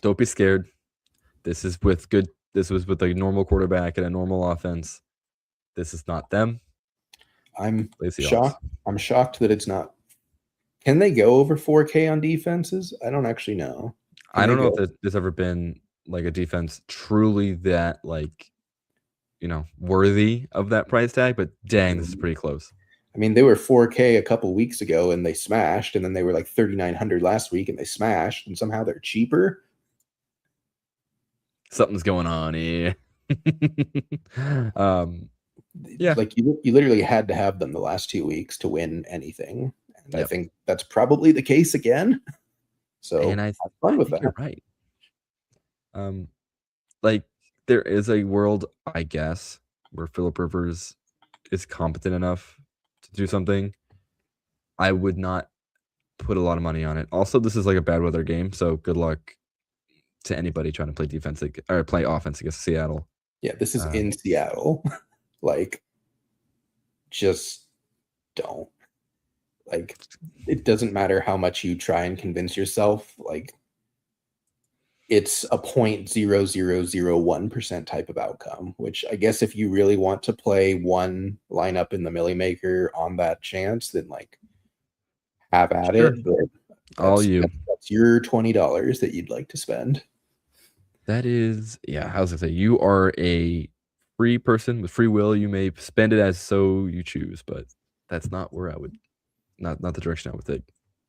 Don't be scared. This was with a normal quarterback and a normal offense. This is not them. I'm shocked that it's not. Can they go over 4K on defenses? I don't actually know. I don't know if there's ever been like a defense truly that worthy of that price tag, but dang, this is pretty close. I mean, they were 4K a couple weeks ago and they smashed, and then they were like 3,900 last week and they smashed, and somehow they're cheaper. Something's going on here. Yeah. Like you literally had to have them the last 2 weeks to win anything. And I think that's probably the case again. So and I have fun with that. You're right. Like there is a world, I guess, where Phillip Rivers is competent enough to do something. I would not put a lot of money on it. Also, this is like a bad weather game, so good luck to anybody trying to play defense or play offense against Seattle. Yeah, this is in Seattle. Like, just don't. Like, it doesn't matter how much you try and convince yourself. Like, it's a 0.0001% type of outcome, which I guess if you really want to play one lineup in the Millie Maker on that chance, then like have at it. But that's your $20 that you'd like to spend. That is, yeah. I was gonna say you are a free person with free will. You may spend it as so you choose, but that's not where I would, not the direction I would take.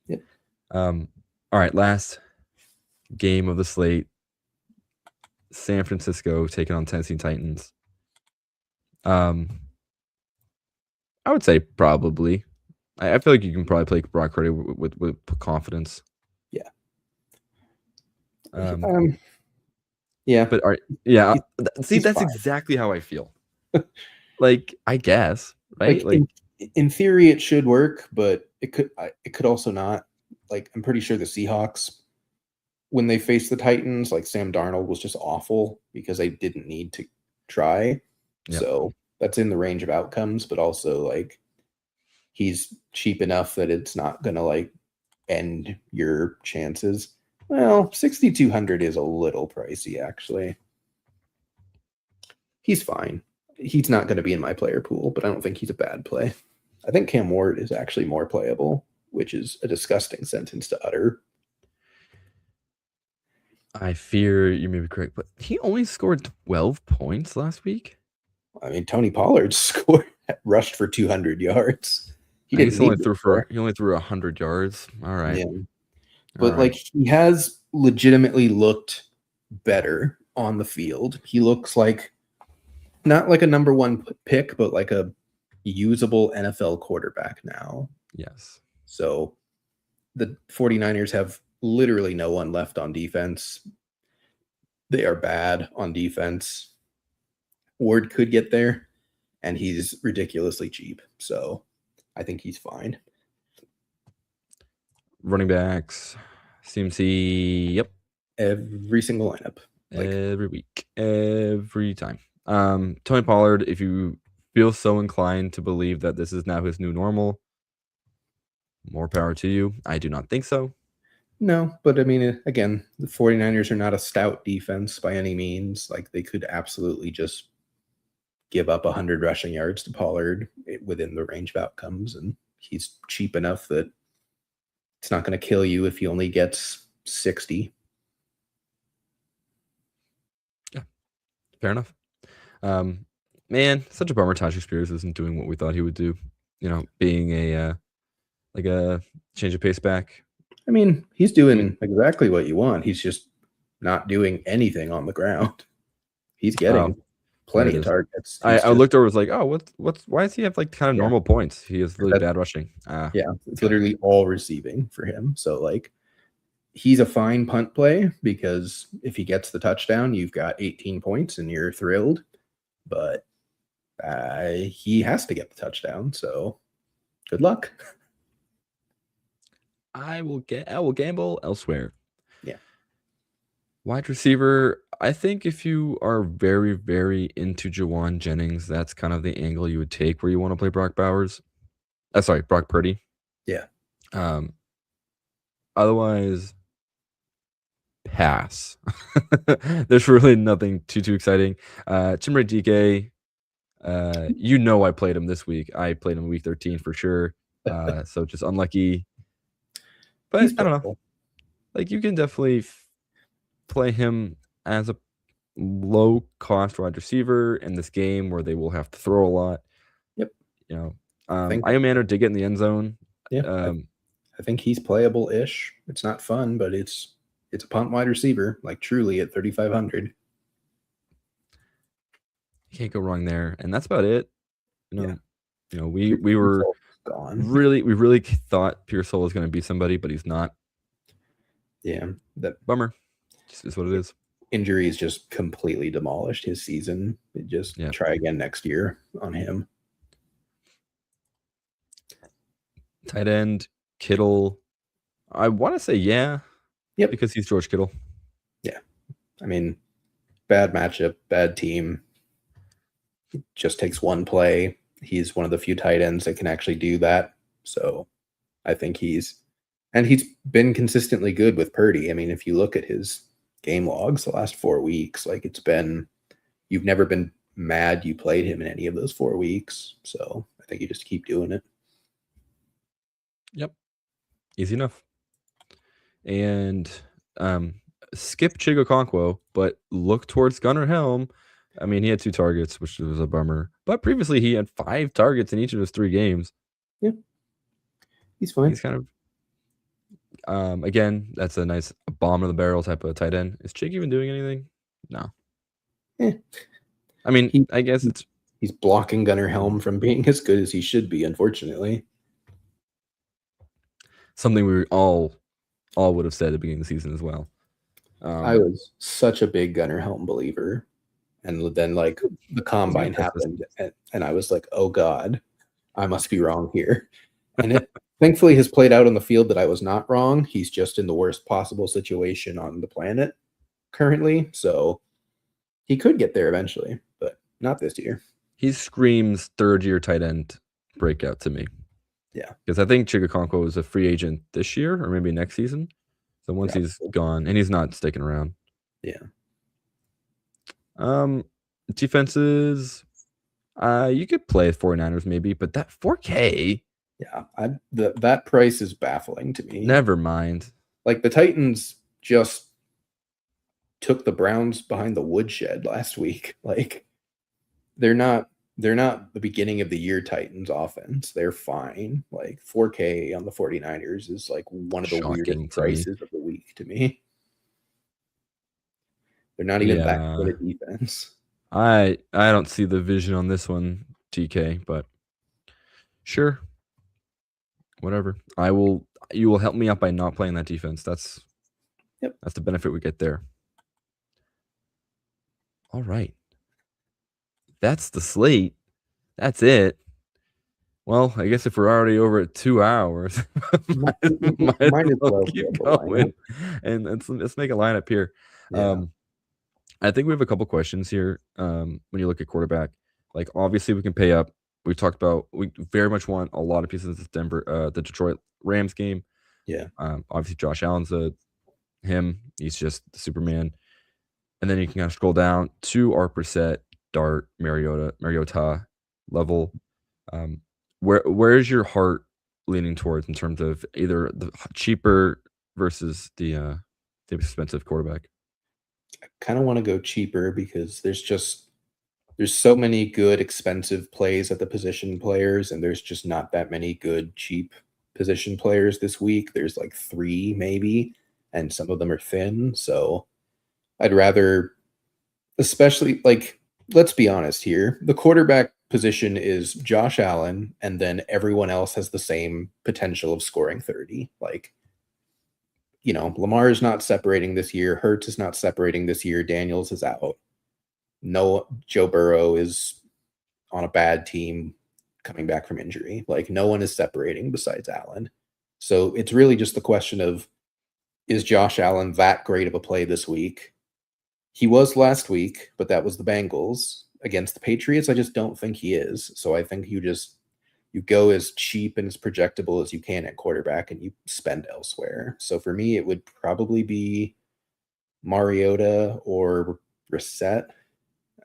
Yep. All right, last game of the slate. San Francisco taking on Tennessee Titans. I would say probably. I feel like you can probably play Brock Purdy with confidence. Yeah. Yeah. But see, that's fine. Exactly how I feel. Like, I guess, right? Like in theory, it should work, but it could also not. Like, I'm pretty sure the Seahawks, when they faced the Titans, like Sam Darnold was just awful because they didn't need to try. Yep. So that's in the range of outcomes, but also like he's cheap enough that it's not gonna like end your chances. Well, 6,200 is a little pricey, actually. He's fine. He's not going to be in my player pool, but I don't think he's a bad play. I think Cam Ward is actually more playable, which is a disgusting sentence to utter. I fear you may be correct, but he only scored 12 points last week. I mean, Tony Pollard rushed for 200 yards. He only threw 100 yards. All right. Yeah. But like he has legitimately looked better on the field. He looks like not like a number one pick, but like a usable NFL quarterback now. Yes. So the 49ers have literally no one left on defense. They are bad on defense. Ward could get there, and he's ridiculously cheap. So I think he's fine. Running backs, CMC, yep. Every single lineup. Every week. Every time. Tony Pollard, if you feel so inclined to believe that this is now his new normal, more power to you. I do not think so. No, but I mean, again, the 49ers are not a stout defense by any means. Like, they could absolutely just give up 100 rushing yards to Pollard within the range of outcomes, and he's cheap enough that it's not going to kill you if he only gets 60. Yeah, fair enough. Man, such a bummer Tajik Spears isn't doing what we thought he would do. Being a like a change of pace back. I mean, he's doing exactly what you want. He's just not doing anything on the ground. He's getting plenty of targets. I looked over, was like, oh, why does he have like kind of normal points? He has really bad rushing. Yeah, it's literally all receiving for him. So like, he's a fine punt play because if he gets the touchdown, you've got 18 points and you're thrilled. But he has to get the touchdown, so good luck. I will gamble elsewhere. Yeah. Wide receiver, I think if you are very, very into Juwan Jennings, that's kind of the angle you would take where you want to play Brock Purdy. Yeah. Otherwise, pass. There's really nothing too exciting. Chimere DK, I played him this week. I played him week 13 for sure. So just unlucky. But I don't know. Like, you can definitely play him as a low cost wide receiver in this game where they will have to throw a lot. Yep. Iomanner did get in the end zone. Yeah. I think he's playable-ish. It's not fun, but it's a punt wide receiver, like truly at 3,500. You can't go wrong there, and that's about it. We were gone. we really thought Pearsall was going to be somebody, but he's not. Yeah, that bummer. Just is what it is. Injuries just completely demolished his season. Try again next year on him. Tight end Kittle. I want to say Yep, because he's George Kittle. Yeah, I mean, bad matchup, bad team. It just takes one play. He's one of the few tight ends that can actually do that. So I think he's been consistently good with Purdy. I mean, if you look at his game logs the last 4 weeks, like you've never been mad you played him in any of those 4 weeks. So I think you just keep doing it. Yep. Easy enough. And skip Chigokonkwo, but look towards Gunnar Helm. I mean, he had 2 targets, which was a bummer. But previously, he had 5 targets in each of his 3 games. Yeah. He's fine. He's kind of, again, that's a nice bomb of the barrel type of tight end. Is Chig even doing anything? No. I mean, I guess he's blocking Gunnar Helm from being as good as he should be, unfortunately. Something we all would have said at the beginning of the season as well. I was such a big Gunnar Helm believer. And then, like, the combine happened, and I was like, oh, God, I must be wrong here. And it thankfully has played out on the field that I was not wrong. He's just in the worst possible situation on the planet currently. So he could get there eventually, but not this year. He screams third-year tight end breakout to me. Yeah. Because I think Chigokonkwo is a free agent this year or maybe next season. So once he's gone, and he's not sticking around. Yeah. Defenses, you could play 49ers maybe, but that 4K. Yeah, that price is baffling to me. Never mind. Like, the Titans just took the Browns behind the woodshed last week. Like, they're not the beginning of the year Titans offense. They're fine. Like, 4K on the 49ers is like one of the weirdest prices of the week to me. They're not even that good at defense. I don't see the vision on this one, TK, but sure. Whatever. You will help me out by not playing that defense. That's the benefit we get there. All right. That's the slate. That's it. Well, I guess if we're already over at 2 hours, might as well keep going. And let's make a lineup here. Yeah. I think we have a couple questions here. When you look at quarterback, like, obviously we can pay up. We talked about, we very much want a lot of pieces of the Detroit Rams game. Yeah. Obviously Josh Allen's he's just the Superman. And then you can kind of scroll down to our Brissett. Dart, Mariota level. Where is your heart leaning towards in terms of either the cheaper versus the expensive quarterback? I kind of want to go cheaper because there's so many good expensive plays at the position players, and there's just not that many good cheap position players this week. There's like 3 maybe, and some of them are thin. So I'd rather, especially like, let's be honest here. The quarterback position is Josh Allen, and then everyone else has the same potential of scoring 30. Like, Lamar is not separating this year. Hurts is not separating this year. Daniels is out. No, Joe Burrow is on a bad team coming back from injury. Like, no one is separating besides Allen. So it's really just the question of, is Josh Allen that great of a play this week? He was last week, but that was the Bengals. Against the Patriots, I just don't think he is. So I think you go as cheap and as projectable as you can at quarterback, and you spend elsewhere. So for me, it would probably be Mariota or Brissett.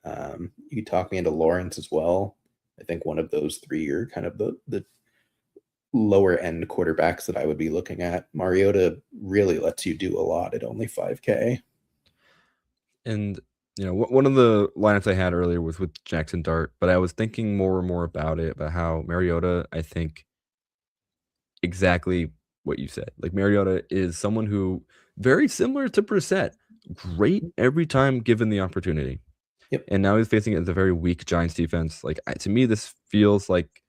You could talk me into Lawrence as well. I think one of those 3 are kind of the lower end quarterbacks that I would be looking at. Mariota really lets you do a lot at only $5K. And one of the lineups I had earlier was with Jackson Dart, but I was thinking more and more about how Mariota, I think exactly what you said. Like, Mariota is someone who very similar to Brissett, great every time given the opportunity. Yep. And now he's facing a very weak Giants defense. Like, to me, this feels like,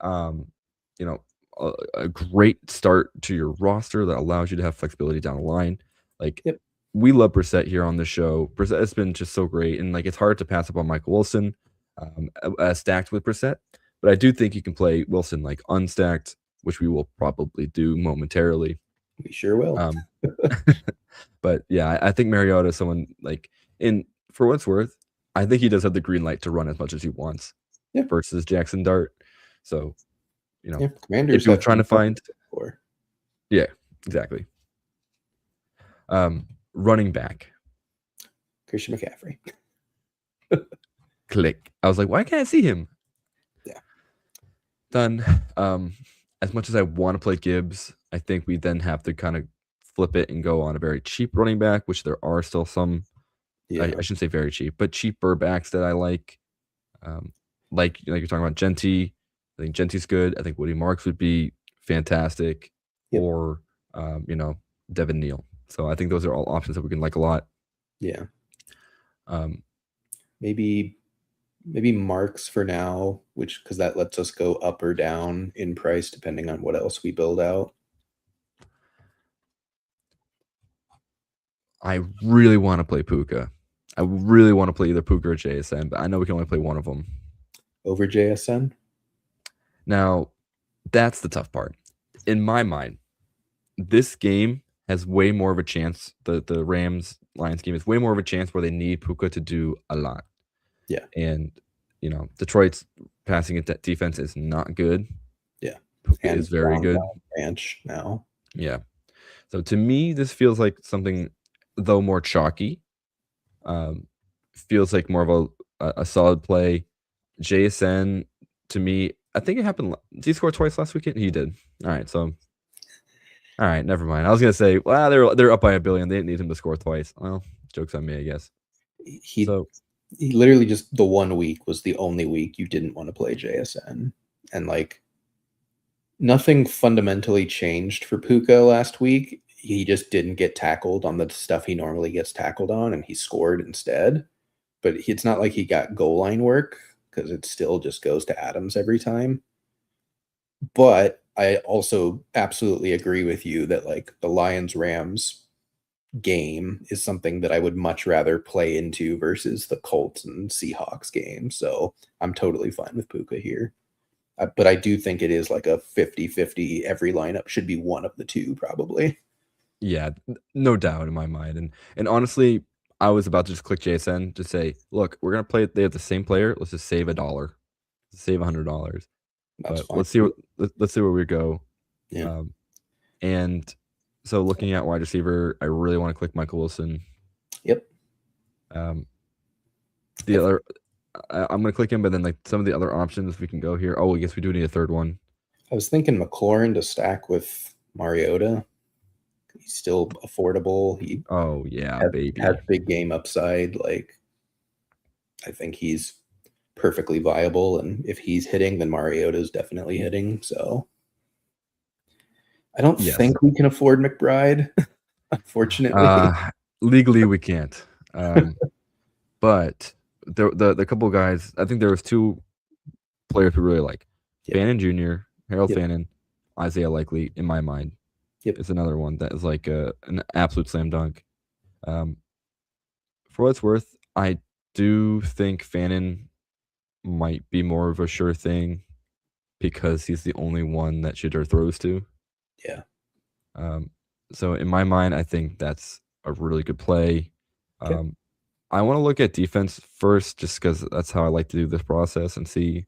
a great start to your roster that allows you to have flexibility down the line. Like, yep. We love Brissett here on the show. Brissett has been just so great, and like, it's hard to pass up on Michael Wilson stacked with Brissett. But I do think you can play Wilson like unstacked, which we will probably do momentarily. We sure will. But yeah, I think Mariota is someone like, for what it's worth, I think he does have the green light to run as much as he wants versus Jackson Dart. So, Commanders if you're trying to find, yeah, exactly. Running back, Christian McCaffrey. Click. I was like, why can't I see him? Yeah. Done. As much as I want to play Gibbs, I think we then have to kind of flip it and go on a very cheap running back, which there are still some. Yeah. I shouldn't say very cheap, but cheaper backs that I like. Like you're talking about Genty. I think Genty's good. I think Woody Marks would be fantastic, or Devin Neal. So I think those are all options that we can like a lot. Yeah. Maybe Marks for now, because that lets us go up or down in price depending on what else we build out. I really want to play Puka. I really want to play either Puka or JSN, but I know we can only play one of them. Over JSN? Now, that's the tough part. In my mind, this game has way more of a chance. The Rams-Lions game is way more of a chance where they need Puka to do a lot. Yeah. And, Detroit's passing defense is not good. Yeah. Puka is very good. Ranch now. Yeah. So to me, this feels like something, though more chalky, feels like more of a solid play. JSN, to me, I think it happened. Did he score twice last weekend? He did. All right. So, all right, never mind. I was gonna say, well, they're up by $1 billion. They didn't need him to score twice. Well, joke's on me, I guess. He literally just the 1 week was the only week you didn't want to play JSN, and like nothing fundamentally changed for Puka last week. He just didn't get tackled on the stuff he normally gets tackled on, and he scored instead. But it's not like he got goal line work, because it still just goes to Adams every time. But I also absolutely agree with you that like the Lions-Rams game is something that I would much rather play into versus the Colts and Seahawks game. So I'm totally fine with Puka here. But I do think it is like a 50-50. Every lineup should be one of the two, probably. Yeah, no doubt in my mind. And honestly, I was about to just click JSN to say, look, we're gonna play. They have the same player. Let's just save $1, save $100. But let's see where we go. Yeah. And so looking at wide receiver, I really want to click Michael Wilson. Yep. The I'm gonna click him, but then like some of the other options we can go here. Oh, I guess we do need a third one. I was thinking McLaurin to stack with Mariota. He's still affordable. He Oh yeah, baby. has big game upside. Like, I think he's perfectly viable, and if he's hitting, then Mariota's definitely hitting. So I don't Yes. think we can afford McBride, unfortunately. Legally we can't. But the couple guys, I think there was two players we really like. Yep. Fannin Jr., Harold Yep. Fannin, Isaiah Likely, in my mind. Yep. It's another one that is like an absolute slam dunk. For what it's worth, I do think Fannin might be more of a sure thing because he's the only one that Shitter throws to. Yeah. So in my mind, I think that's a really good play. Okay. I want to look at defense first, just because that's how I like to do this process and see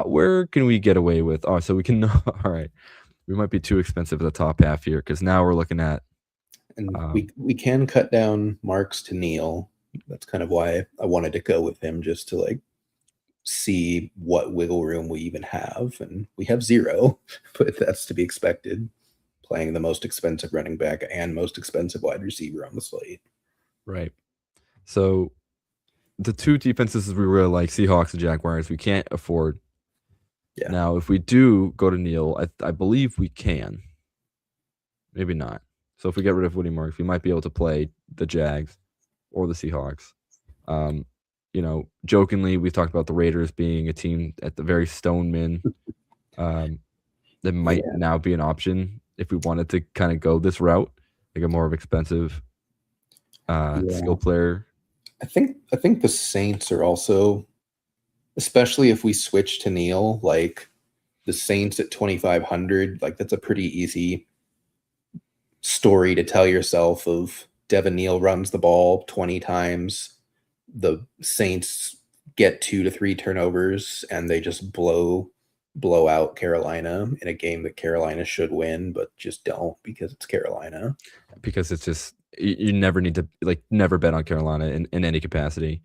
where can we get away with. Oh, so we can. All right, we might be too expensive at the top half here because now we're looking at. And we can cut down Marks to Neal. That's kind of why I wanted to go with him, just to like see what wiggle room we even have, and we have zero, but that's to be expected. Playing the most expensive running back and most expensive wide receiver on the slate. Right. So the two defenses we really like, Seahawks and Jaguars, we can't afford. Yeah. Now, if we do go to Neal, I believe we can. Maybe not. So if we get rid of Woody Marks, we might be able to play the Jags or the Seahawks. Jokingly, we've talked about the Raiders being a team at the very Stoneman. That might now be an option if we wanted to kind of go this route, like a more of expensive skill player. I think the Saints are also, especially if we switch to Neal, like the Saints at 2,500, like that's a pretty easy story to tell yourself of Devin Neal runs the ball 20 times. The Saints get 2 to 3 turnovers and they just blow out Carolina in a game that Carolina should win, but just don't because it's Carolina. Because it's just, you never need to never bet on Carolina in any capacity,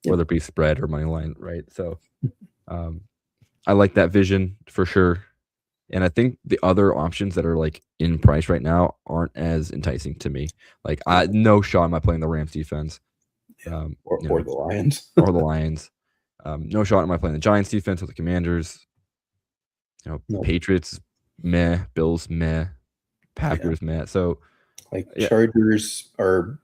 whether it be spread or money line, right? So I like that vision for sure. And I think the other options that are like in price right now aren't as enticing to me. Like no shot am I playing the Rams defense. Or the Lions. Or the Lions. No shot am I playing the Giants defense or the Commanders. Patriots, meh. Bills, meh. Packers, meh. So Chargers are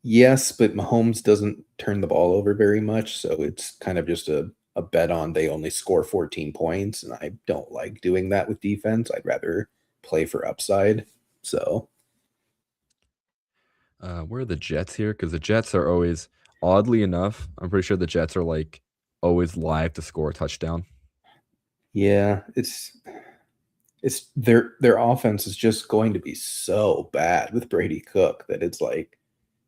yes, but Mahomes doesn't turn the ball over very much, so it's kind of just a bet on they only score 14 points, and I don't like doing that with defense. I'd rather play for upside. So where are the Jets here? Because the Jets are always, oddly enough, I'm pretty sure the Jets are like always live to score a touchdown. Yeah, it's their offense is just going to be so bad with Brady Cook that it's like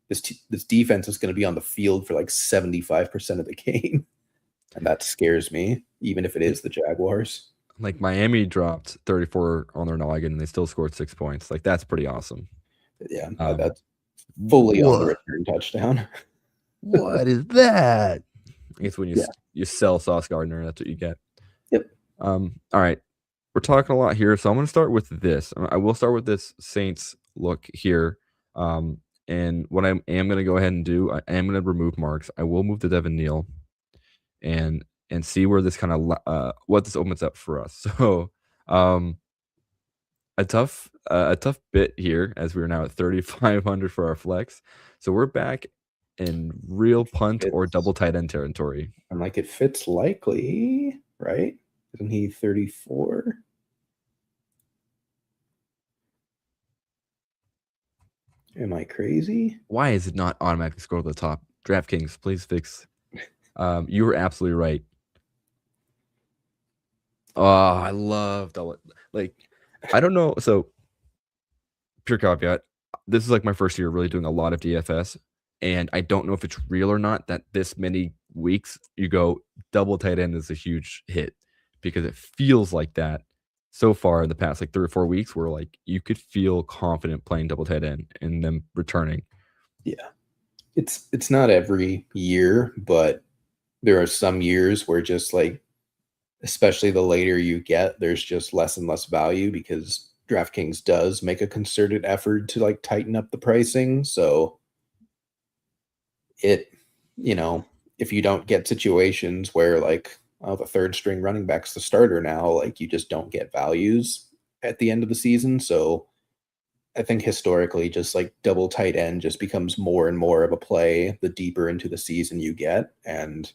this defense is going to be on the field for like 75% of the game, and that scares me, even if it is the Jaguars. Like Miami dropped 34 on their noggin and they still scored 6 points. Like that's pretty awesome. Yeah, that's fully on the return touchdown. What is that? I guess when you sell Sauce Gardner, that's what you get. Yep. All right. We're talking a lot here, so I'm going to start with this. I will start with this Saints look here. And what I am going to go ahead and do, I am going to remove Marks. I will move to Devin Neal and see where this kind of what this opens up for us. So a tough bit here as we are now at 3,500 for our flex. So we're back in real punt or double tight end territory. I'm like, it fits likely, right? Isn't he 34? Am I crazy? Why is it not automatically scroll to the top? DraftKings, please fix. You were absolutely right. Oh, I love that. Like, I don't know. So, pure caveat. This is like my first year really doing a lot of DFS, and I don't know if it's real or not that this many weeks you go double tight end is a huge hit, because it feels like that so far in the past like 3 or 4 weeks, where like you could feel confident playing double tight end and them returning. Yeah. It's not every year, but there are some years where just like, especially the later you get, there's just less and less value because DraftKings does make a concerted effort to like tighten up the pricing. So it, if you don't get situations where like, oh, the third string running back's the starter now, like you just don't get values at the end of the season. So I think historically, just like double tight end just becomes more and more of a play the deeper into the season you get. And,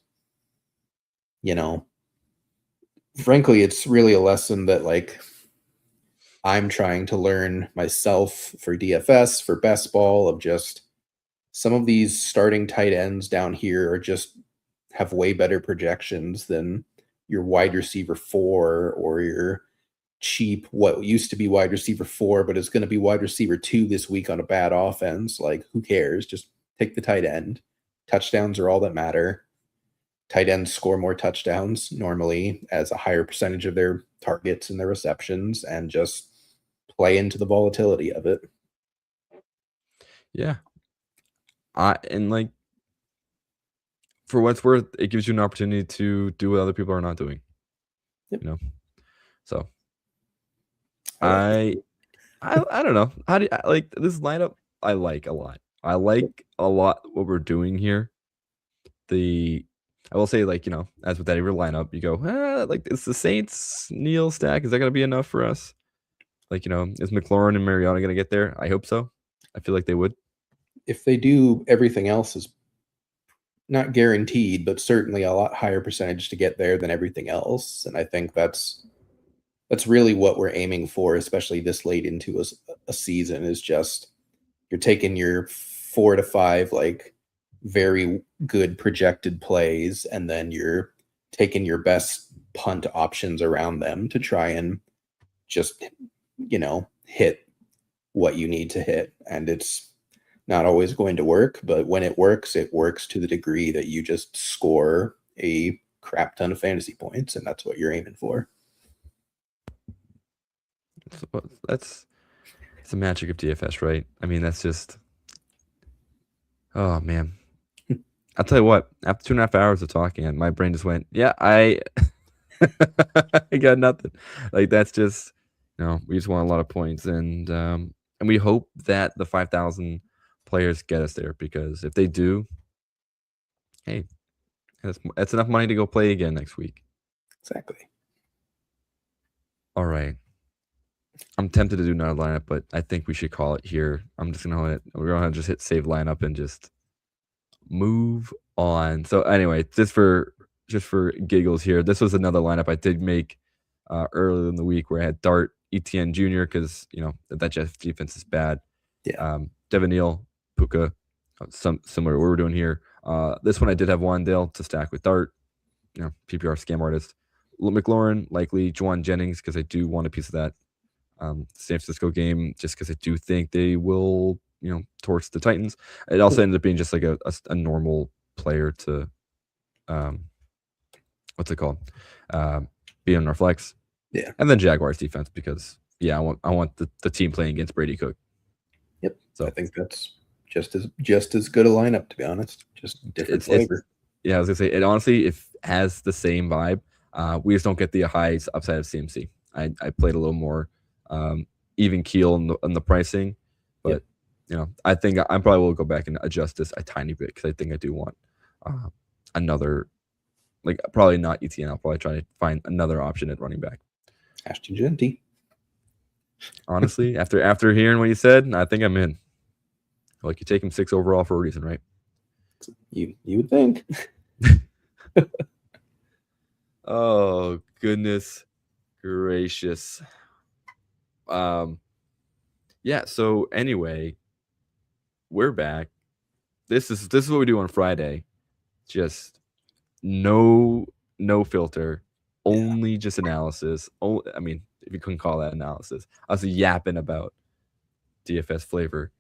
frankly, it's really a lesson that like I'm trying to learn myself for DFS, for best ball, of just some of these starting tight ends down here are just have way better projections than your wide receiver 4 or your cheap what used to be wide receiver 4 but is going to be wide receiver 2 this week on a bad offense. Like, who cares? Just take the tight end. Touchdowns are all that matter. Tight ends score more touchdowns normally as a higher percentage of their targets and their receptions, and just play into the volatility of it. Yeah. And like, for what's worth, it gives you an opportunity to do what other people are not doing. Yep. So I don't know. How do you, like this lineup? I like a lot. I like a lot what we're doing here. I will say, like, as with that every lineup, you go, like, it's the Saints Neil stack. Is that going to be enough for us? Like, is McLaurin and Mariota going to get there? I hope so. I feel like they would. If they do, everything else is not guaranteed, but certainly a lot higher percentage to get there than everything else. And I think that's really what we're aiming for, especially this late into a season, is just you're taking your 4 to 5 like very good projected plays, and then you're taking your best punt options around them to try and just hit what you need to hit. And it's not always going to work, but when it works to the degree that you just score a crap ton of fantasy points, and that's what you're aiming for. That's the magic of DFS, right? I mean, that's just, oh man. I'll tell you what, after 2.5 hours of talking, my brain just went, yeah, I got nothing. Like, that's just, we just want a lot of points, and we hope that the 5,000 players get us there, because if they do, hey, that's enough money to go play again next week. Exactly. All right. I'm tempted to do another lineup, but I think we should call it here. We're gonna just hit save lineup and just move on. So anyway, just for giggles here, this was another lineup I did make earlier in the week where I had Dart, ETN Jr. because that Jets defense is bad. Yeah. Devin Neal, Puka, similar to what we're doing here. This one I did have Wandale to stack with Dart, PPR scam artist. McLaurin, likely Juwan Jennings, because I do want a piece of that San Francisco game, just because I do think they will, torch the Titans. It also ended up being just like a normal player to, what's it called? Be on our flex. Yeah. And then Jaguars defense, because I want the team playing against Brady Cook. Yep. So I think that's just as good a lineup, to be honest. Just different flavor. I was gonna say, it honestly, if has the same vibe. We just don't get the highs upside of CMC. I played a little more even keel in the pricing, but I think I probably will go back and adjust this a tiny bit, because I think I do want another, like, probably not ETN. I'll probably try to find another option at running back. Ashton Genty. Honestly, after hearing what you said, I think I'm in. Like, you take him 6 overall for a reason, right? You would think. Oh, goodness gracious. Yeah, so anyway, we're back. This is what we do on Friday. Just no filter, only just analysis. I mean, if you couldn't call that analysis, I was yapping about DFS flavor.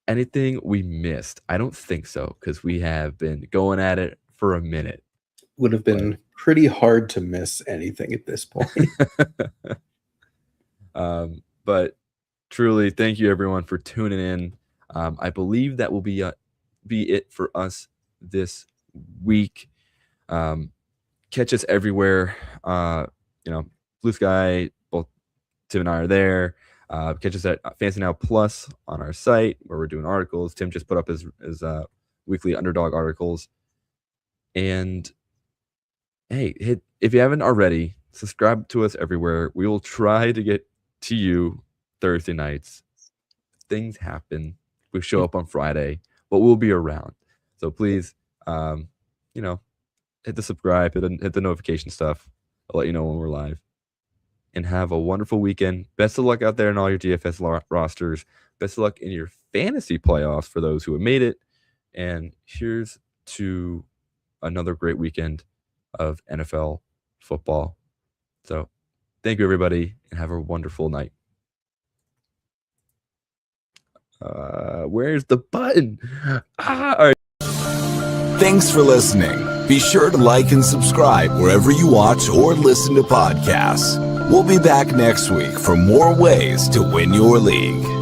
Anything we missed? I don't think so, because we have been going at it for a minute. Would have been pretty hard to miss anything at this point. But truly, thank you everyone for tuning in. I believe that will be it for us this week. Catch us everywhere. Blue Sky, both Tim and I are there. Catch us at Fantasy Now Plus on our site where we're doing articles. Tim just put up his weekly underdog articles. And hey, if you haven't already, subscribe to us everywhere. We will try to get to you Thursday nights. Things happen. We show up on Friday, but we'll be around. So please, hit the subscribe, hit the notification stuff. I'll let you know when we're live. And have a wonderful weekend. Best of luck out there in all your DFS rosters. Best of luck in your fantasy playoffs for those who have made it. And here's to another great weekend of NFL football. So thank you, everybody, and have a wonderful night. Where's the button? All right. Thanks for listening. Be sure to like and subscribe wherever you watch or listen to podcasts. We'll be back next week for more ways to win your league.